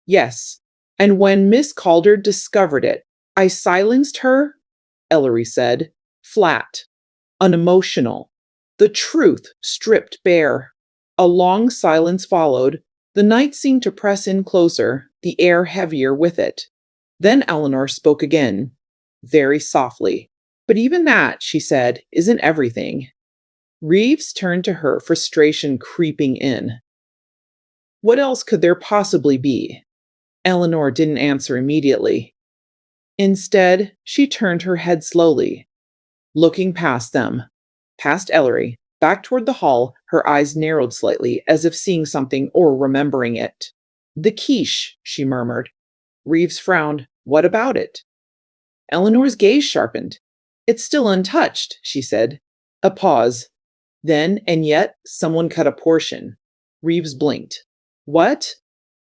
Yes, and when Miss Calder discovered it, I silenced her, Ellery said, flat, unemotional. The truth stripped bare. A long silence followed. The night seemed to press in closer, the air heavier with it. Then Eleanor spoke again, very softly. But even that, she said, isn't everything. Reeves turned to her, frustration creeping in. What else could there possibly be? Eleanor didn't answer immediately. Instead, she turned her head slowly, looking past them, past Ellery, back toward the hall. Her eyes narrowed slightly, as if seeing something or remembering it. The quiche, she murmured. Reeves frowned. What about it? Eleanor's gaze sharpened. It's still untouched, she said. A pause. Then, and yet, someone cut a portion. Reeves blinked. What?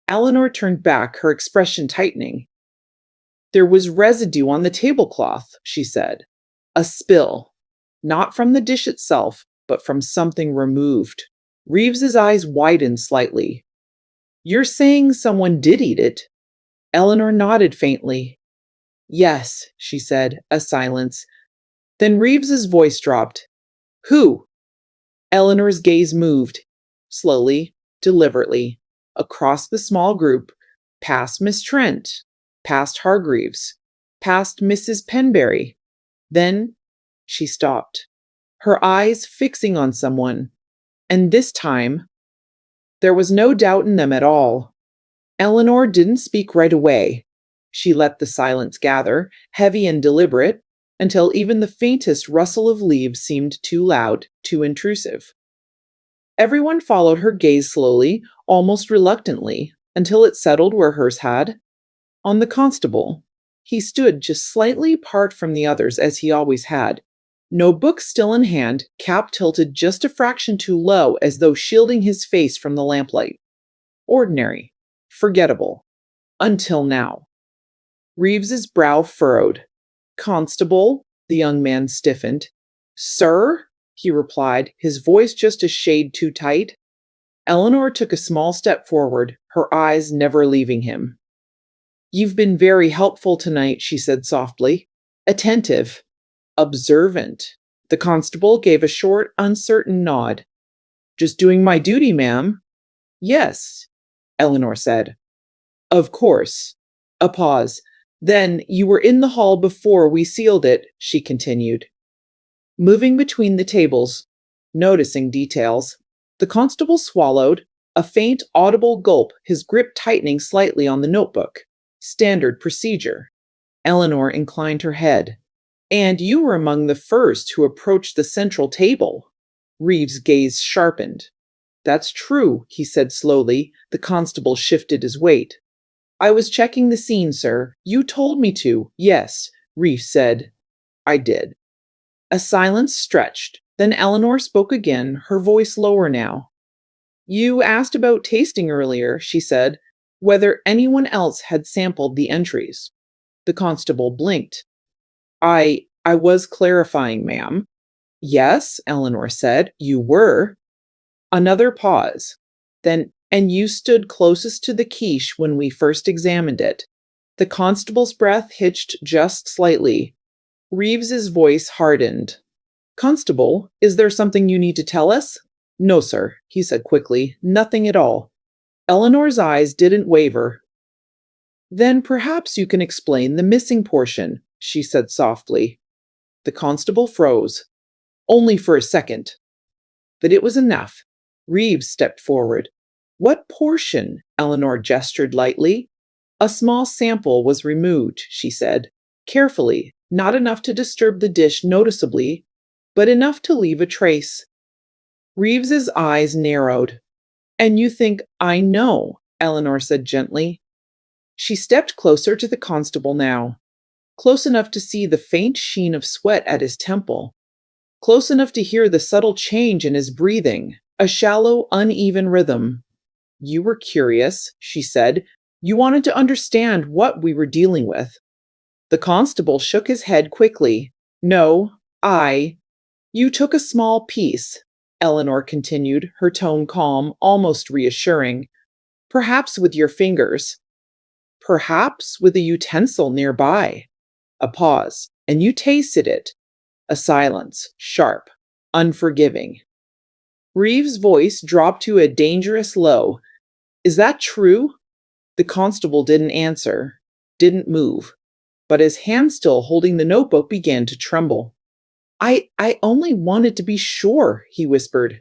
Eleanor turned back, her expression tightening. There was residue on the tablecloth, she said. A spill. Not from the dish itself, but from something removed. Reeves's eyes widened slightly. You're saying someone did eat it? Eleanor nodded faintly. Yes, she said, a silence. Then Reeves's voice dropped. Who? Eleanor's gaze moved, slowly, deliberately, across the small group, past Miss Trent, past Hargreaves, past Mrs. Penberry. Then she stopped, her eyes fixing on someone, and this time there was no doubt in them at all. Eleanor didn't speak right away. She let the silence gather, heavy and deliberate, until even the faintest rustle of leaves seemed too loud, too intrusive. Everyone followed her gaze slowly, almost reluctantly, until it settled where hers had. On the constable. He stood just slightly apart from the others, as he always had, notebook still in hand, cap tilted just a fraction too low, as though shielding his face from the lamplight. Ordinary. Forgettable. Until now. Reeves's brow furrowed. Constable, the young man stiffened. Sir, he replied, his voice just a shade too tight. Eleanor took a small step forward, her eyes never leaving him. You've been very helpful tonight, she said softly. Attentive. Observant. The constable gave a short, uncertain nod. Just doing my duty, ma'am. Yes, Eleanor said. Of course. A pause. Then you were in the hall before we sealed it, she continued. Moving between the tables, noticing details, the constable swallowed, a faint, audible gulp, his grip tightening slightly on the notebook. Standard procedure. Eleanor inclined her head. And you were among the first who approached the central table. Reeves' gaze sharpened. That's true, he said slowly. The constable shifted his weight. I was checking the scene, sir. You told me to. Yes, Reeves said. I did. A silence stretched. Then Eleanor spoke again, her voice lower now. You asked about tasting earlier, she said, whether anyone else had sampled the entries. The constable blinked. I was clarifying, ma'am. Yes, Eleanor said, you were. Another pause. Then, and you stood closest to the quiche when we first examined it. The constable's breath hitched just slightly. Reeves's voice hardened. Constable, is there something you need to tell us? No, sir, he said quickly. Nothing at all. Eleanor's eyes didn't waver. Then perhaps you can explain the missing portion, she said softly. The constable froze. Only for a second. But it was enough. Reeves stepped forward. What portion? Eleanor gestured lightly. A small sample was removed, she said, carefully, not enough to disturb the dish noticeably, but enough to leave a trace. Reeves's eyes narrowed. And you think I know, Eleanor said gently. She stepped closer to the constable now, close enough to see the faint sheen of sweat at his temple, close enough to hear the subtle change in his breathing, a shallow, uneven rhythm. You were curious, she said. You wanted to understand what we were dealing with. The constable shook his head quickly. No, You took a small piece, Eleanor continued, her tone calm, almost reassuring. Perhaps with your fingers. Perhaps with a utensil nearby. A pause, and you tasted it. A silence, sharp, unforgiving. Reeves' voice dropped to a dangerous low. Is that true? The constable didn't answer, didn't move, but his hand still holding the notebook began to tremble. I only wanted to be sure, he whispered.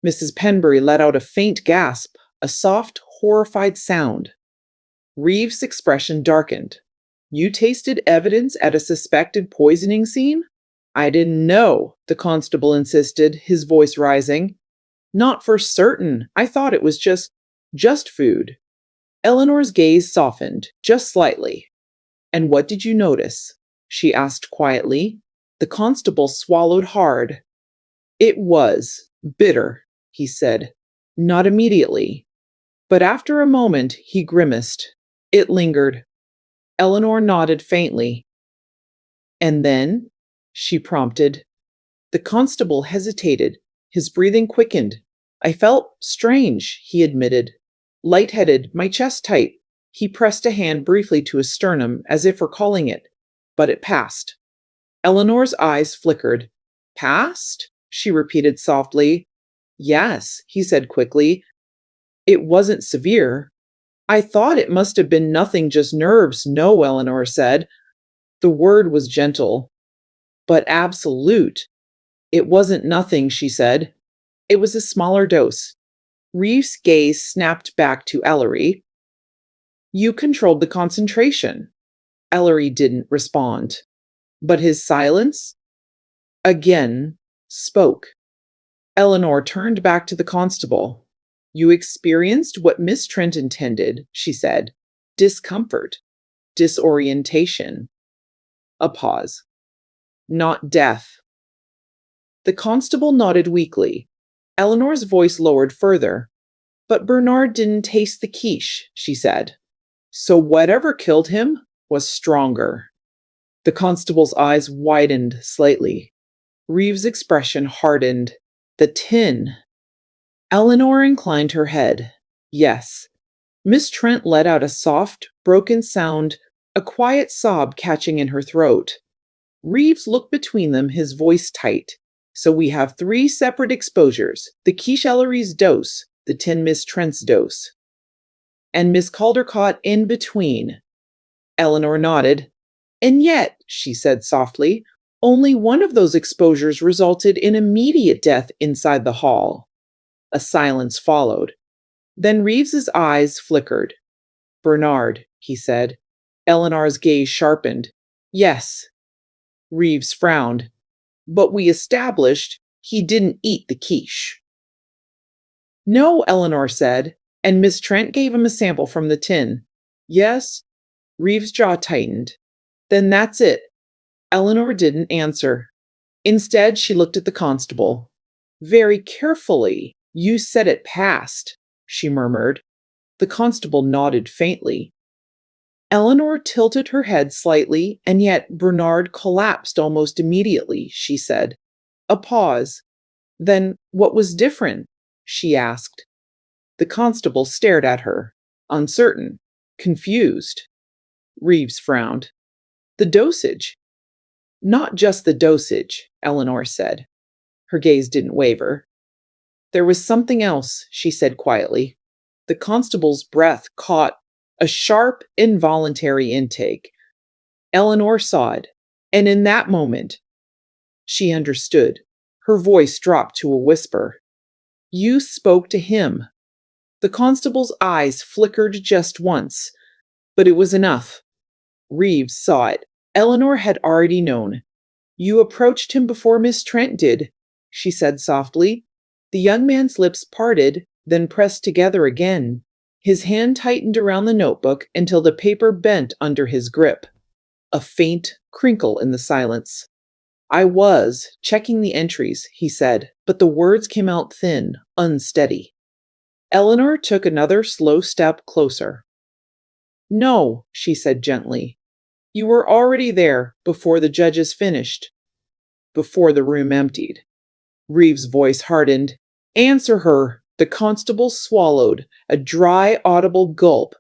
Mrs. Penbury let out a faint gasp, a soft, horrified sound. Reeves' expression darkened. You tasted evidence at a suspected poisoning scene? I didn't know, the constable insisted, his voice rising. Not for certain. I thought it was just food. Eleanor's gaze softened, just slightly. And what did you notice? She asked quietly. The constable swallowed hard. It was bitter, he said. Not immediately. But after a moment, he grimaced. It lingered. Eleanor nodded faintly. And then? She prompted. The constable hesitated. His breathing quickened. I felt strange, he admitted. Lightheaded, my chest tight. He pressed a hand briefly to his sternum, as if recalling it. But it passed. Eleanor's eyes flickered. Passed? She repeated softly. Yes, he said quickly. It wasn't severe. I thought it must have been nothing, just nerves. No, Eleanor said. The word was gentle, but absolute. It wasn't nothing, she said. It was a smaller dose. Reeves' gaze snapped back to Ellery. You controlled the concentration. Ellery didn't respond. But his silence, again, spoke. Eleanor turned back to the constable. You experienced what Miss Trent intended, she said. Discomfort. Disorientation. A pause. Not death. The constable nodded weakly. Eleanor's voice lowered further. But Bernard didn't taste the quiche, she said. So whatever killed him was stronger. The constable's eyes widened slightly. Reeves' expression hardened. The tin. Eleanor inclined her head. Yes. Miss Trent let out a soft, broken sound, a quiet sob catching in her throat. Reeves looked between them, his voice tight. So we have 3 separate exposures. The quiche Ellery's dose, the tin Miss Trent's dose. And Miss Caldecott in between. Eleanor nodded. And yet, she said softly, only one of those exposures resulted in immediate death inside the hall. A silence followed. Then Reeves's eyes flickered. Bernard, he said. Eleanor's gaze sharpened. Yes. Reeves frowned. But we established he didn't eat the quiche. No, Eleanor said, and Miss Trent gave him a sample from the tin. Yes. Reeves' jaw tightened. Then that's it. Eleanor didn't answer. Instead, she looked at the constable. Very carefully. You said it passed, she murmured. The constable nodded faintly. Eleanor tilted her head slightly, and yet Bernard collapsed almost immediately, she said. A pause. Then what was different? She asked. The constable stared at her, uncertain, confused. Reeves frowned. The dosage. Not just the dosage. Eleanor said. Her gaze didn't waver. There was something else, she said quietly. The constable's breath caught a sharp, involuntary intake. Eleanor saw it, and in that moment, she understood. Her voice dropped to a whisper. You spoke to him. The constable's eyes flickered just once, but it was enough. Reeves saw it. Eleanor had already known. You approached him before Miss Trent did, she said softly. The young man's lips parted, then pressed together again. His hand tightened around the notebook until the paper bent under his grip. A faint crinkle in the silence. I was checking the entries, he said, but the words came out thin, unsteady. Eleanor took another slow step closer. No, she said gently. You were already there before the judges finished, before the room emptied. Reeves' voice hardened. Answer her. The constable swallowed, a dry, audible gulp,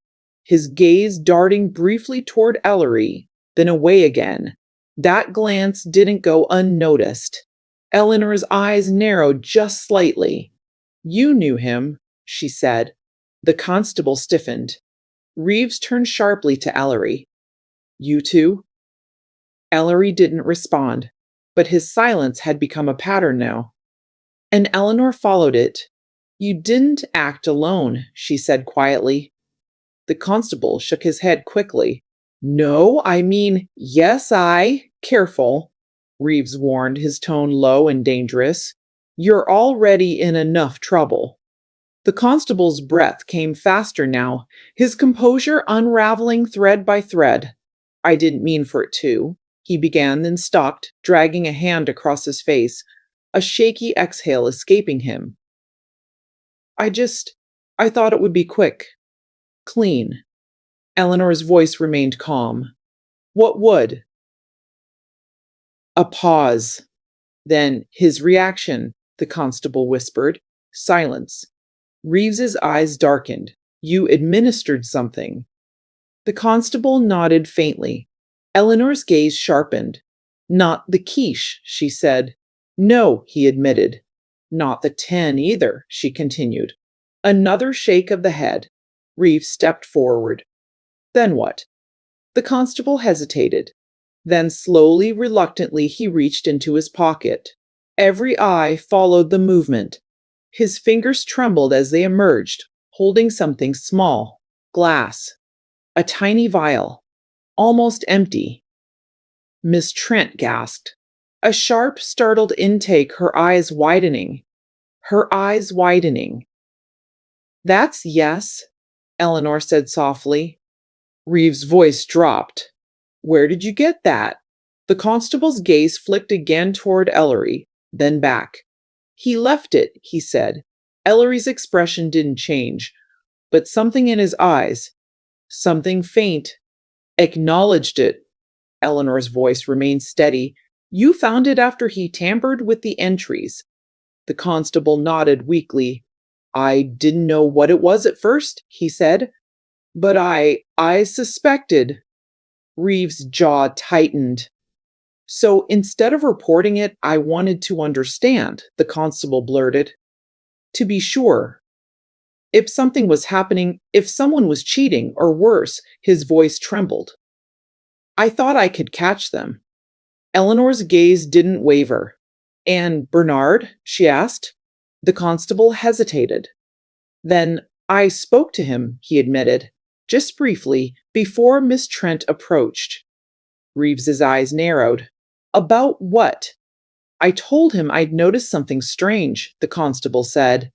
his gaze darting briefly toward Ellery, then away again. That glance didn't go unnoticed. Eleanor's eyes narrowed just slightly. You knew him, she said. The constable stiffened. Reeves turned sharply to Ellery. You two? Ellery didn't respond, but his silence had become a pattern now. And Eleanor followed it. You didn't act alone, she said quietly. The constable shook his head quickly. No, I mean, yes, Careful, Reeves warned, his tone low and dangerous. You're already in enough trouble. The constable's breath came faster now, his composure unraveling thread by thread. I didn't mean for it to, he began, then stopped, dragging a hand across his face, a shaky exhale escaping him. I thought it would be quick. Clean. Eleanor's voice remained calm. What would? A pause. Then his reaction, the constable whispered. Silence. Reeves's eyes darkened. You administered something. The constable nodded faintly. Eleanor's gaze sharpened. Not the quiche, she said. No, he admitted. Not the 10 either, she continued. Another shake of the head. Reeves stepped forward. Then what? The constable hesitated. Then slowly, reluctantly, he reached into his pocket. Every eye followed the movement. His fingers trembled as they emerged, holding something small. Glass. A tiny vial. Almost empty. Miss Trent gasped. A sharp, startled intake, her eyes widening. Her eyes widening. That's yes, Eleanor said softly. Reeves' voice dropped. Where did you get that? The constable's gaze flicked again toward Ellery, then back. He left it, he said. Ellery's expression didn't change, but something in his eyes, something faint, acknowledged it. Eleanor's voice remained steady. You found it after he tampered with the entries. The constable nodded weakly. I didn't know what it was at first, he said, but I suspected. Reeves' jaw tightened. So instead of reporting it, I wanted to understand, the constable blurted. To be sure. If something was happening, if someone was cheating, or worse, his voice trembled. I thought I could catch them. Eleanor's gaze didn't waver. And Bernard? She asked. The constable hesitated. Then I spoke to him, he admitted, just briefly, before Miss Trent approached. Reeves's eyes narrowed. About what? I told him I'd noticed something strange, the constable said.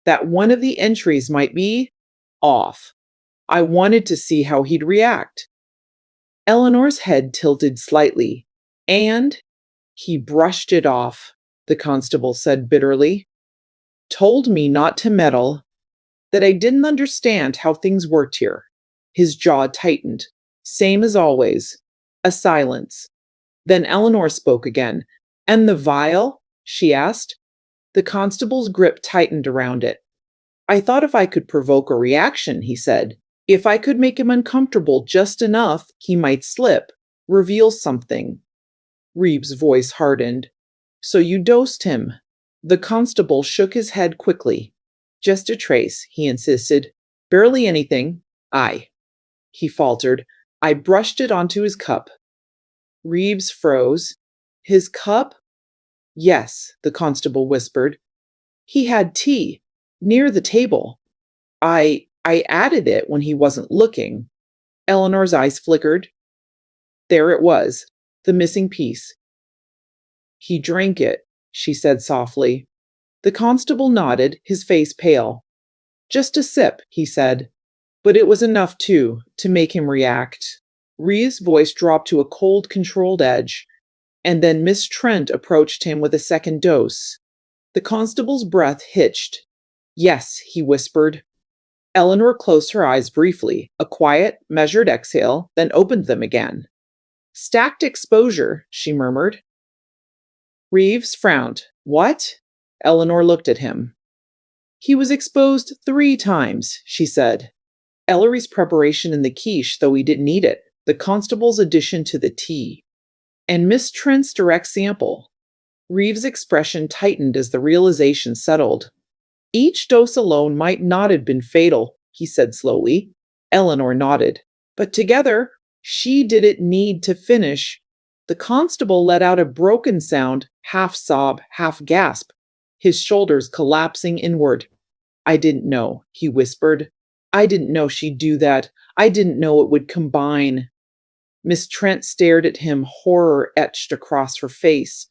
That one of the entries might be off. I wanted to see how he'd react. Eleanor's head tilted slightly. And he brushed it off, the constable said bitterly. Told me not to meddle, that I didn't understand how things worked here. His jaw tightened. Same as always. A silence. Then Eleanor spoke again. And the vial? She asked. The constable's grip tightened around it. I thought if I could provoke a reaction, he said. If I could make him uncomfortable just enough, he might slip, reveal something. Reeves' voice hardened. So you dosed him. The constable shook his head quickly. Just a trace, he insisted. Barely anything. I, he faltered. I brushed it onto his cup. Reeves froze. His cup? Yes, the constable whispered. He had tea near the table. I added it when he wasn't looking. Eleanor's eyes flickered. There it was, the missing piece. He drank it, she said softly. The constable nodded, his face pale. Just a sip, he said. But it was enough, too, to make him react. Reeves' voice dropped to a cold, controlled edge, and then Miss Trent approached him with a second dose. The constable's breath hitched. Yes, he whispered. Eleanor closed her eyes briefly, a quiet, measured exhale, then opened them again. Stacked exposure, she murmured. Reeves frowned. What? Eleanor looked at him. He was exposed 3 times, she said. Ellery's preparation in the quiche, though he didn't eat it, the constable's addition to the tea, and Miss Trent's direct sample. Reeves' expression tightened as the realization settled. Each dose alone might not have been fatal, he said slowly. Eleanor nodded. But together, she didn't need to finish. The constable let out a broken sound, half sob, half gasp, his shoulders collapsing inward. I didn't know, he whispered. I didn't know she'd do that. I didn't know it would combine. Miss Trent stared at him, horror etched across her face.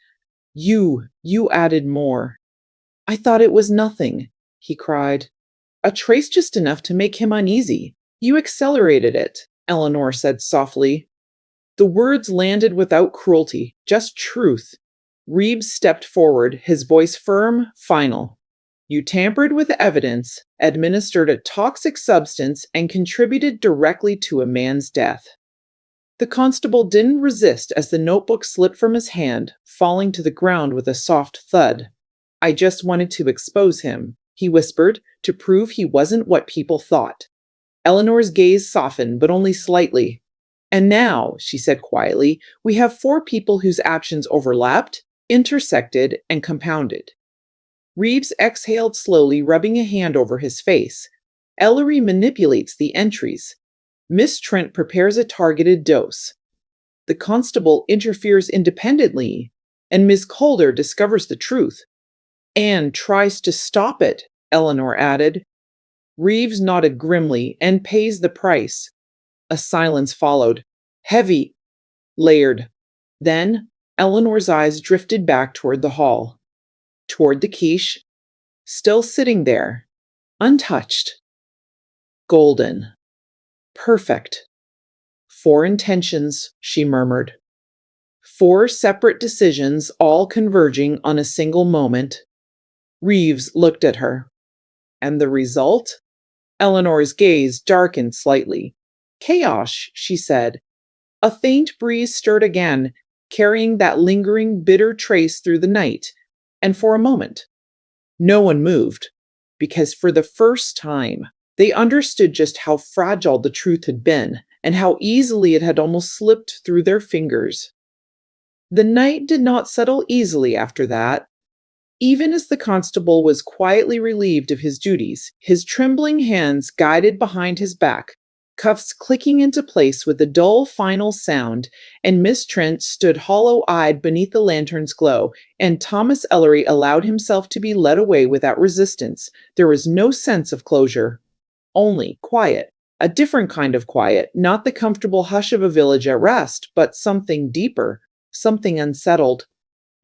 You added more. I thought it was nothing, he cried. A trace just enough to make him uneasy. You accelerated it, Eleanor said softly. The words landed without cruelty, just truth. Reeves stepped forward, his voice firm, final. You tampered with evidence, administered a toxic substance, and contributed directly to a man's death. The constable didn't resist as the notebook slipped from his hand, falling to the ground with a soft thud. I just wanted to expose him, he whispered, to prove he wasn't what people thought. Eleanor's gaze softened, but only slightly. And now, she said quietly, we have 4 people whose actions overlapped, intersected, and compounded. Reeves exhaled slowly, rubbing a hand over his face. Ellery manipulates the entries. Miss Trent prepares a targeted dose. The constable interferes independently, and Miss Calder discovers the truth. And tries to stop it, Eleanor added. Reeves nodded grimly and pays the price. A silence followed, heavy, layered. Then Eleanor's eyes drifted back toward the hall, toward the quiche, still sitting there, untouched, golden, perfect. 4 intentions, she murmured. 4 separate decisions, all converging on a single moment. Reeves looked at her. And the result? Eleanor's gaze darkened slightly. Chaos, she said. A faint breeze stirred again, carrying that lingering, bitter trace through the night. And for a moment, no one moved, because for the first time, they understood just how fragile the truth had been, and how easily it had almost slipped through their fingers. The night did not settle easily after that. Even as the constable was quietly relieved of his duties, his trembling hands guided behind his back, cuffs clicking into place with a dull final sound, and Miss Trent stood hollow-eyed beneath the lantern's glow, and Thomas Ellery allowed himself to be led away without resistance. There was no sense of closure, only quiet. A different kind of quiet, not the comfortable hush of a village at rest, but something deeper, something unsettled.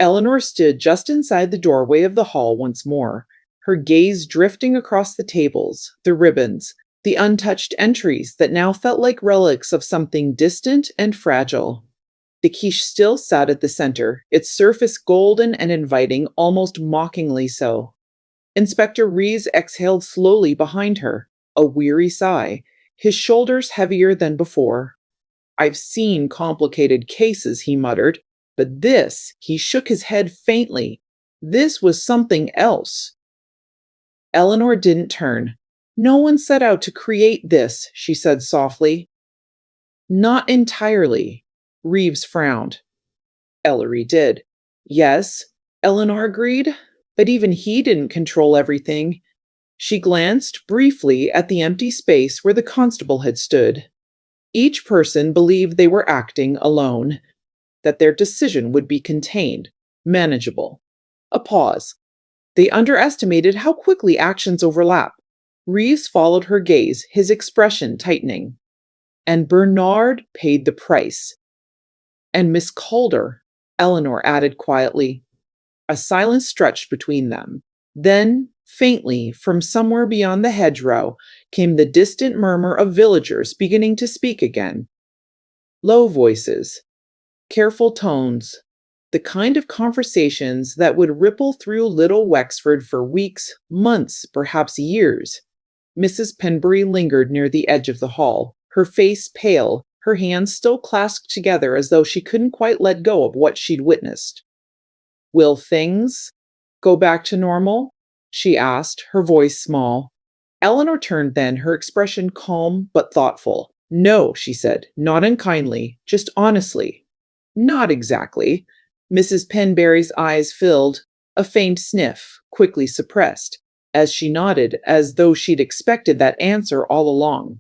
Eleanor stood just inside the doorway of the hall once more, her gaze drifting across the tables, the ribbons, the untouched entries that now felt like relics of something distant and fragile. The quiche still sat at the center, its surface golden and inviting, almost mockingly so. Inspector Rees exhaled slowly behind her, a weary sigh, his shoulders heavier than before. I've seen complicated cases, he muttered. But this, he shook his head faintly. This was something else. Eleanor didn't turn. No one set out to create this, she said softly. Not entirely. Reeves frowned. Ellery did. Yes, Eleanor agreed, but even he didn't control everything. She glanced briefly at the empty space where the constable had stood. Each person believed they were acting alone, that their decision would be contained, manageable. A pause. They underestimated how quickly actions overlap. Reeves followed her gaze, his expression tightening. And Bernard paid the price. And Miss Calder, Eleanor added quietly. A silence stretched between them. Then, faintly, from somewhere beyond the hedgerow, came the distant murmur of villagers beginning to speak again. Low voices, careful tones, the kind of conversations that would ripple through Little Wexford for weeks, months, perhaps years. Mrs. Penbury lingered near the edge of the hall, her face pale, her hands still clasped together as though she couldn't quite let go of what she'd witnessed. Will things go back to normal? She asked, her voice small. Eleanor turned then, her expression calm but thoughtful. No, she said, not unkindly, just honestly. Not exactly. Mrs. Penbury's eyes filled, a faint sniff, quickly suppressed, as she nodded, as though she'd expected that answer all along.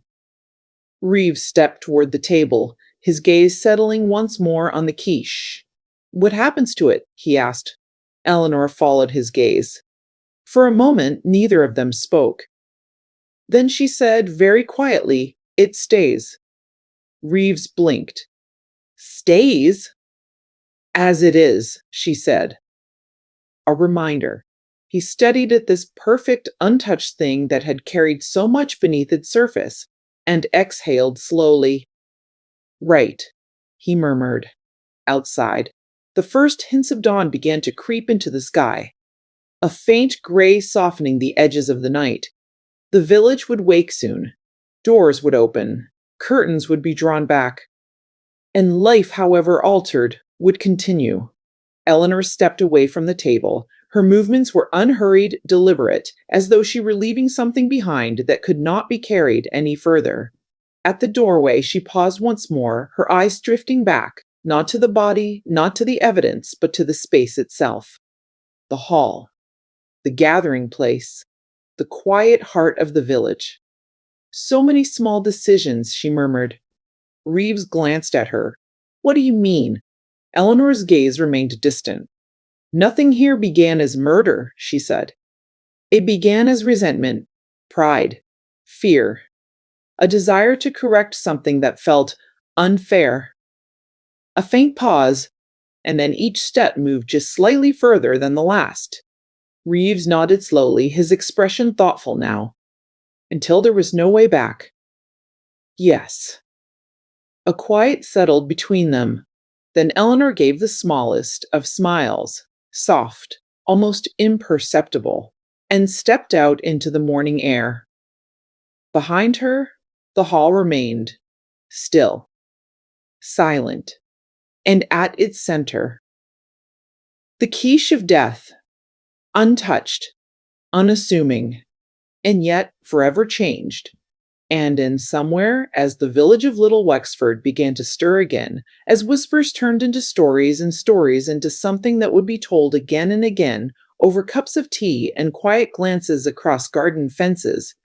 Reeves stepped toward the table, his gaze settling once more on the quiche. What happens to it? He asked. Eleanor followed his gaze. For a moment, neither of them spoke. Then she said very quietly, It stays. Reeves blinked. Stays? As it is, she said. A reminder. He studied at this perfect, untouched thing that had carried so much beneath its surface, and exhaled slowly. Right, he murmured. Outside, the first hints of dawn began to creep into the sky, a faint gray softening the edges of the night. The village would wake soon. Doors would open, curtains would be drawn back, and life, however altered, would continue. Eleanor stepped away from the table. Her movements were unhurried, deliberate, as though she were leaving something behind that could not be carried any further. At the doorway, she paused once more, her eyes drifting back, not to the body, not to the evidence, but to the space itself. The hall, the gathering place, the quiet heart of the village. So many small decisions, she murmured. Reeves glanced at her. What do you mean? Eleanor's gaze remained distant. Nothing here began as murder, she said. It began as resentment, pride, fear, a desire to correct something that felt unfair. A faint pause, and then each step moved just slightly further than the last. Reeves nodded slowly, his expression thoughtful now. Until there was no way back. Yes. A quiet settled between them. Then Eleanor gave the smallest of smiles, soft, almost imperceptible, and stepped out into the morning air. Behind her, the hall remained, still, silent, and at its center, the quiche of death, untouched, unassuming, and yet forever changed. And in somewhere, as the village of Little Wexford began to stir again, as whispers turned into stories and stories into something that would be told again and again over cups of tea and quiet glances across garden fences,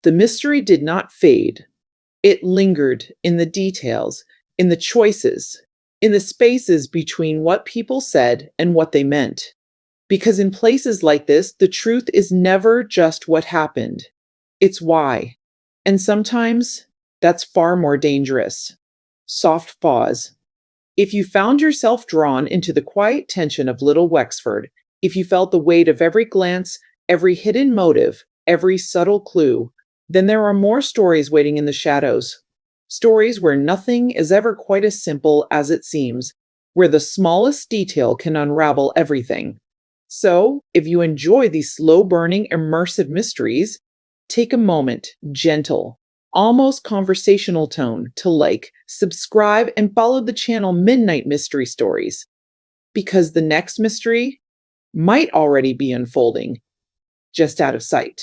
the mystery did not fade. It lingered in the details, in the choices, in the spaces between what people said and what they meant. Because in places like this, the truth is never just what happened, it's why. And sometimes that's far more dangerous. Soft pause. If you found yourself drawn into the quiet tension of Little Wexford, if you felt the weight of every glance, every hidden motive, every subtle clue, then there are more stories waiting in the shadows. Stories where nothing is ever quite as simple as it seems, where the smallest detail can unravel everything. So, if you enjoy these slow-burning, immersive mysteries, take a moment, gentle, almost conversational tone, to like, subscribe, and follow the channel Midnight Mystery Stories, because the next mystery might already be unfolding, just out of sight.